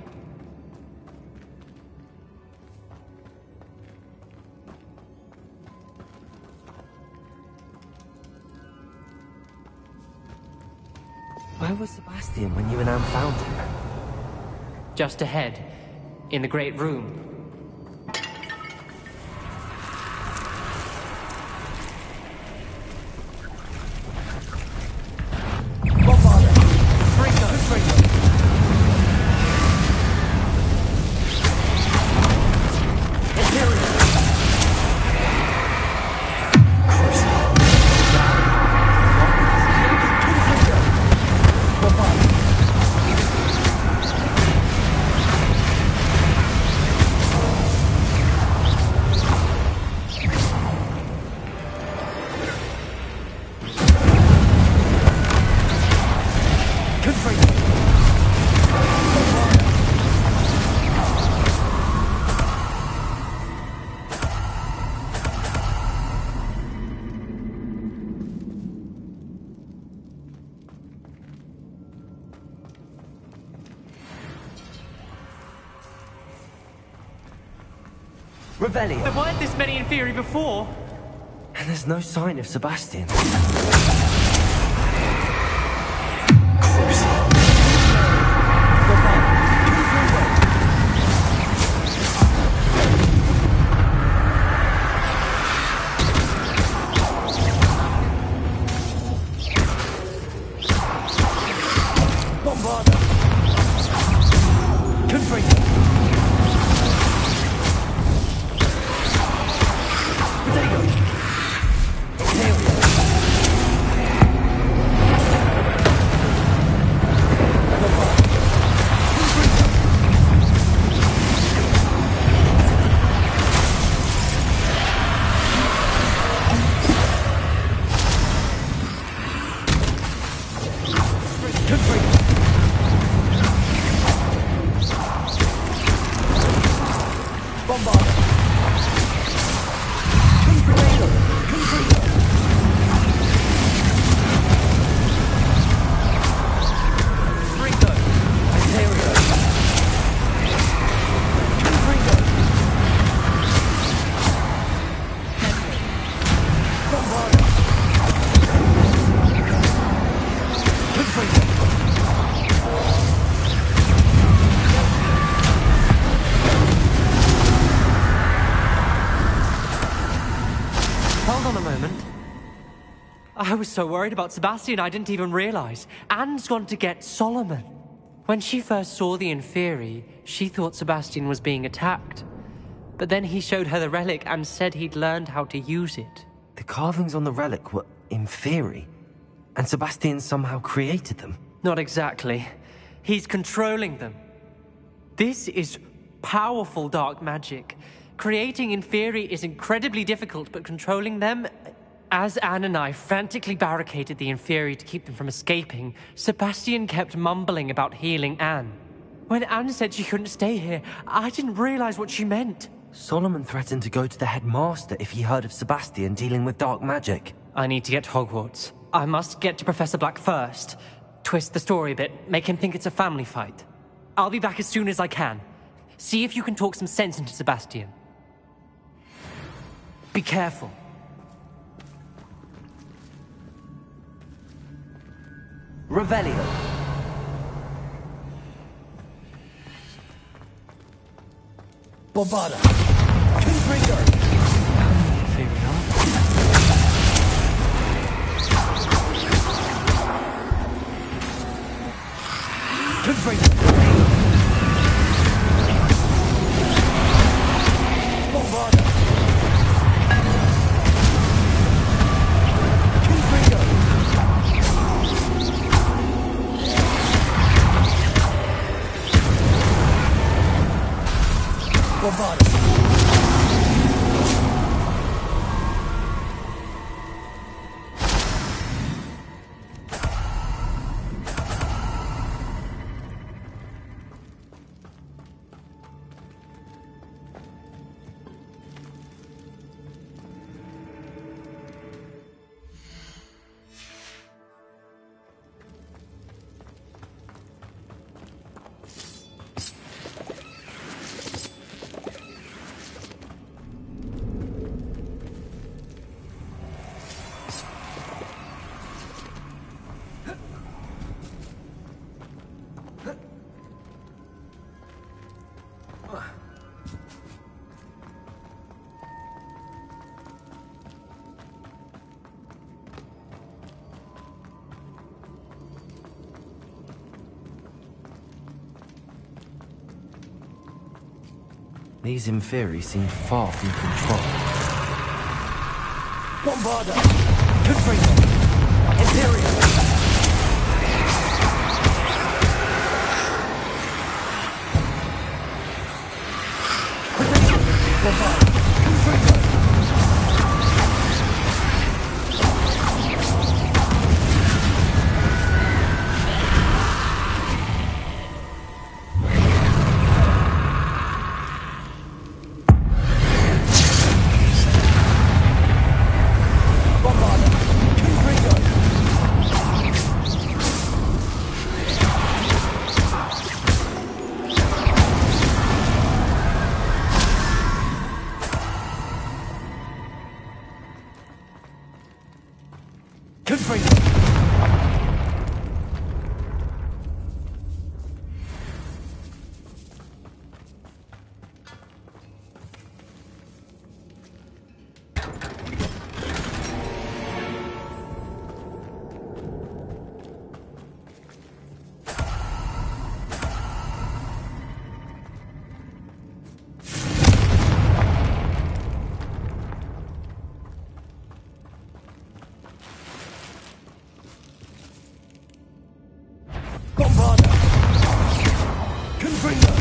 Where was Sebastian when you and Anne found him? Just ahead, in the great room. Revelio! There weren't this many Inferi before! And there's no sign of Sebastian. I was so worried about Sebastian I didn't even realize. Anne's gone to get Solomon. When she first saw the Inferi, she thought Sebastian was being attacked. But then he showed her the relic and said he'd learned how to use it. The carvings on the relic were Inferi, and Sebastian somehow created them. Not exactly. He's controlling them. This is powerful dark magic. Creating Inferi is incredibly difficult, but controlling them... As Anne and I frantically barricaded the Inferi to keep them from escaping, Sebastian kept mumbling about healing Anne. When Anne said she couldn't stay here, I didn't realize what she meant. Solomon threatened to go to the headmaster if he heard of Sebastian dealing with dark magic. I need to get to Hogwarts. I must get to Professor Black first. Twist the story a bit, make him think it's a family fight. I'll be back as soon as I can. See if you can talk some sense into Sebastian. Be careful. Revelio. Bombarda. Confringo. Confringo. Bombarda. Bombarda. These Inferi seem far from control. Bombarda! Confringo! Imperial! Bombarda! Confringo! Bombarda! Confringo! Bombarda! Confringo!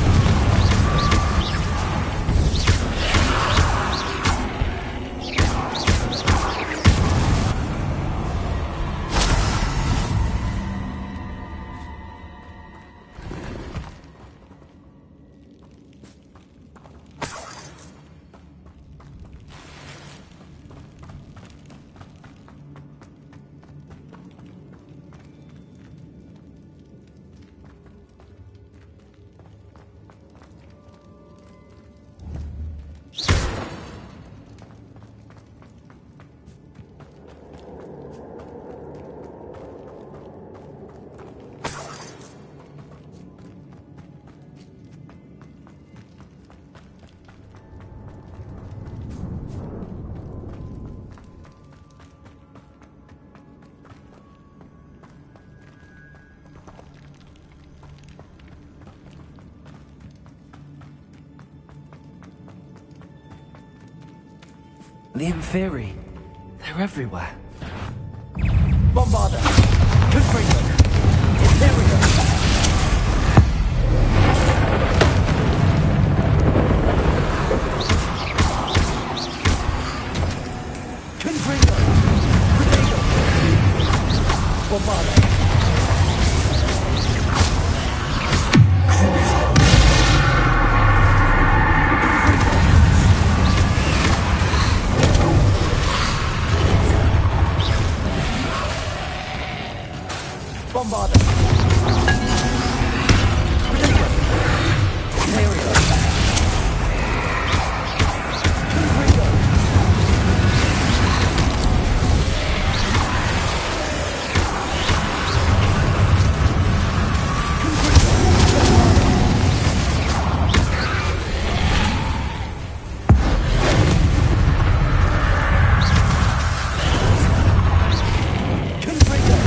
The Inferi. They're everywhere. Bombarda! Confringo! Imperio! Confringo! Protego! Bombarda! Bombarda! Protego! Imperio! Confringo! Confringo!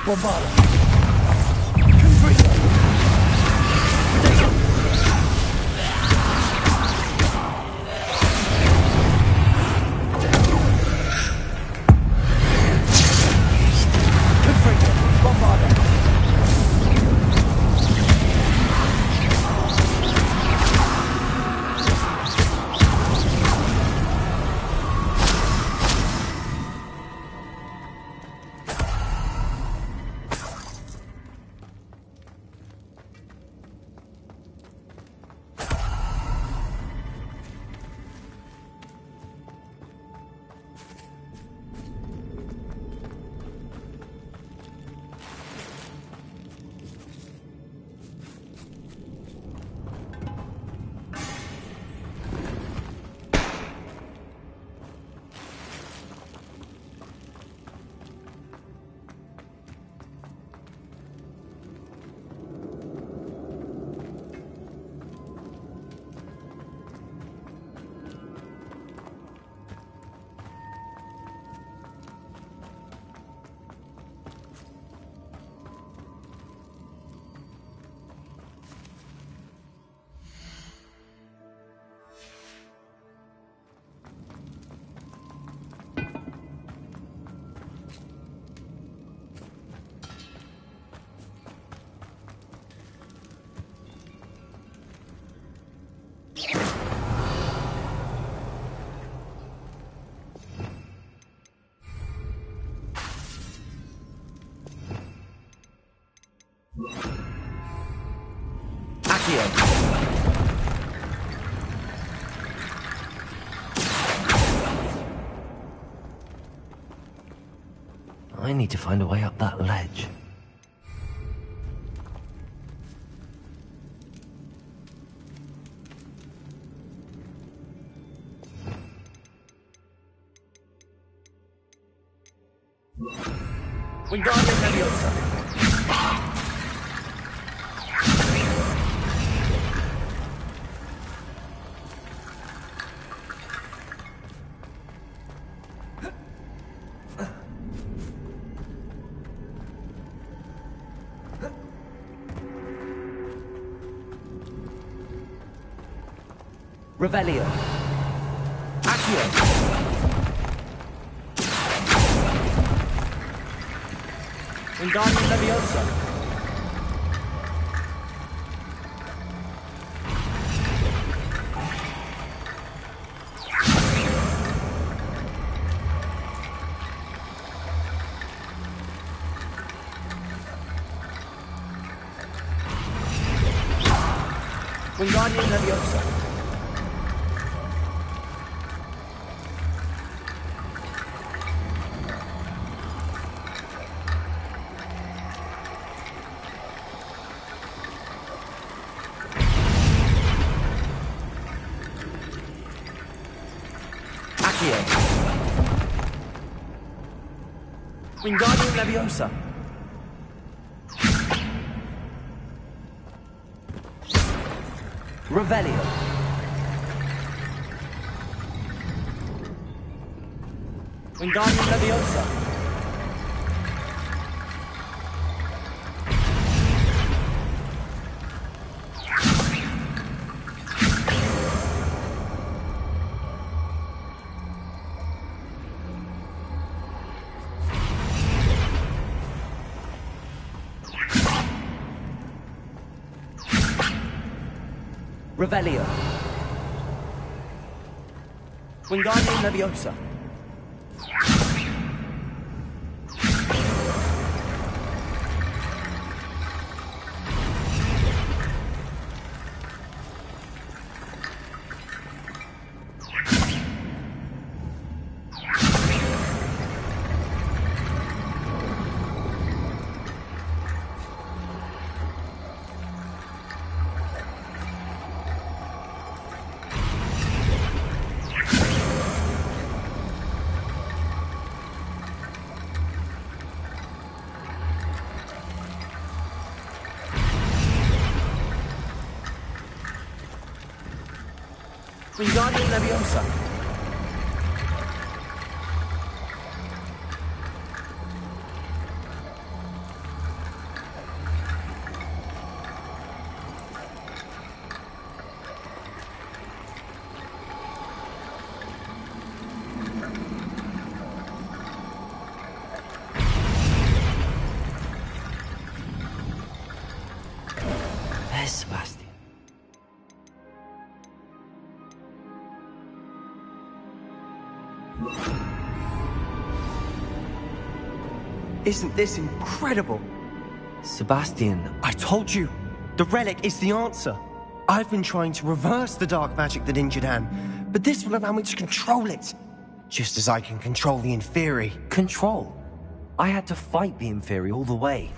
Bombarda. Confringo. Potato. Confringo. Bombarda. I need to find a way up that ledge. Wingardium Leviosa. Revelio. Accio. Wingardium Leviosa. Wingardium Leviosa. Wingardium Leviosa. Revelio. Wingardium Leviosa. Revelio. Wingardium Leviosa. Wingardium Leviosa. Isn't this incredible? Sebastian, I told you, the relic is the answer. I've been trying to reverse the dark magic that injured Anne, but this will allow me to control it. Just as I can control the Inferi. Control? I had to fight the Inferi all the way.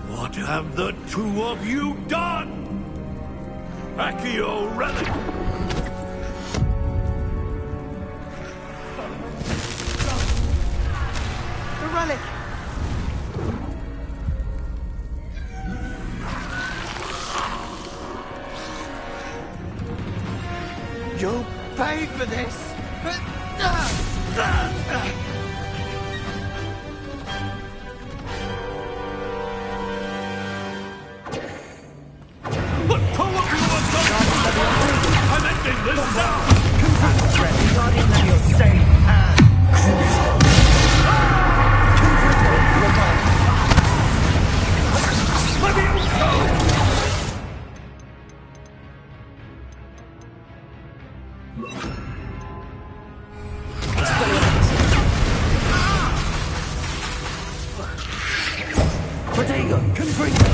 What have the two of you done? Accio relic! The relic! You'll pay for this! What two of you are done? I'm ending this now! Guardian Leviosa! Protego, confringo!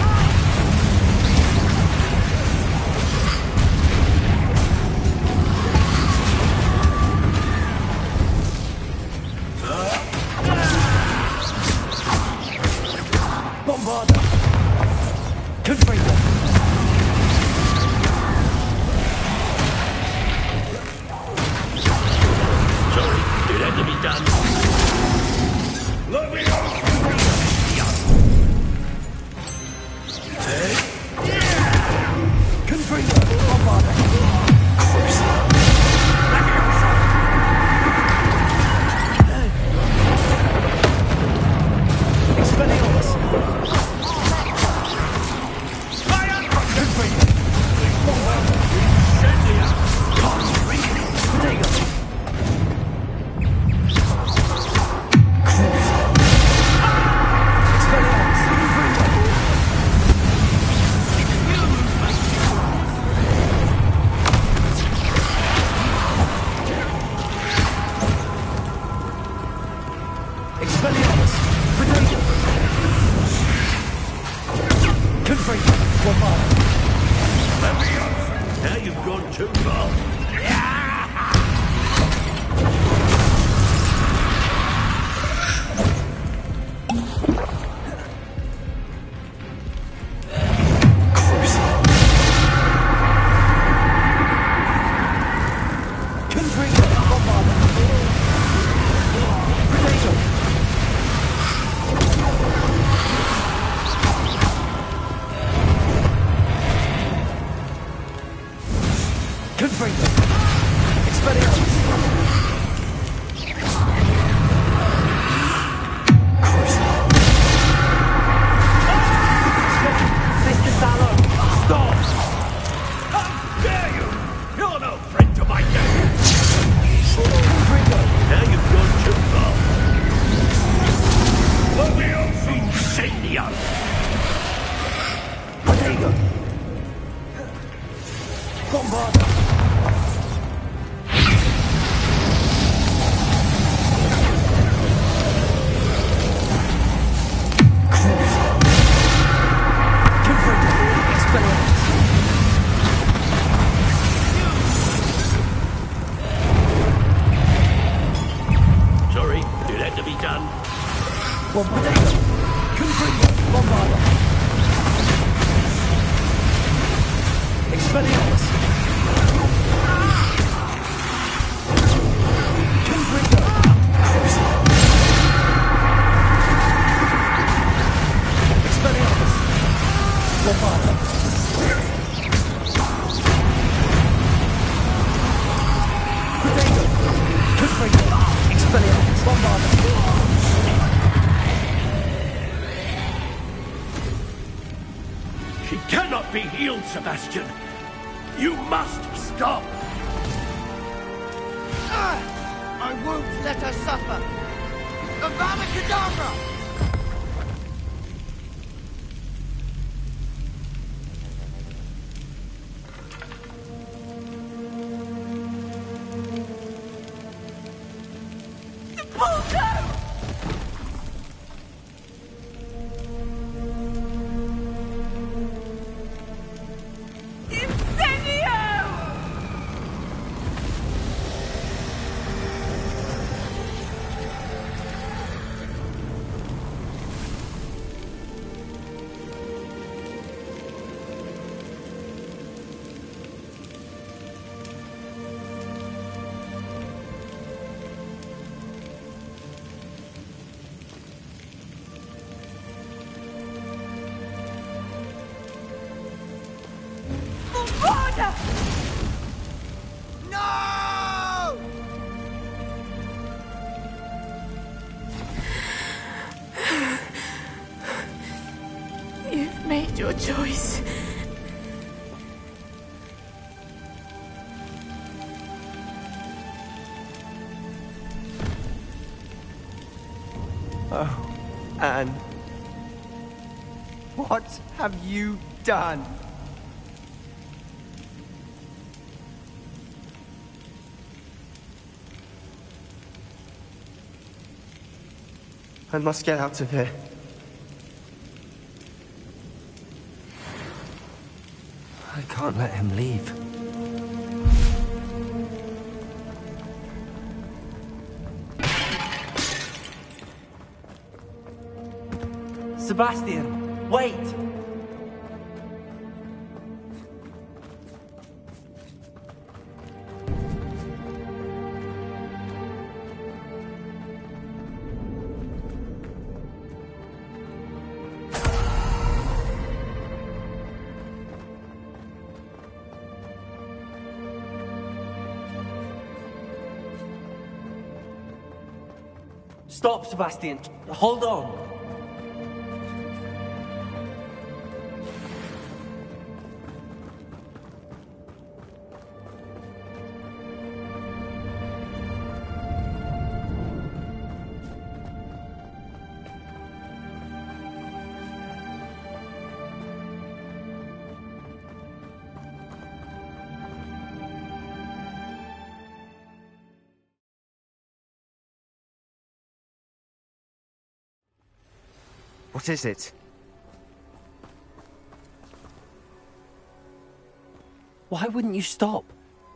Bombarda! Confringo! Sorry, it had to be done. Let me out! Confringo! Bombarda! Expelliarmus! Expelliarmus! Protego! Confringo! Bombarda! Let me out! Now you've gone too far. Confringo! Bombarda! Protego! Confringo! Expelliarmus! Mr. Sallow! Stop! How dare you! You're no friend to my gang! Confringo! Now you've gone too far. Leviosa! Incendio! Protego! Bombarda! Confringo! Expelliarmus! Sorry, it had to be done. Bombarda! Confringo! Bombarda! Expelliarmus! Confringo! Expelliarmus! Bombarda! Protego! Confringo! Expelliarmus! Bombarda! She cannot be healed, Sebastian. You must stop. I won't let her suffer! Avada Kedavra! Expulso! No! You've made your choice. Oh, Anne. What have you done? I must get out of here. I can't let him leave. Sebastian, wait! Stop, Sebastian. Hold on. What is it? Why wouldn't you stop?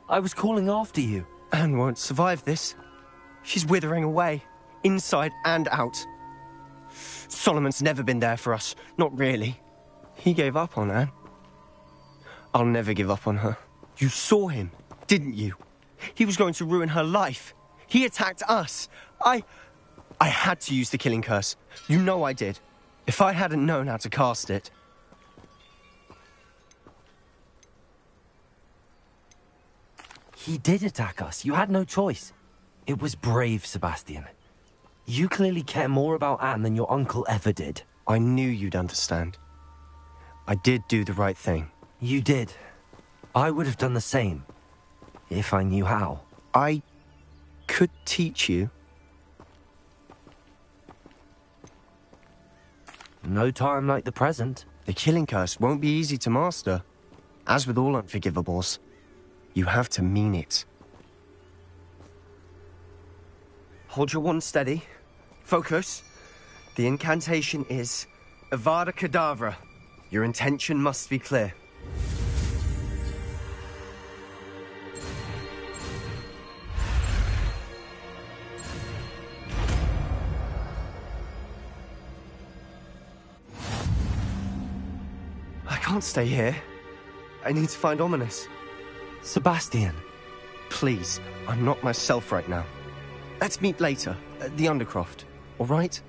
I was calling after you. Anne won't survive this. She's withering away, inside and out. Solomon's never been there for us, not really. He gave up on Anne. I'll never give up on her. You saw him, didn't you? He was going to ruin her life. He attacked us. I had to use the killing curse. You know I did. If I hadn't known how to cast it... He did attack us. You had no choice. It was brave, Sebastian. You clearly care more about Anne than your uncle ever did. I knew you'd understand. I did do the right thing. You did. I would have done the same, if I knew how. I could teach you. No time like the present. The killing curse won't be easy to master. As with all unforgivables, you have to mean it. Hold your wand steady. Focus. The incantation is Avada Kedavra. Your intention must be clear. I can't stay here. I need to find Ominous. Sebastian. Please, I'm not myself right now. Let's meet later, at the Undercroft, all right?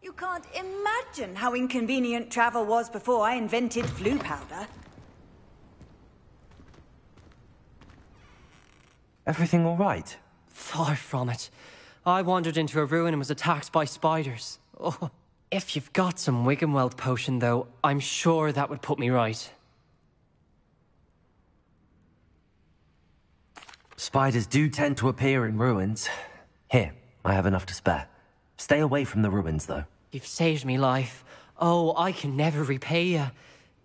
You can't imagine how inconvenient travel was before I invented flu powder. Everything all right? Far from it. I wandered into a ruin and was attacked by spiders. Oh, if you've got some Wiggenweld potion, though, I'm sure that would put me right. Spiders do tend to appear in ruins. Here, I have enough to spare. Stay away from the ruins, though. You've saved me life. Oh, I can never repay you.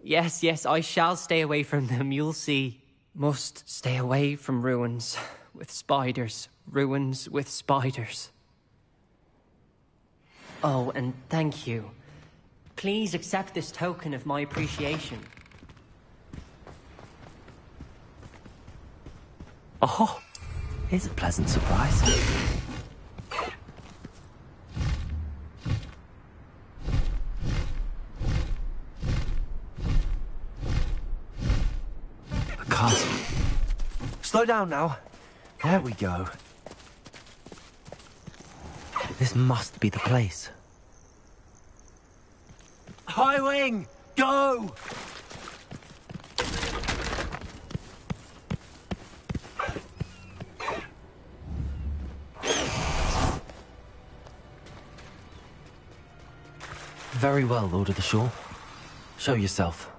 Yes, yes, I shall stay away from them, you'll see. Must stay away from ruins with spiders. Ruins with spiders. Oh, and thank you. Please accept this token of my appreciation. Oh, here's a pleasant surprise. A castle. Slow down now. There we go. This must be the place. High Wing, go! Very well, Lord of the Shore. Show yourself.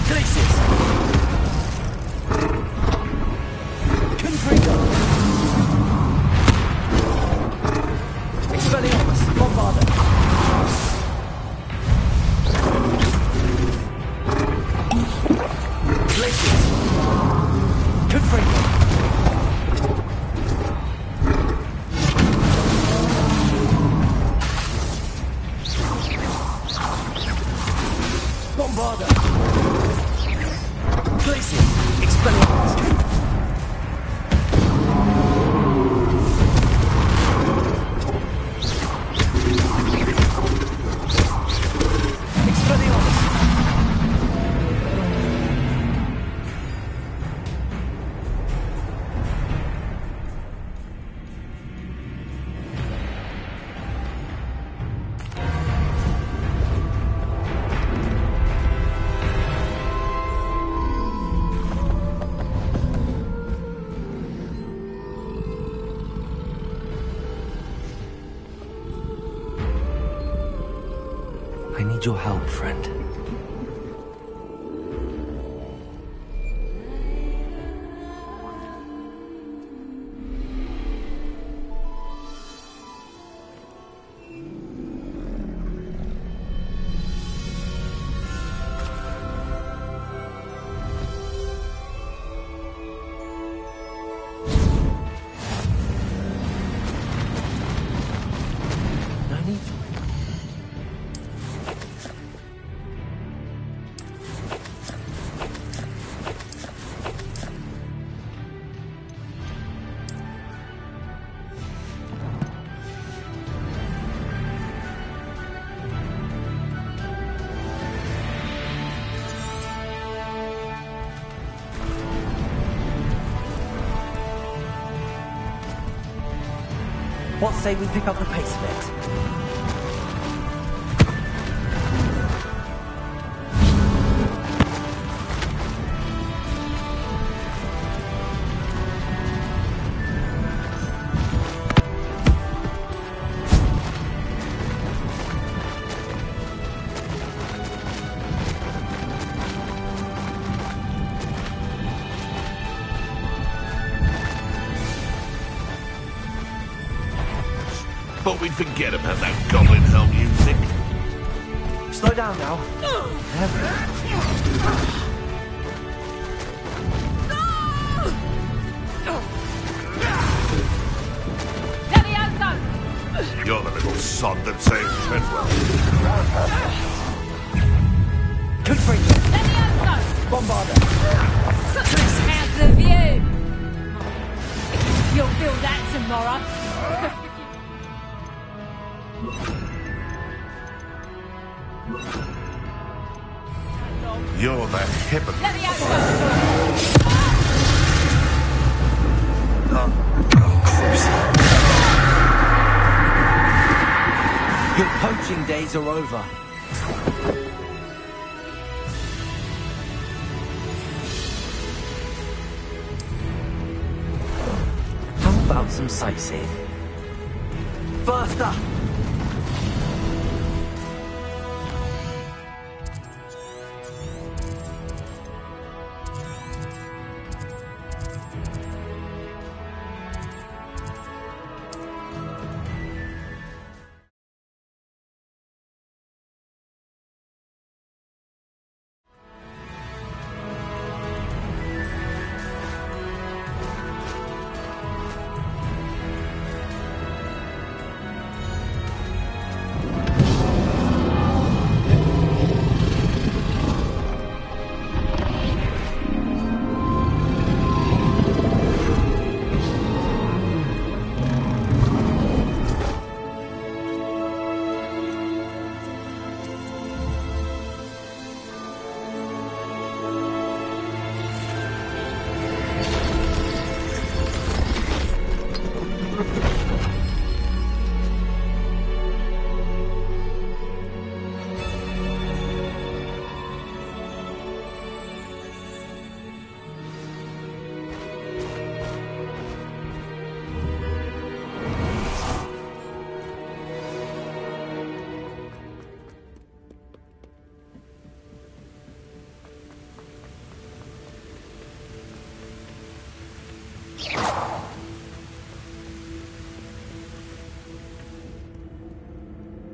Glaciers! Confringo! Expelliarmus! Bombarda! Glaciers! Confringo! Bombarda! Glaciers! Expelliarmus! Expelliarmus! I need your help, friend. What say we pick up the pace a bit? Thought we'd forget about that goblin hell music. Slow down now. You're the little sod that saved Treadwell. Confringo! Bombarda! How's the view? You'll feel that tomorrow. You're the hypocrite. Let me out! Your poaching days are over. How about some sightseeing? Faster!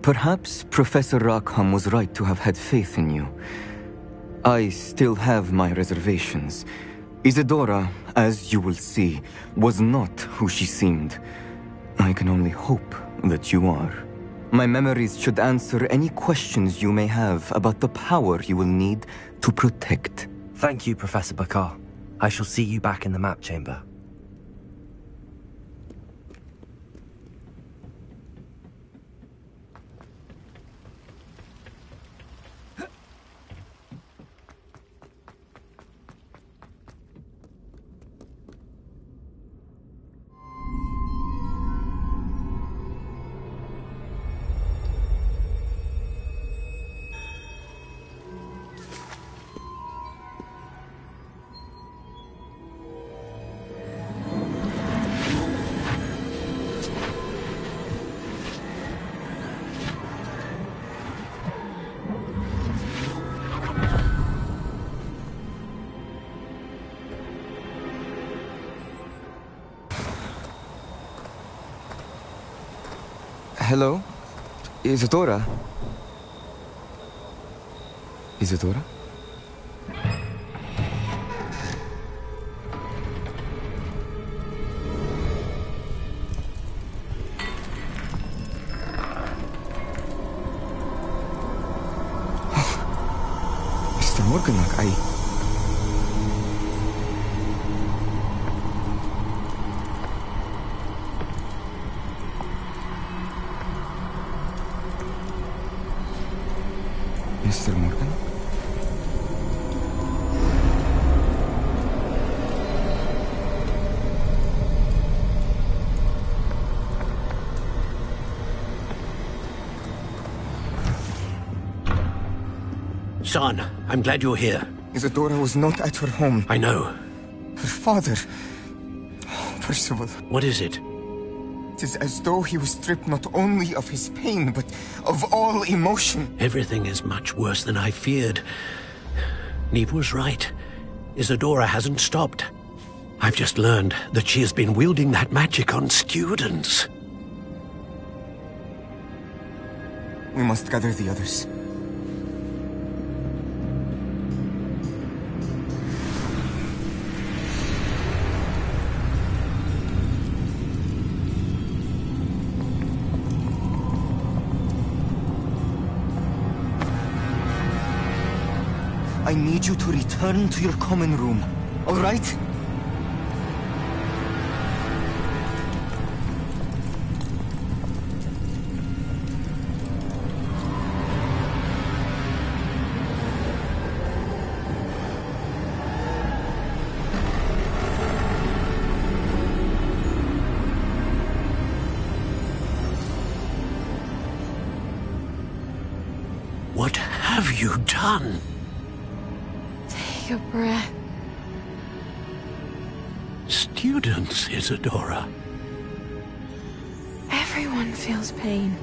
Perhaps Professor Rackham was right to have had faith in you. I still have my reservations. Isadora, as you will see, was not who she seemed. I can only hope that you are. My memories should answer any questions you may have about the power you will need to protect. Thank you, Professor Bakar. I shall see you back in the map chamber. Hello? Isadora? Isadora? Mr. Morganach, Mr. Morgan? Son, I'm glad you're here. Isadora was not at her home. I know. Her father... Oh, Percival. What is it? It is as though he was stripped not only of his pain, but of all emotion. Everything is much worse than I feared. Neve was right. Isadora hasn't stopped. I've just learned that she has been wielding that magic on students. We must gather the others. I need you to return to your common room, all right? What have you done? Take a breath. Students, Isadora. Everyone feels pain.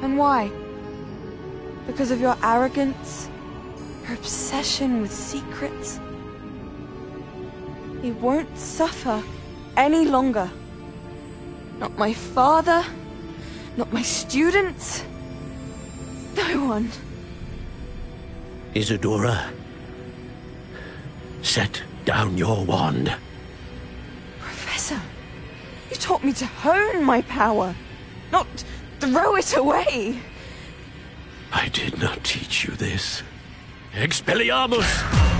And why? Because of your arrogance? Your obsession with secrets? He won't suffer any longer. Not my father, not my students, no one. Isadora, set down your wand. Professor, you taught me to hone my power, not throw it away. I did not teach you this. Expelliarmus!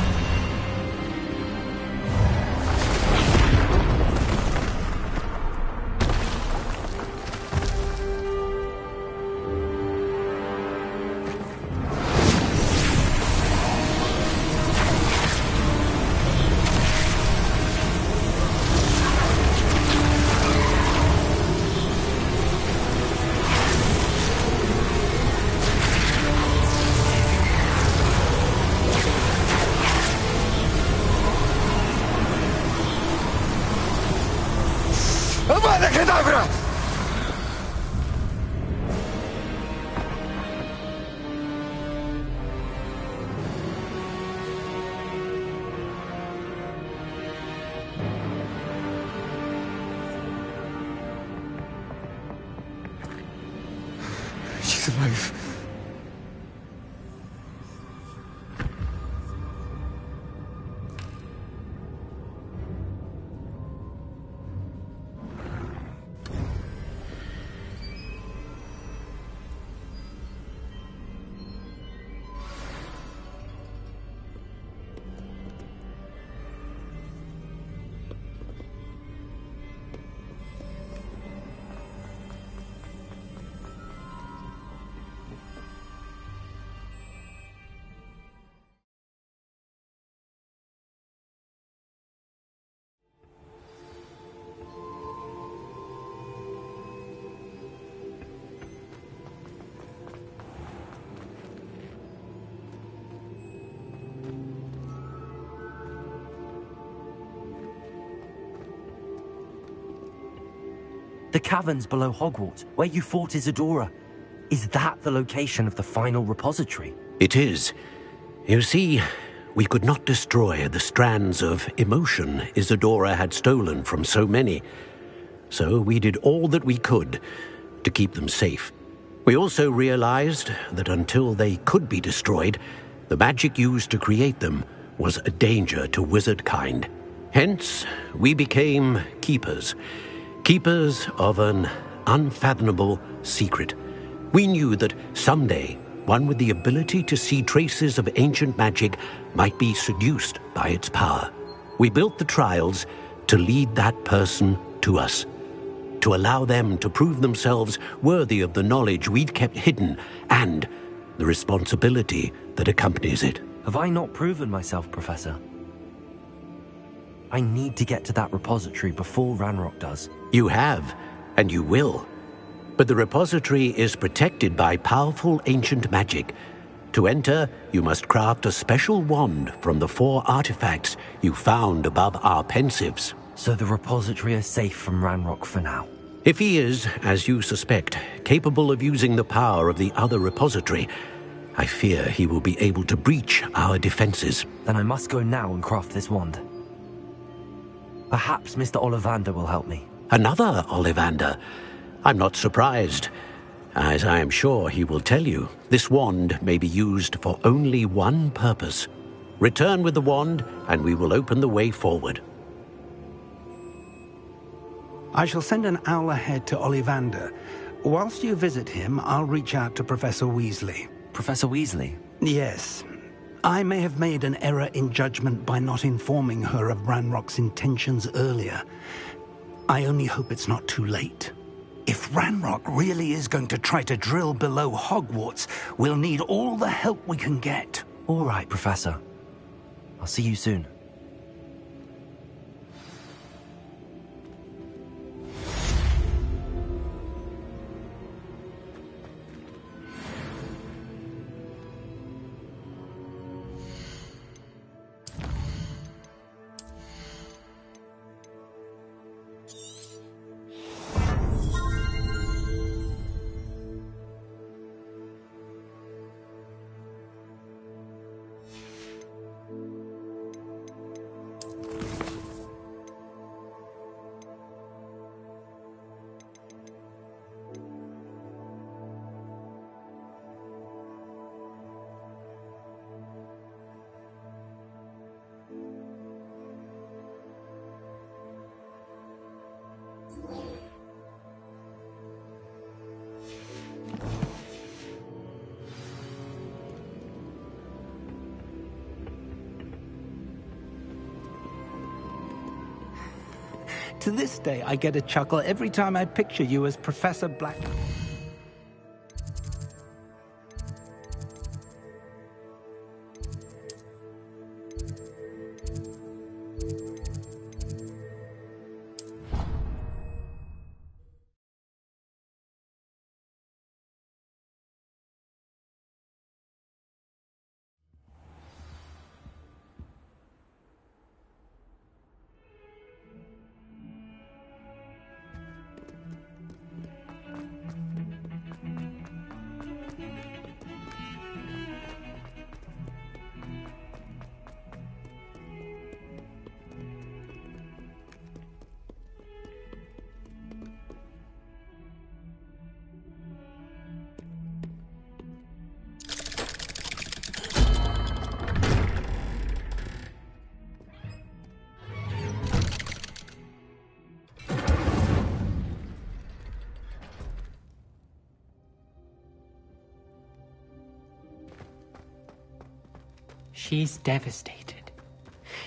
The caverns below Hogwarts, where you fought Isadora. Is that the location of the final repository? It is. You see, we could not destroy the strands of emotion Isadora had stolen from so many. So we did all that we could to keep them safe. We also realized that until they could be destroyed, the magic used to create them was a danger to wizard kind. Hence, we became keepers. Keepers of an unfathomable secret. We knew that someday, one with the ability to see traces of ancient magic might be seduced by its power. We built the trials to lead that person to us, to allow them to prove themselves worthy of the knowledge we'd kept hidden and the responsibility that accompanies it. Have I not proven myself, Professor? I need to get to that repository before Ranrock does. You have, and you will. But the repository is protected by powerful ancient magic. To enter, you must craft a special wand from the 4 artifacts you found above our pensives. So the repository is safe from Ranrock for now? If he is, as you suspect, capable of using the power of the other repository, I fear he will be able to breach our defenses. Then I must go now and craft this wand. Perhaps Mr. Ollivander will help me. Another Ollivander? I'm not surprised. As I am sure he will tell you, this wand may be used for only one purpose. Return with the wand, and we will open the way forward. I shall send an owl ahead to Ollivander. Whilst you visit him, I'll reach out to Professor Weasley. Professor Weasley? Yes. I may have made an error in judgment by not informing her of Ranrock's intentions earlier. I only hope it's not too late. If Ranrock really is going to try to drill below Hogwarts, we'll need all the help we can get. All right, Professor. I'll see you soon. To this day, I get a chuckle every time I picture you as Professor Black. She's devastated.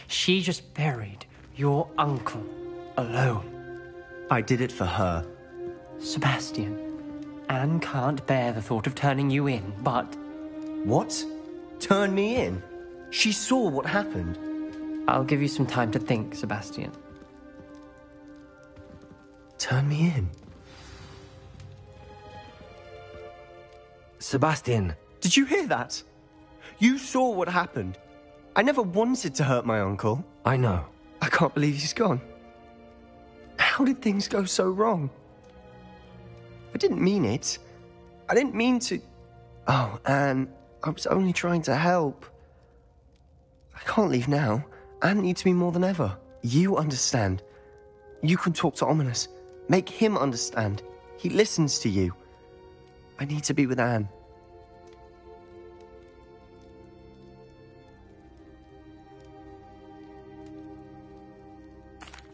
She just buried your uncle alone. I did it for her. Sebastian, Anne can't bear the thought of turning you in, but... What? Turn me in? She saw what happened. I'll give you some time to think, Sebastian. Turn me in? Sebastian. Did you hear that? You saw what happened. I never wanted to hurt my uncle. I know. I can't believe he's gone. How did things go so wrong? I didn't mean it. I didn't mean to... Oh, Anne, I was only trying to help. I can't leave now. Anne needs me more than ever. You understand. You can talk to Ominous. Make him understand. He listens to you. I need to be with Anne.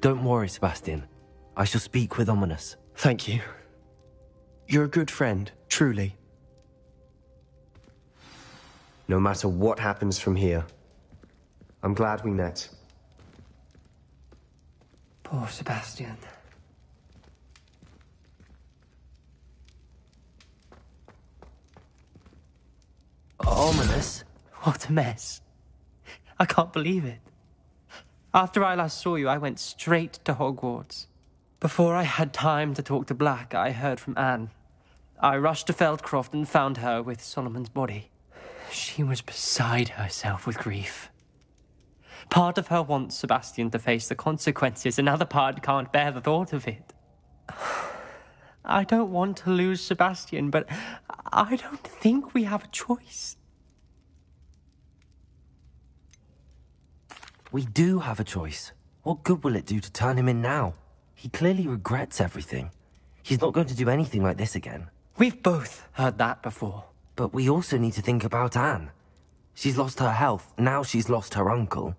Don't worry, Sebastian. I shall speak with Ominous. Thank you. You're a good friend, truly. No matter what happens from here, I'm glad we met. Poor Sebastian. Ominous? What a mess. I can't believe it. After I last saw you, I went straight to Hogwarts. Before I had time to talk to Black, I heard from Anne. I rushed to Feldcroft and found her with Solomon's body. She was beside herself with grief. Part of her wants Sebastian to face the consequences, another part can't bear the thought of it. I don't want to lose Sebastian, but I don't think we have a choice. We do have a choice. What good will it do to turn him in now? He clearly regrets everything. He's not going to do anything like this again. We've both heard that before. But we also need to think about Anne. She's lost her health, now she's lost her uncle.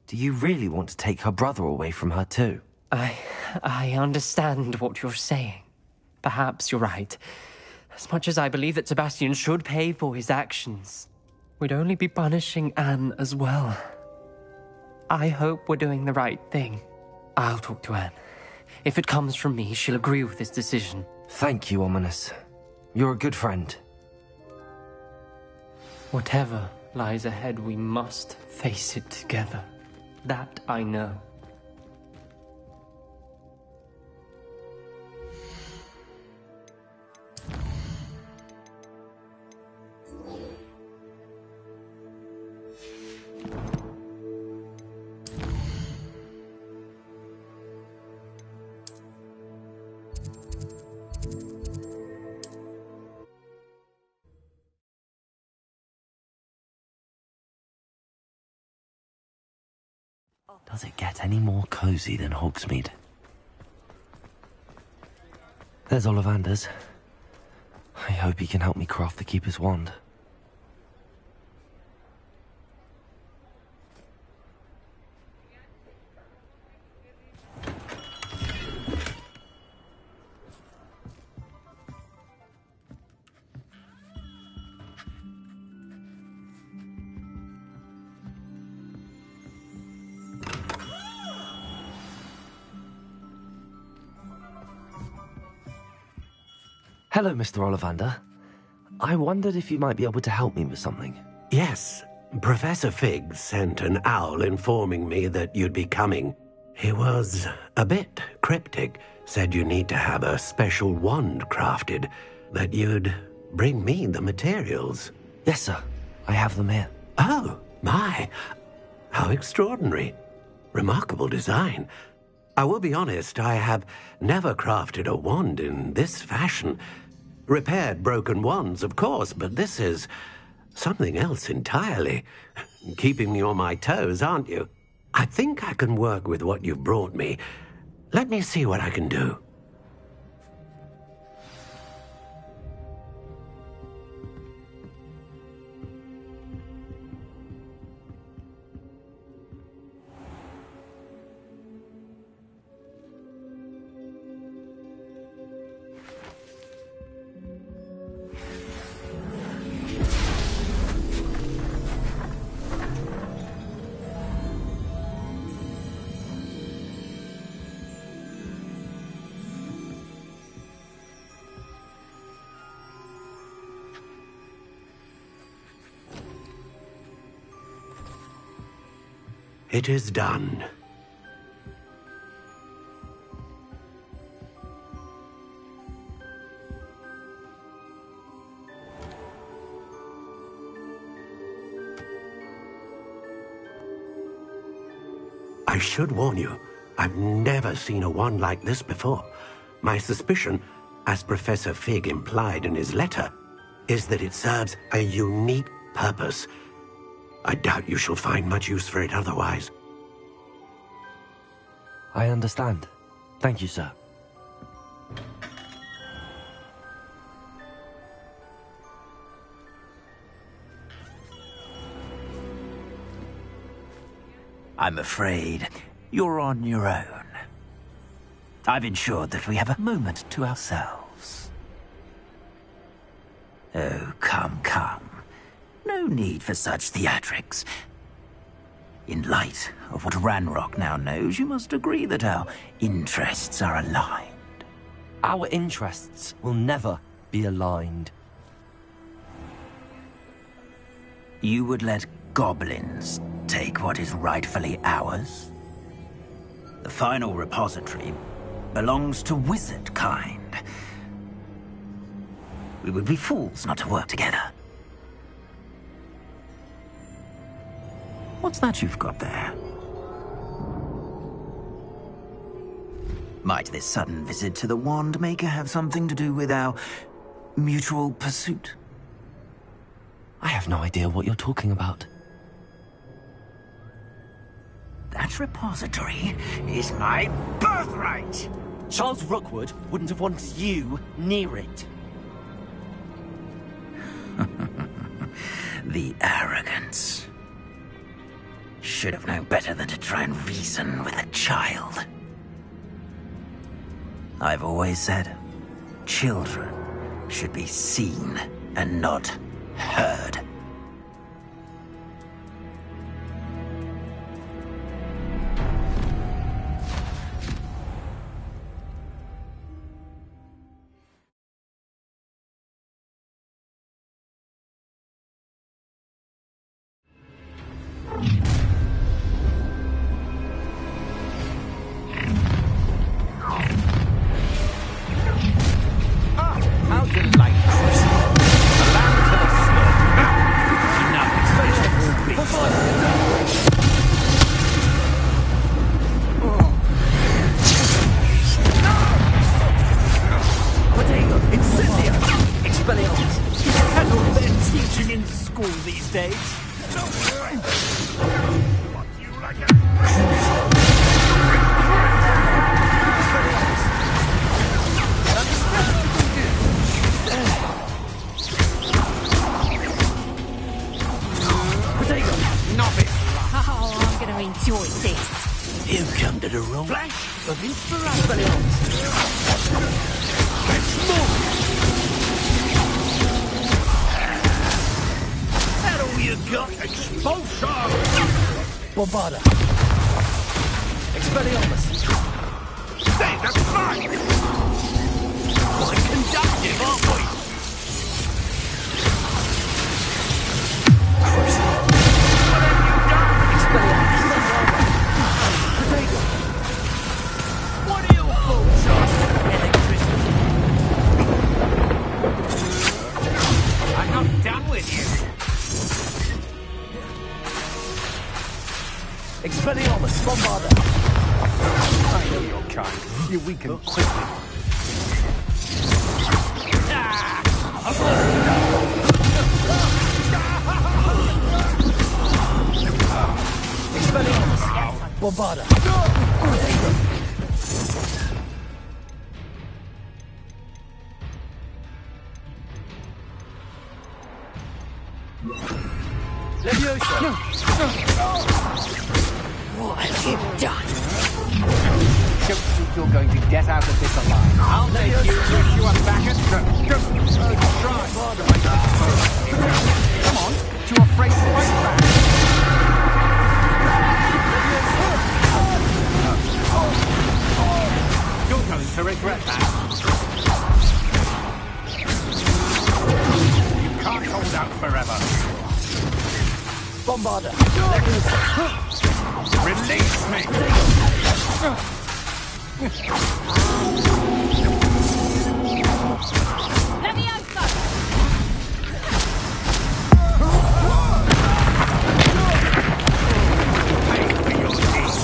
Do you really want to take her brother away from her too? I understand what you're saying. Perhaps you're right. As much as I believe that Sebastian should pay for his actions, we'd only be punishing Anne as well. I hope we're doing the right thing. I'll talk to Anne. If it comes from me, she'll agree with this decision. Thank you, Ominous. You're a good friend. Whatever lies ahead, we must face it together. That I know. Does it get any more cozy than Hogsmeade? There's Ollivander's. I hope he can help me craft the Keeper's Wand. Hello, Mr. Ollivander. I wondered if you might be able to help me with something. Yes, Professor Fig sent an owl informing me that you'd be coming. He was a bit cryptic, said you need to have a special wand crafted, that you'd bring me the materials. Yes, sir. I have them here. Oh, my. How extraordinary. Remarkable design. I will be honest, I have never crafted a wand in this fashion. Repaired broken wands, of course, but this is something else entirely. Keeping me on my toes, aren't you? I think I can work with what you've brought me. Let me see what I can do. It is done. I should warn you, I've never seen a wand like this before. My suspicion, as Professor Fig implied in his letter, is that it serves a unique purpose. I doubt you shall find much use for it otherwise. I understand. Thank you, sir. I'm afraid you're on your own. I've ensured that we have a moment to ourselves. Oh, come, come. No need for such theatrics. In light of what Ranrock now knows, you must agree that our interests are aligned. Our interests will never be aligned. You would let goblins take what is rightfully ours? The final repository belongs to wizard kind. We would be fools not to work together. What's that you've got there? Might this sudden visit to the Wand Maker have something to do with our mutual pursuit? I have no idea what you're talking about. That repository is my birthright! Charles Rookwood wouldn't have wanted you near it. The arrogance. Should have known better than to try and reason with a child. I've always said, children should be seen and not heard. Bombarda. Expelliarmus. Stay, that's fine! Quite conductive, aren't we? What have you done? Expelliarmus. Potato. What are you fools on? Electricity. I'm not done with you. Expelliarmus, Bombarda! I know your kind. You weaken quickly. Expelliarmus, Bombarda! Leviosa! What have you done? Don't think you're going to get out of this alive. I'll make you push you up back and go. Try. Come on, you're afraid to fight back. You're going to regret that. You can't hold out forever. Bombarda! Release me! Leviosa! Pay for your deeds!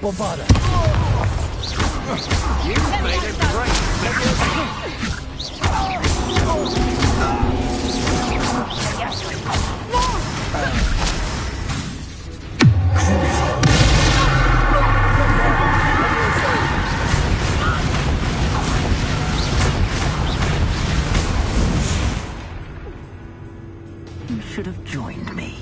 Bombarda. You made it great. You should have joined me.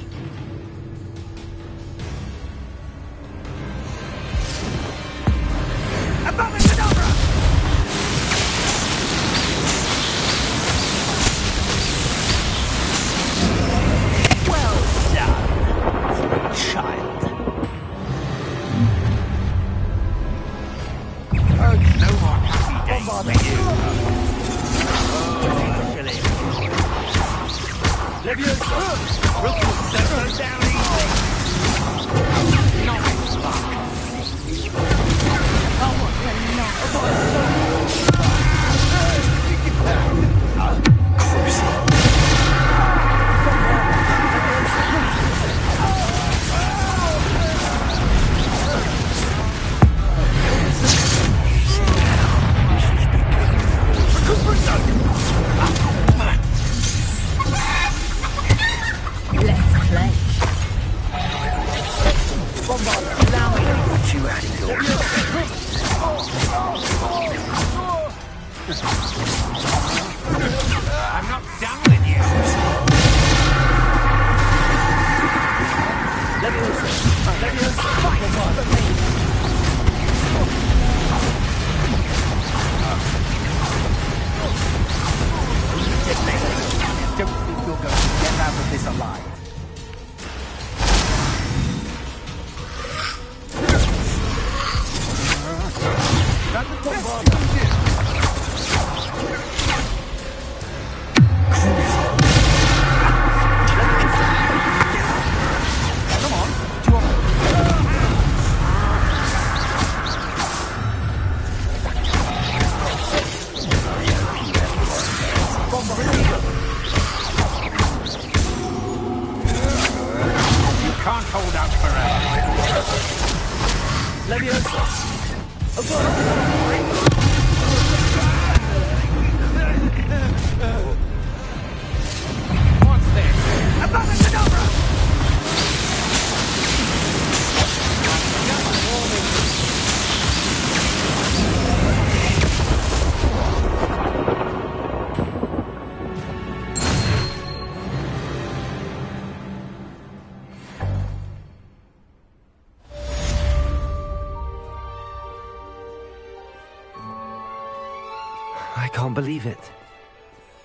I can't believe it.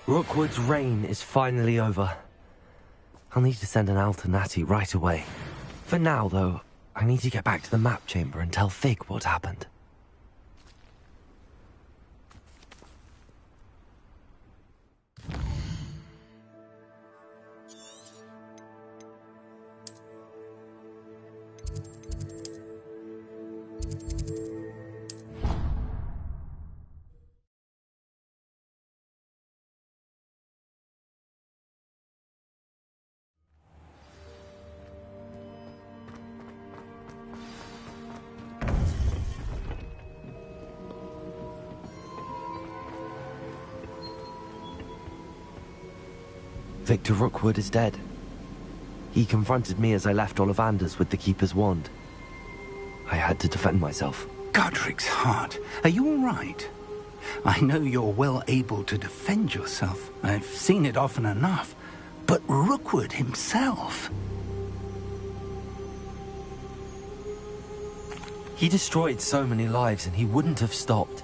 Rookwood's reign is finally over. I'll need to send an alternati right away. For now, though, I need to get back to the map chamber and tell Fig what happened. Victor Rookwood is dead. He confronted me as I left Ollivander's with the Keeper's wand. I had to defend myself. Godric's heart, are you all right? I know you're well able to defend yourself. I've seen it often enough. But Rookwood himself... He destroyed so many lives and he wouldn't have stopped.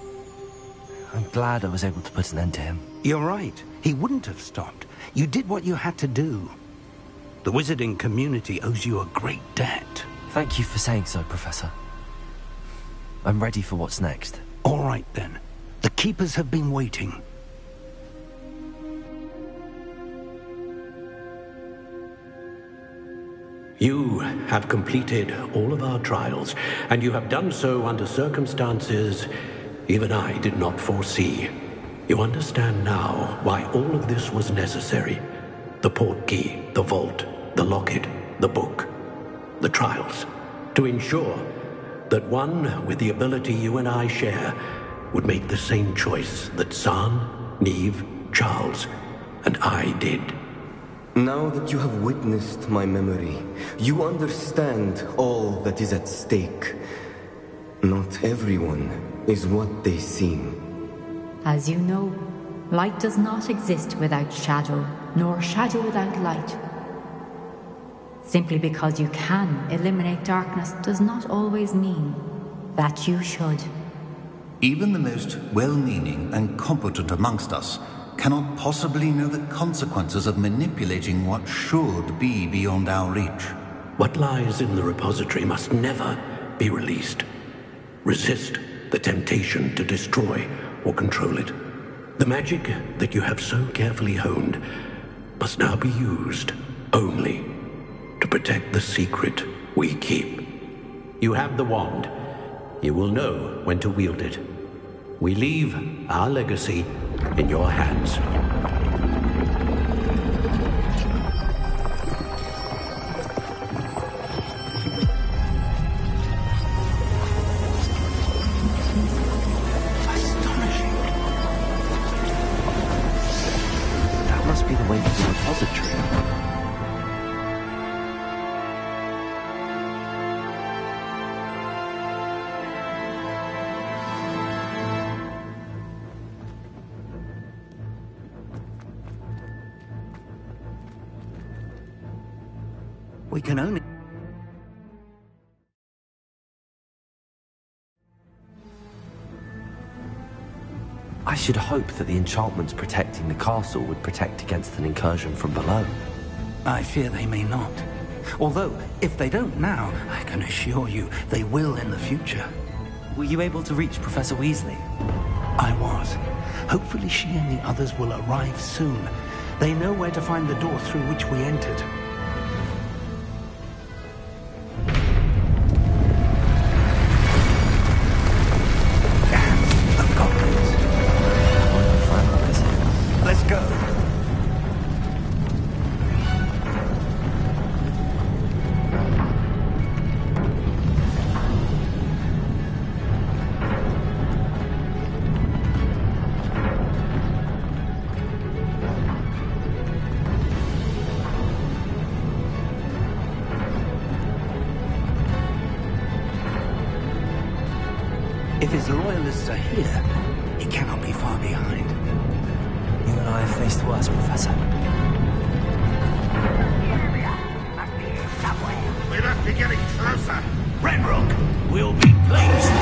I'm glad I was able to put an end to him. You're right. He wouldn't have stopped. You did what you had to do. The wizarding community owes you a great debt. Thank you for saying so, Professor. I'm ready for what's next. All right, then. The Keepers have been waiting. You have completed all of our trials, and you have done so under circumstances even I did not foresee. You understand now why all of this was necessary. The portkey, the vault, the locket, the book, the trials. To ensure that one with the ability you and I share would make the same choice that Zahn, Neve, Charles, and I did. Now that you have witnessed my memory, you understand all that is at stake. Not everyone is what they seem. As you know, light does not exist without shadow, nor shadow without light. Simply because you can eliminate darkness does not always mean that you should. Even the most well-meaning and competent amongst us cannot possibly know the consequences of manipulating what should be beyond our reach. What lies in the repository must never be released. Resist the temptation to destroy or control it. The magic that you have so carefully honed must now be used only to protect the secret we keep. You have the wand. You will know when to wield it. We leave our legacy in your hands. Astonishing. That must be the way to the repository. We can only... I should hope that the enchantments protecting the castle would protect against an incursion from below. I fear they may not. Although, if they don't now, I can assure you they will in the future. Were you able to reach Professor Weasley? I was. Hopefully she and the others will arrive soon. They know where to find the door through which we entered. Let's go. If his loyalists are here, he cannot be far behind. You and I have faced worse, Professor. We must be getting closer. Ranrock will be pleased.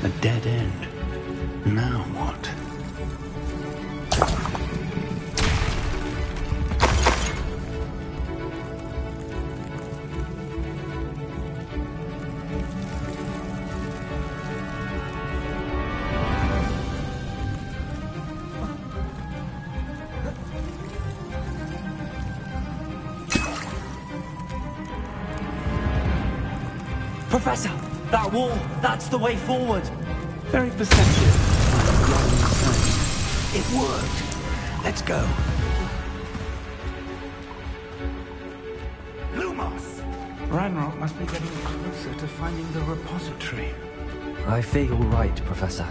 A dead end. Now what? Professor! That wall! That's the way forward! Very perceptive. It worked. Let's go. Lumos! Ranrock must be getting closer to finding the repository. I fear you're right, Professor.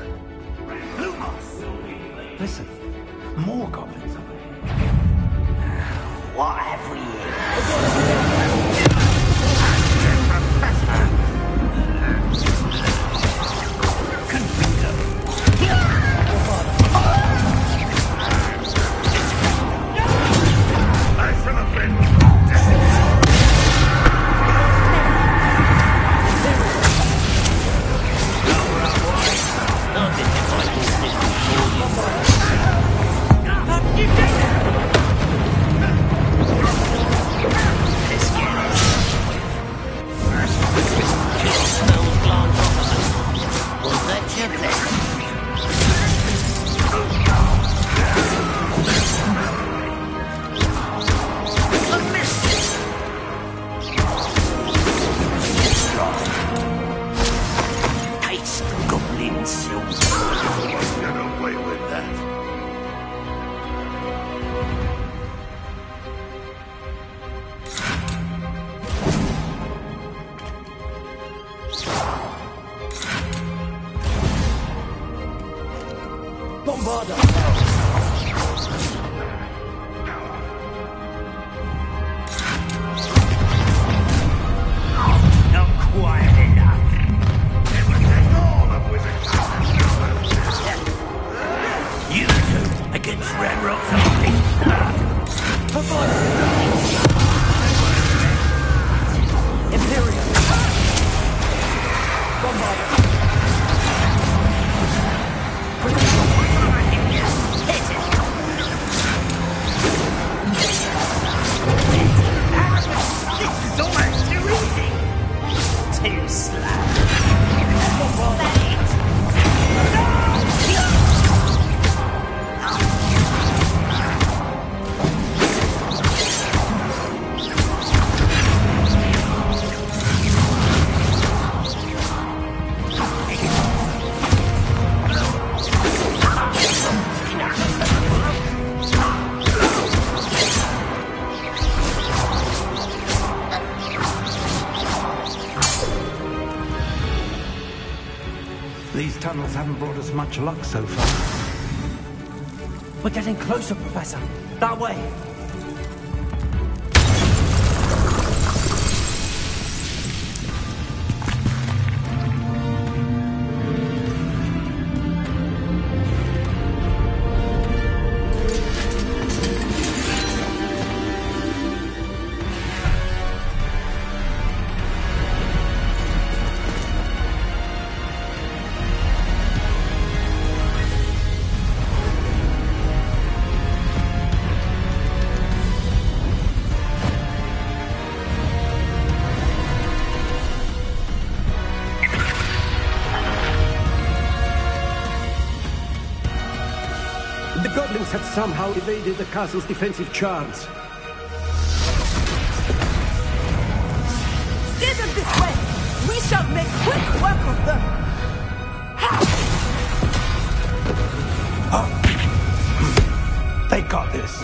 Lumos! Listen, more goblins over here. What have we here? These tunnels haven't brought us much luck so far. We're getting closer, Professor. That way. The goblins have somehow evaded the castle's defensive charms. Steer them this way! We shall make quick work of them! They got this.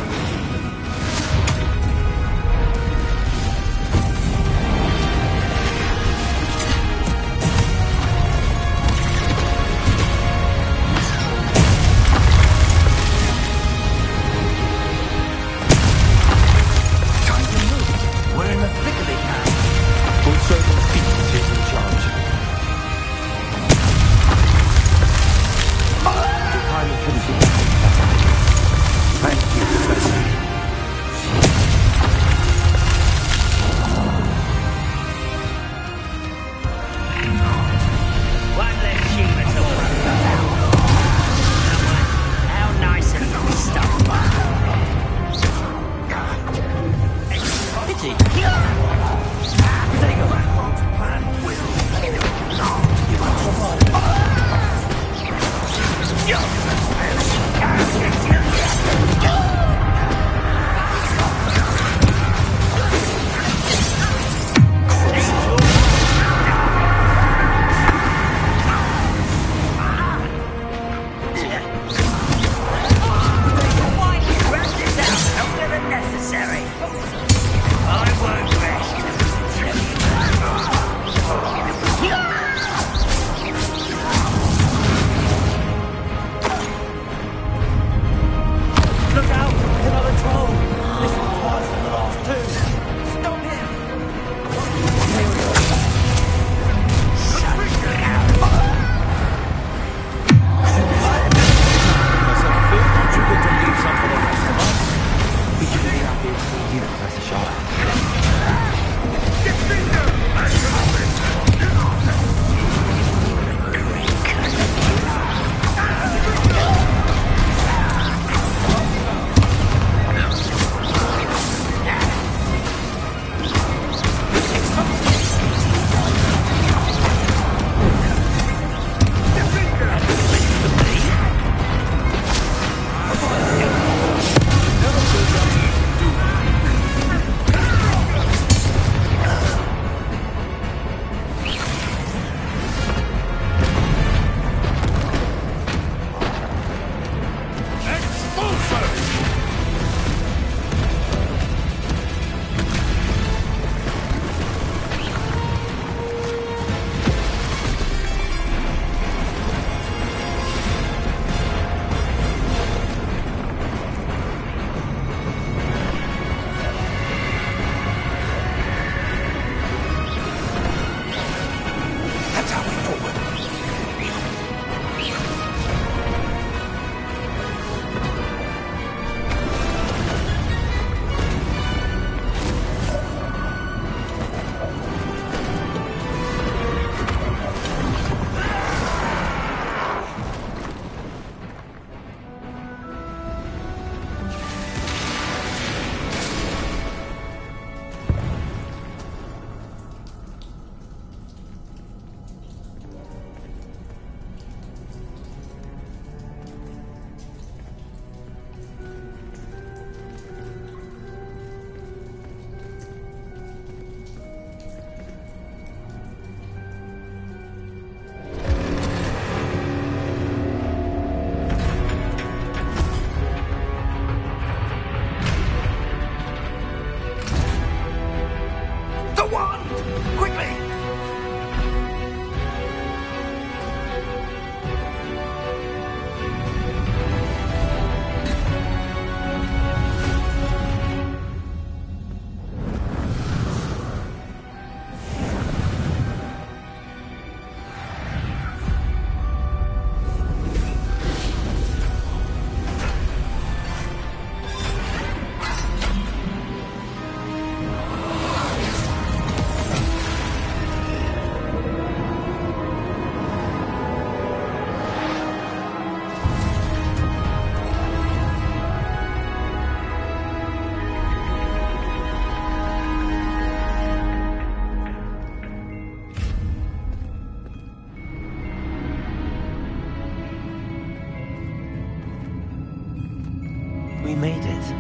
we made it.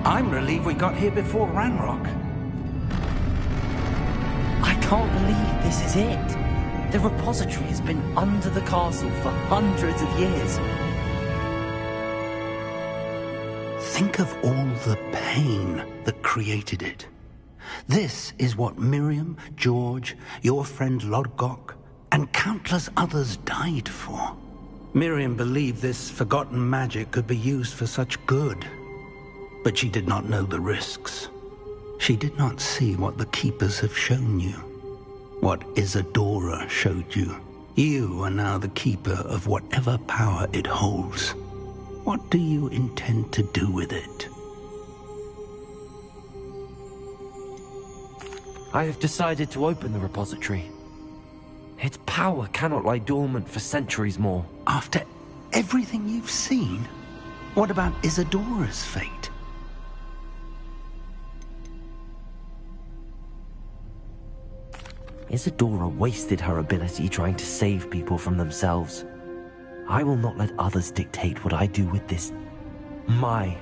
I'm relieved we got here before Ranrock. I can't believe this is it. The repository has been under the castle for hundreds of years. Think of all the pain that created it. This is what Miriam, George, your friend Lodgok, and countless others died for. Miriam believed this forgotten magic could be used for such good. But she did not know the risks. She did not see what the Keepers have shown you. What Isadora showed you. You are now the Keeper of whatever power it holds. What do you intend to do with it? I have decided to open the repository. Its power cannot lie dormant for centuries more. After everything you've seen, what about Isadora's fate? Isadora wasted her ability trying to save people from themselves. I will not let others dictate what I do with this. My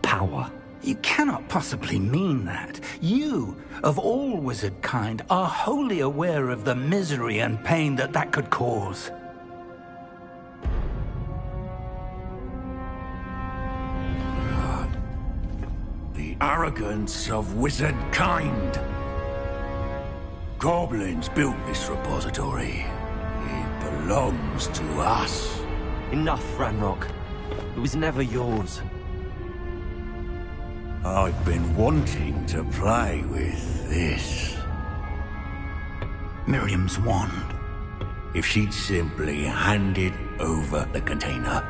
power. You cannot possibly mean that. You, of all wizard kind, are wholly aware of the misery and pain that could cause. The arrogance of wizard kind. Goblins built this repository. It belongs to us. Enough, Ranrock. It was never yours. I've been wanting to play with this. Miriam's wand. If she'd simply handed over the container,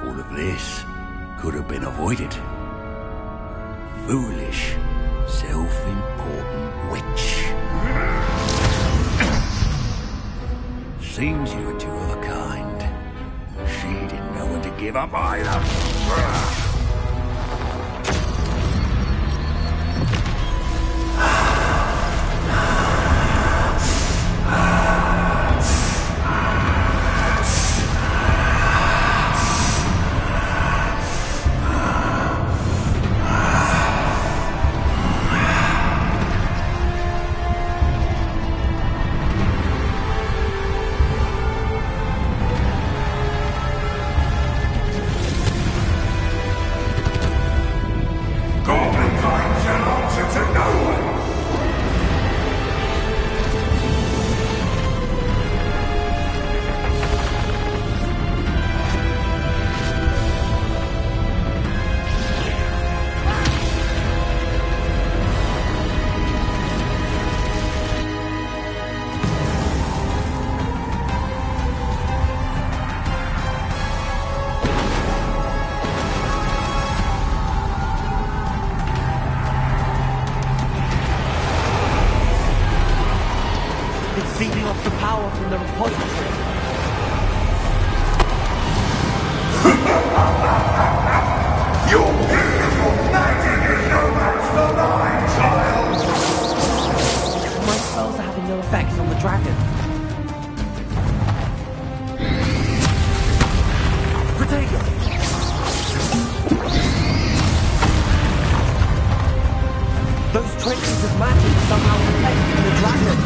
all of this could have been avoided. Foolish, self-important witch. Seems you were two of a kind. She didn't know when to give up either. Feeding off the power from the repository. Your beautiful magic is no match for mine, child! My spells are having no effect on the dragon. Protego! Those traces of magic somehow protecting the dragon.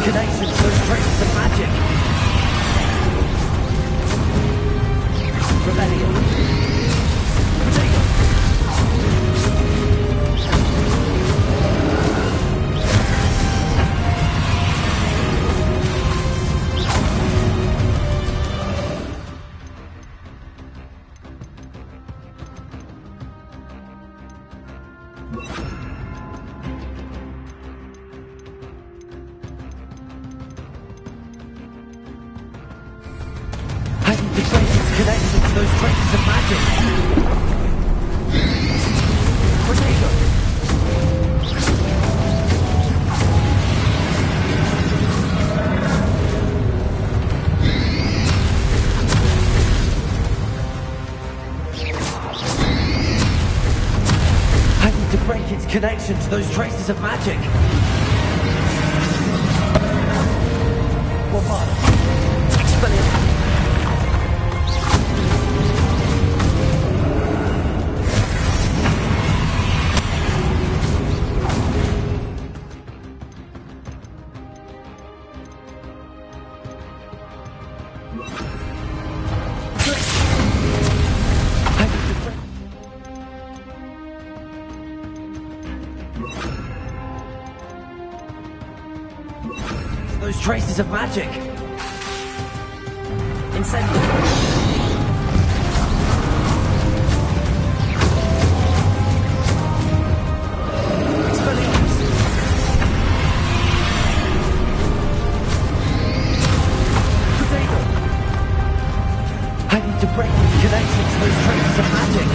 Connection to those traces of magic. Rebellion. Protego. Connection to those traces of magic. Protego. I need to break its connection to those traces of magic. Those traces of magic. Incendio. I need to break the connection to those traces of magic.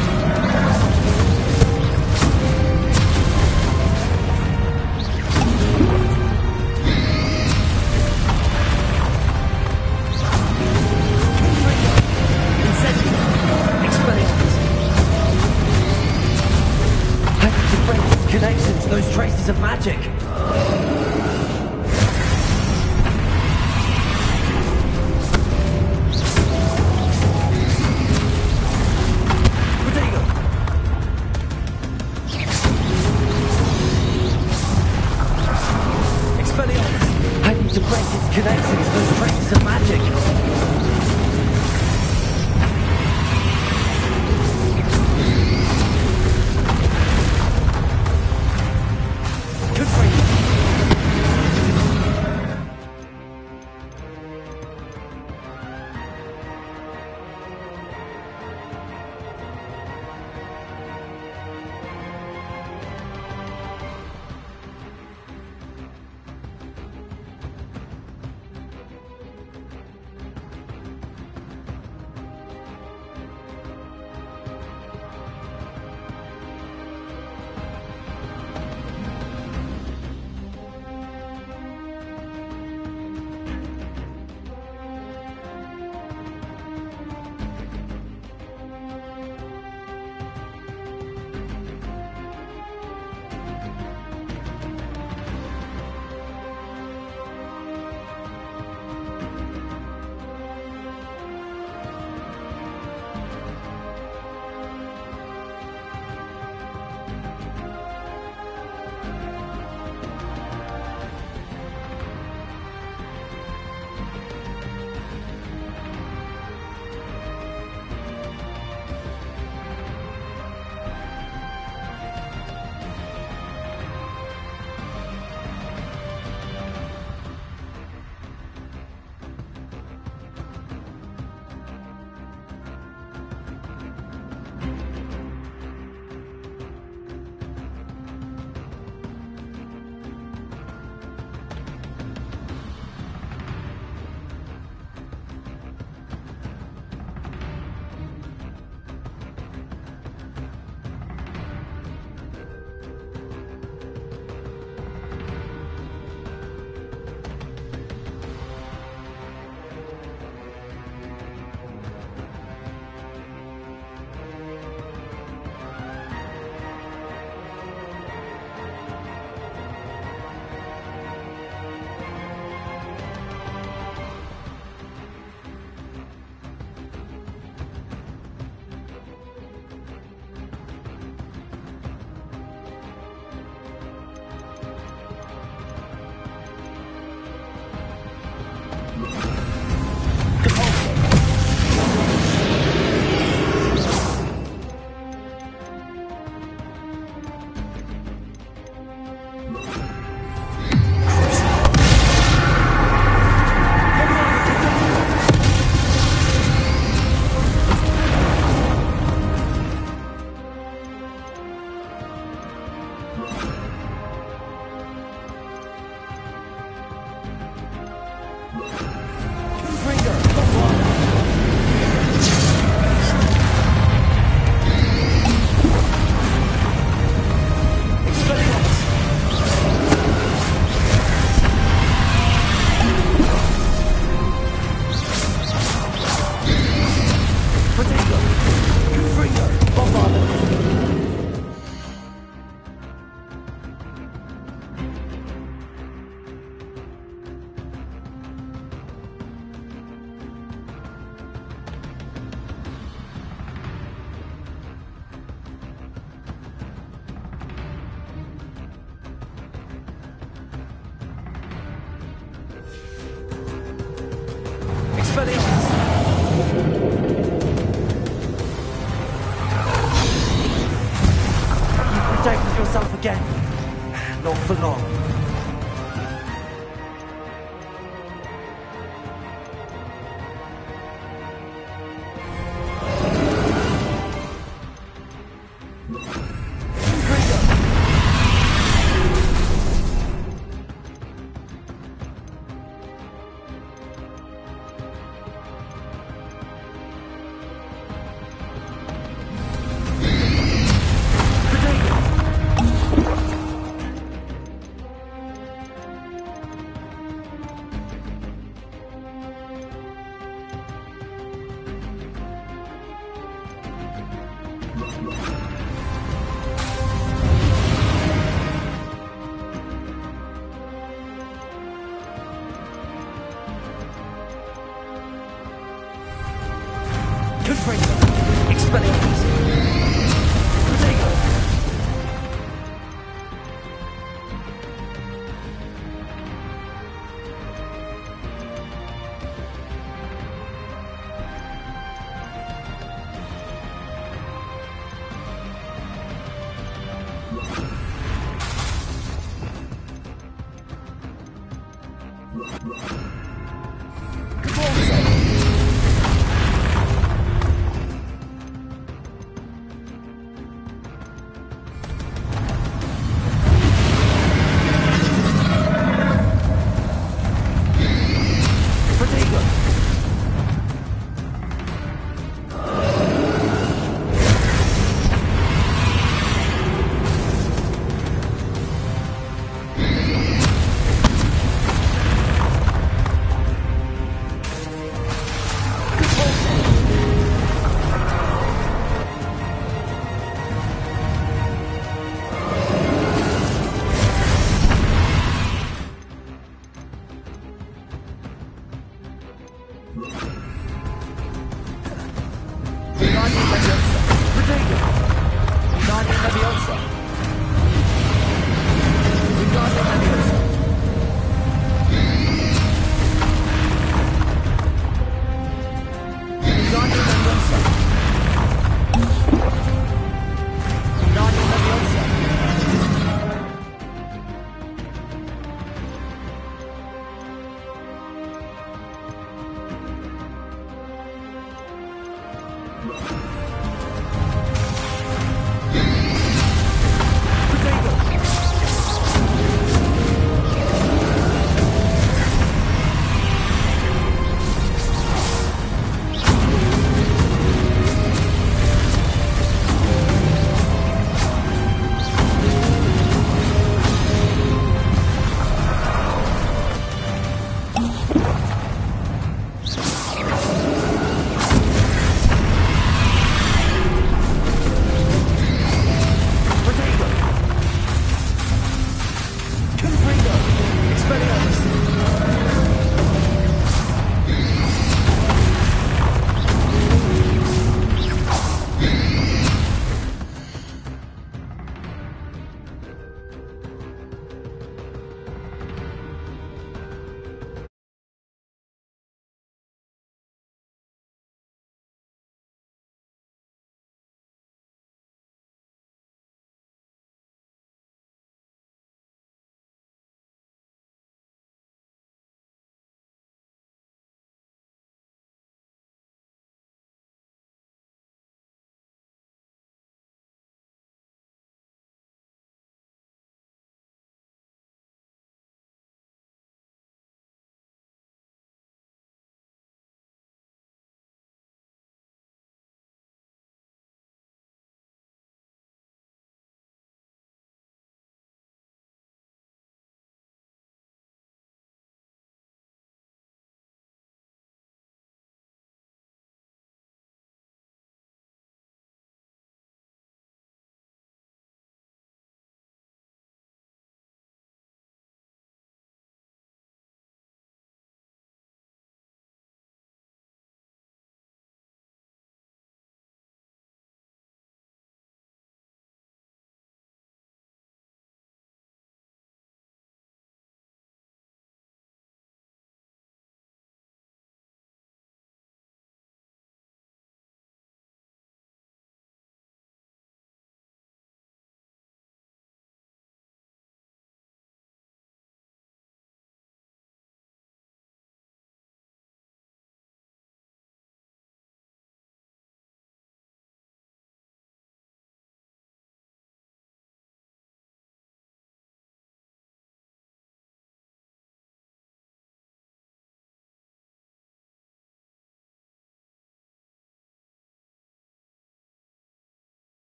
Connection to those traces of magic. Expelliarmus! I need to break its connection to those traces of magic. yourself again. Not for long.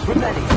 Revelio.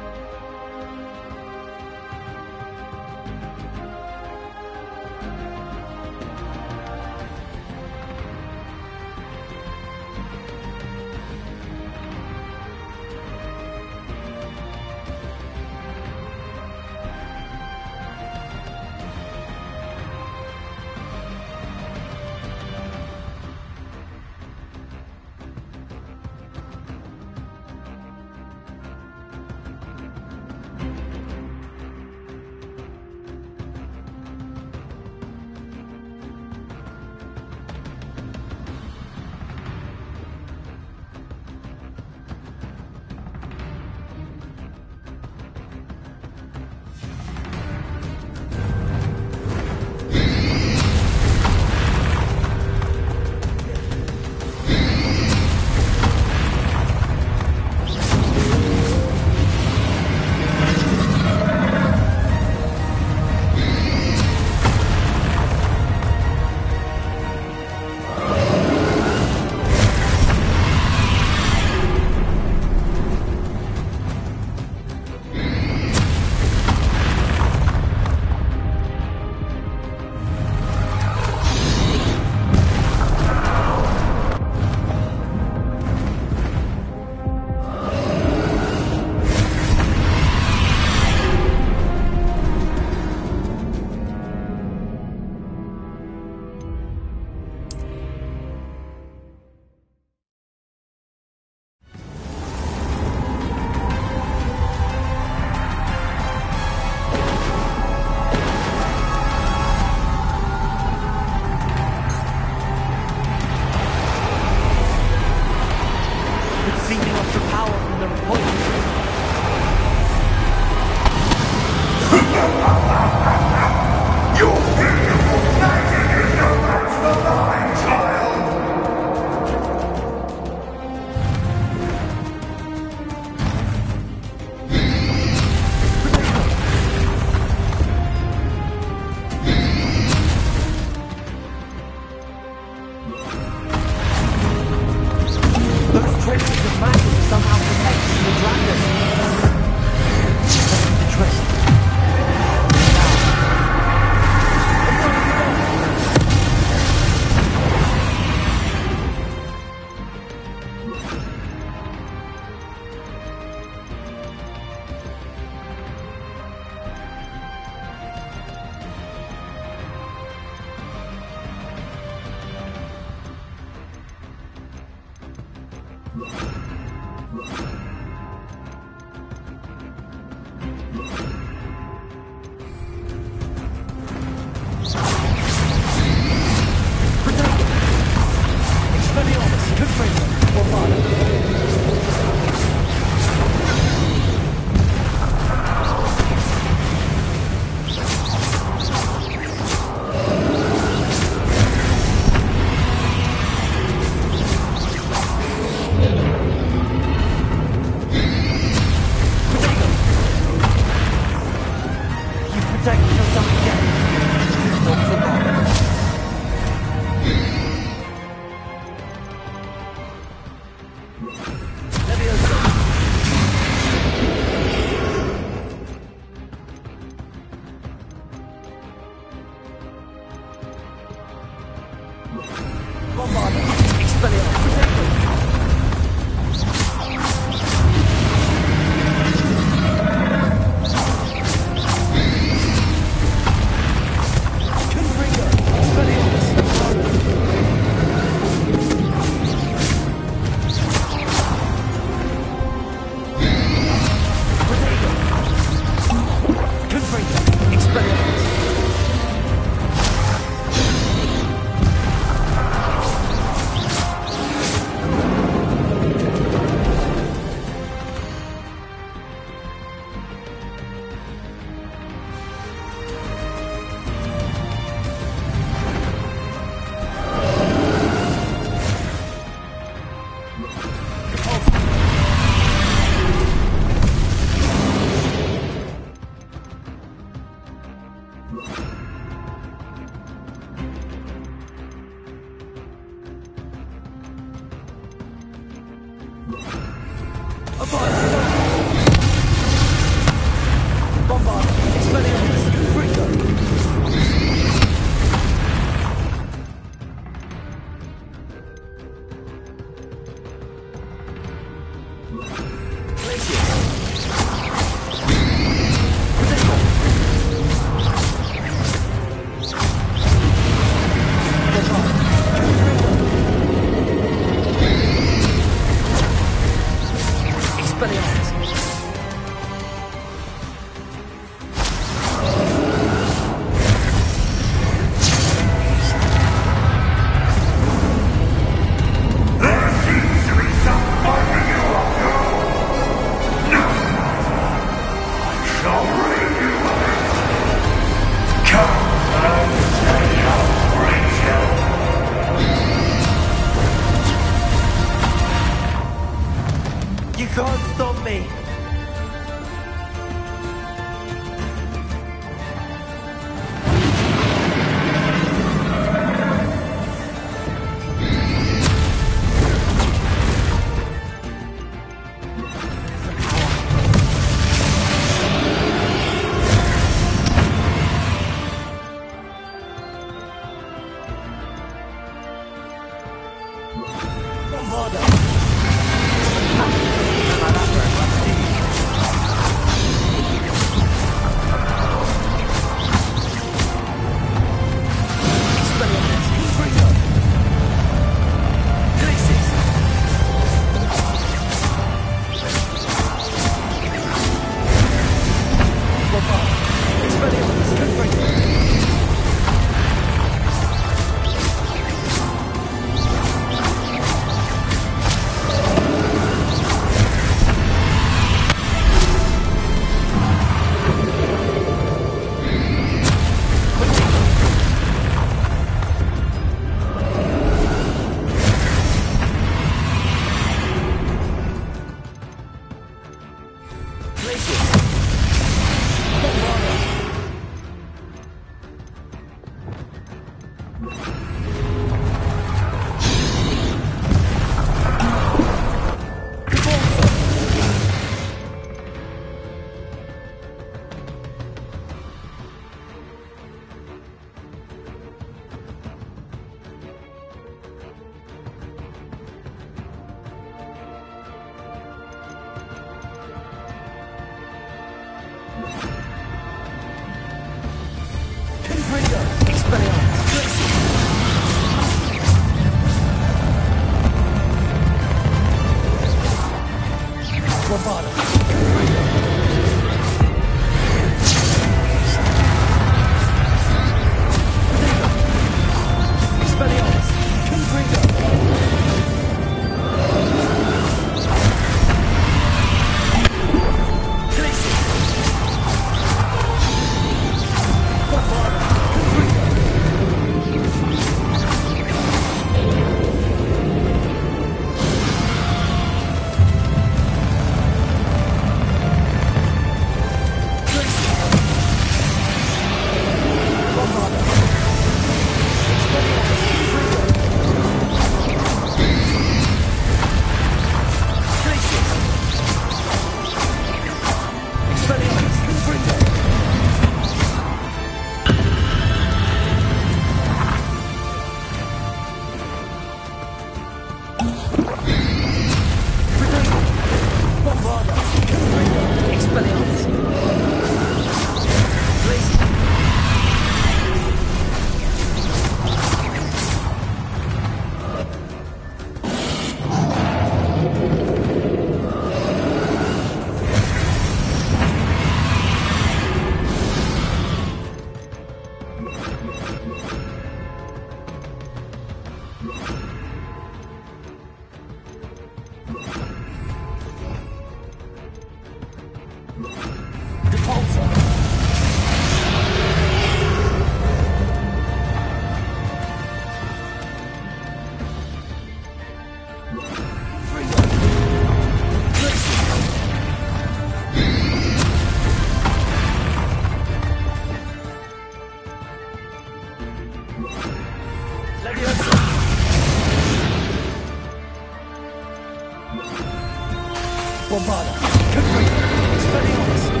Bombarda. Confringo. Expelliarmus.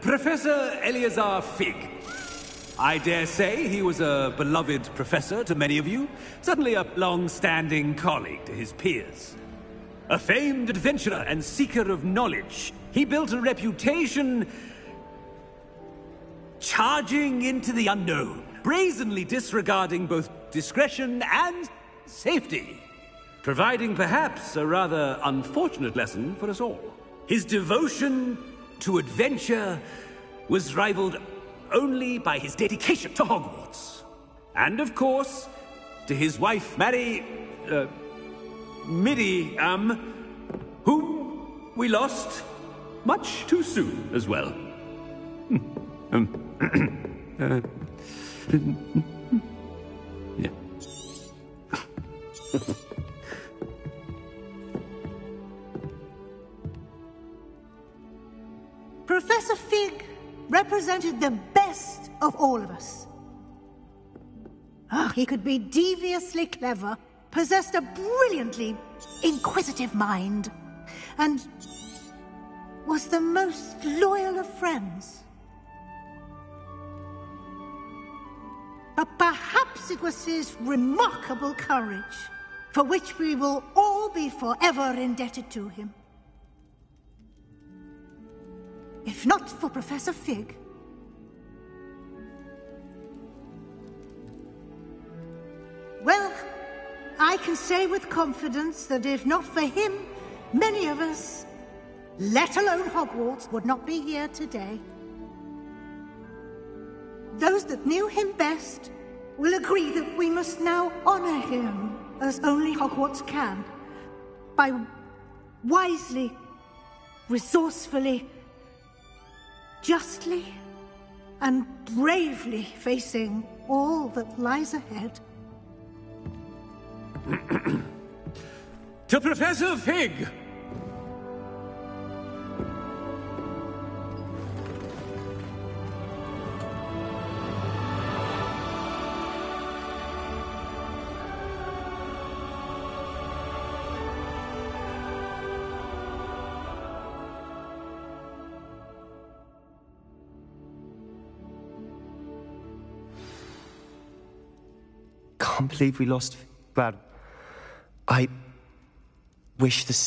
Professor Eleazar Fig. I dare say he was a beloved professor to many of you, certainly a long-standing colleague to his peers. A famed adventurer and seeker of knowledge, he built a reputation charging into the unknown, brazenly disregarding both discretion and safety, providing perhaps a rather unfortunate lesson for us all. His devotion to adventure was rivaled only by his dedication to Hogwarts. And of course, to his wife, Middy, whom we lost much too soon as well. Yeah. Professor Fig represented the best of all of us. He could be deviously clever, possessed a brilliantly inquisitive mind, and was the most loyal of friends. But perhaps it was his remarkable courage, for which we will all be forever indebted to him. If not for Professor Fig, well, I can say with confidence that if not for him, many of us, let alone Hogwarts, would not be here today. Those that knew him best will agree that we must now honor him as only Hogwarts can, by wisely, resourcefully, justly, and bravely facing all that lies ahead. To Professor Fig! Can't believe we lost. Glad. I wish the same.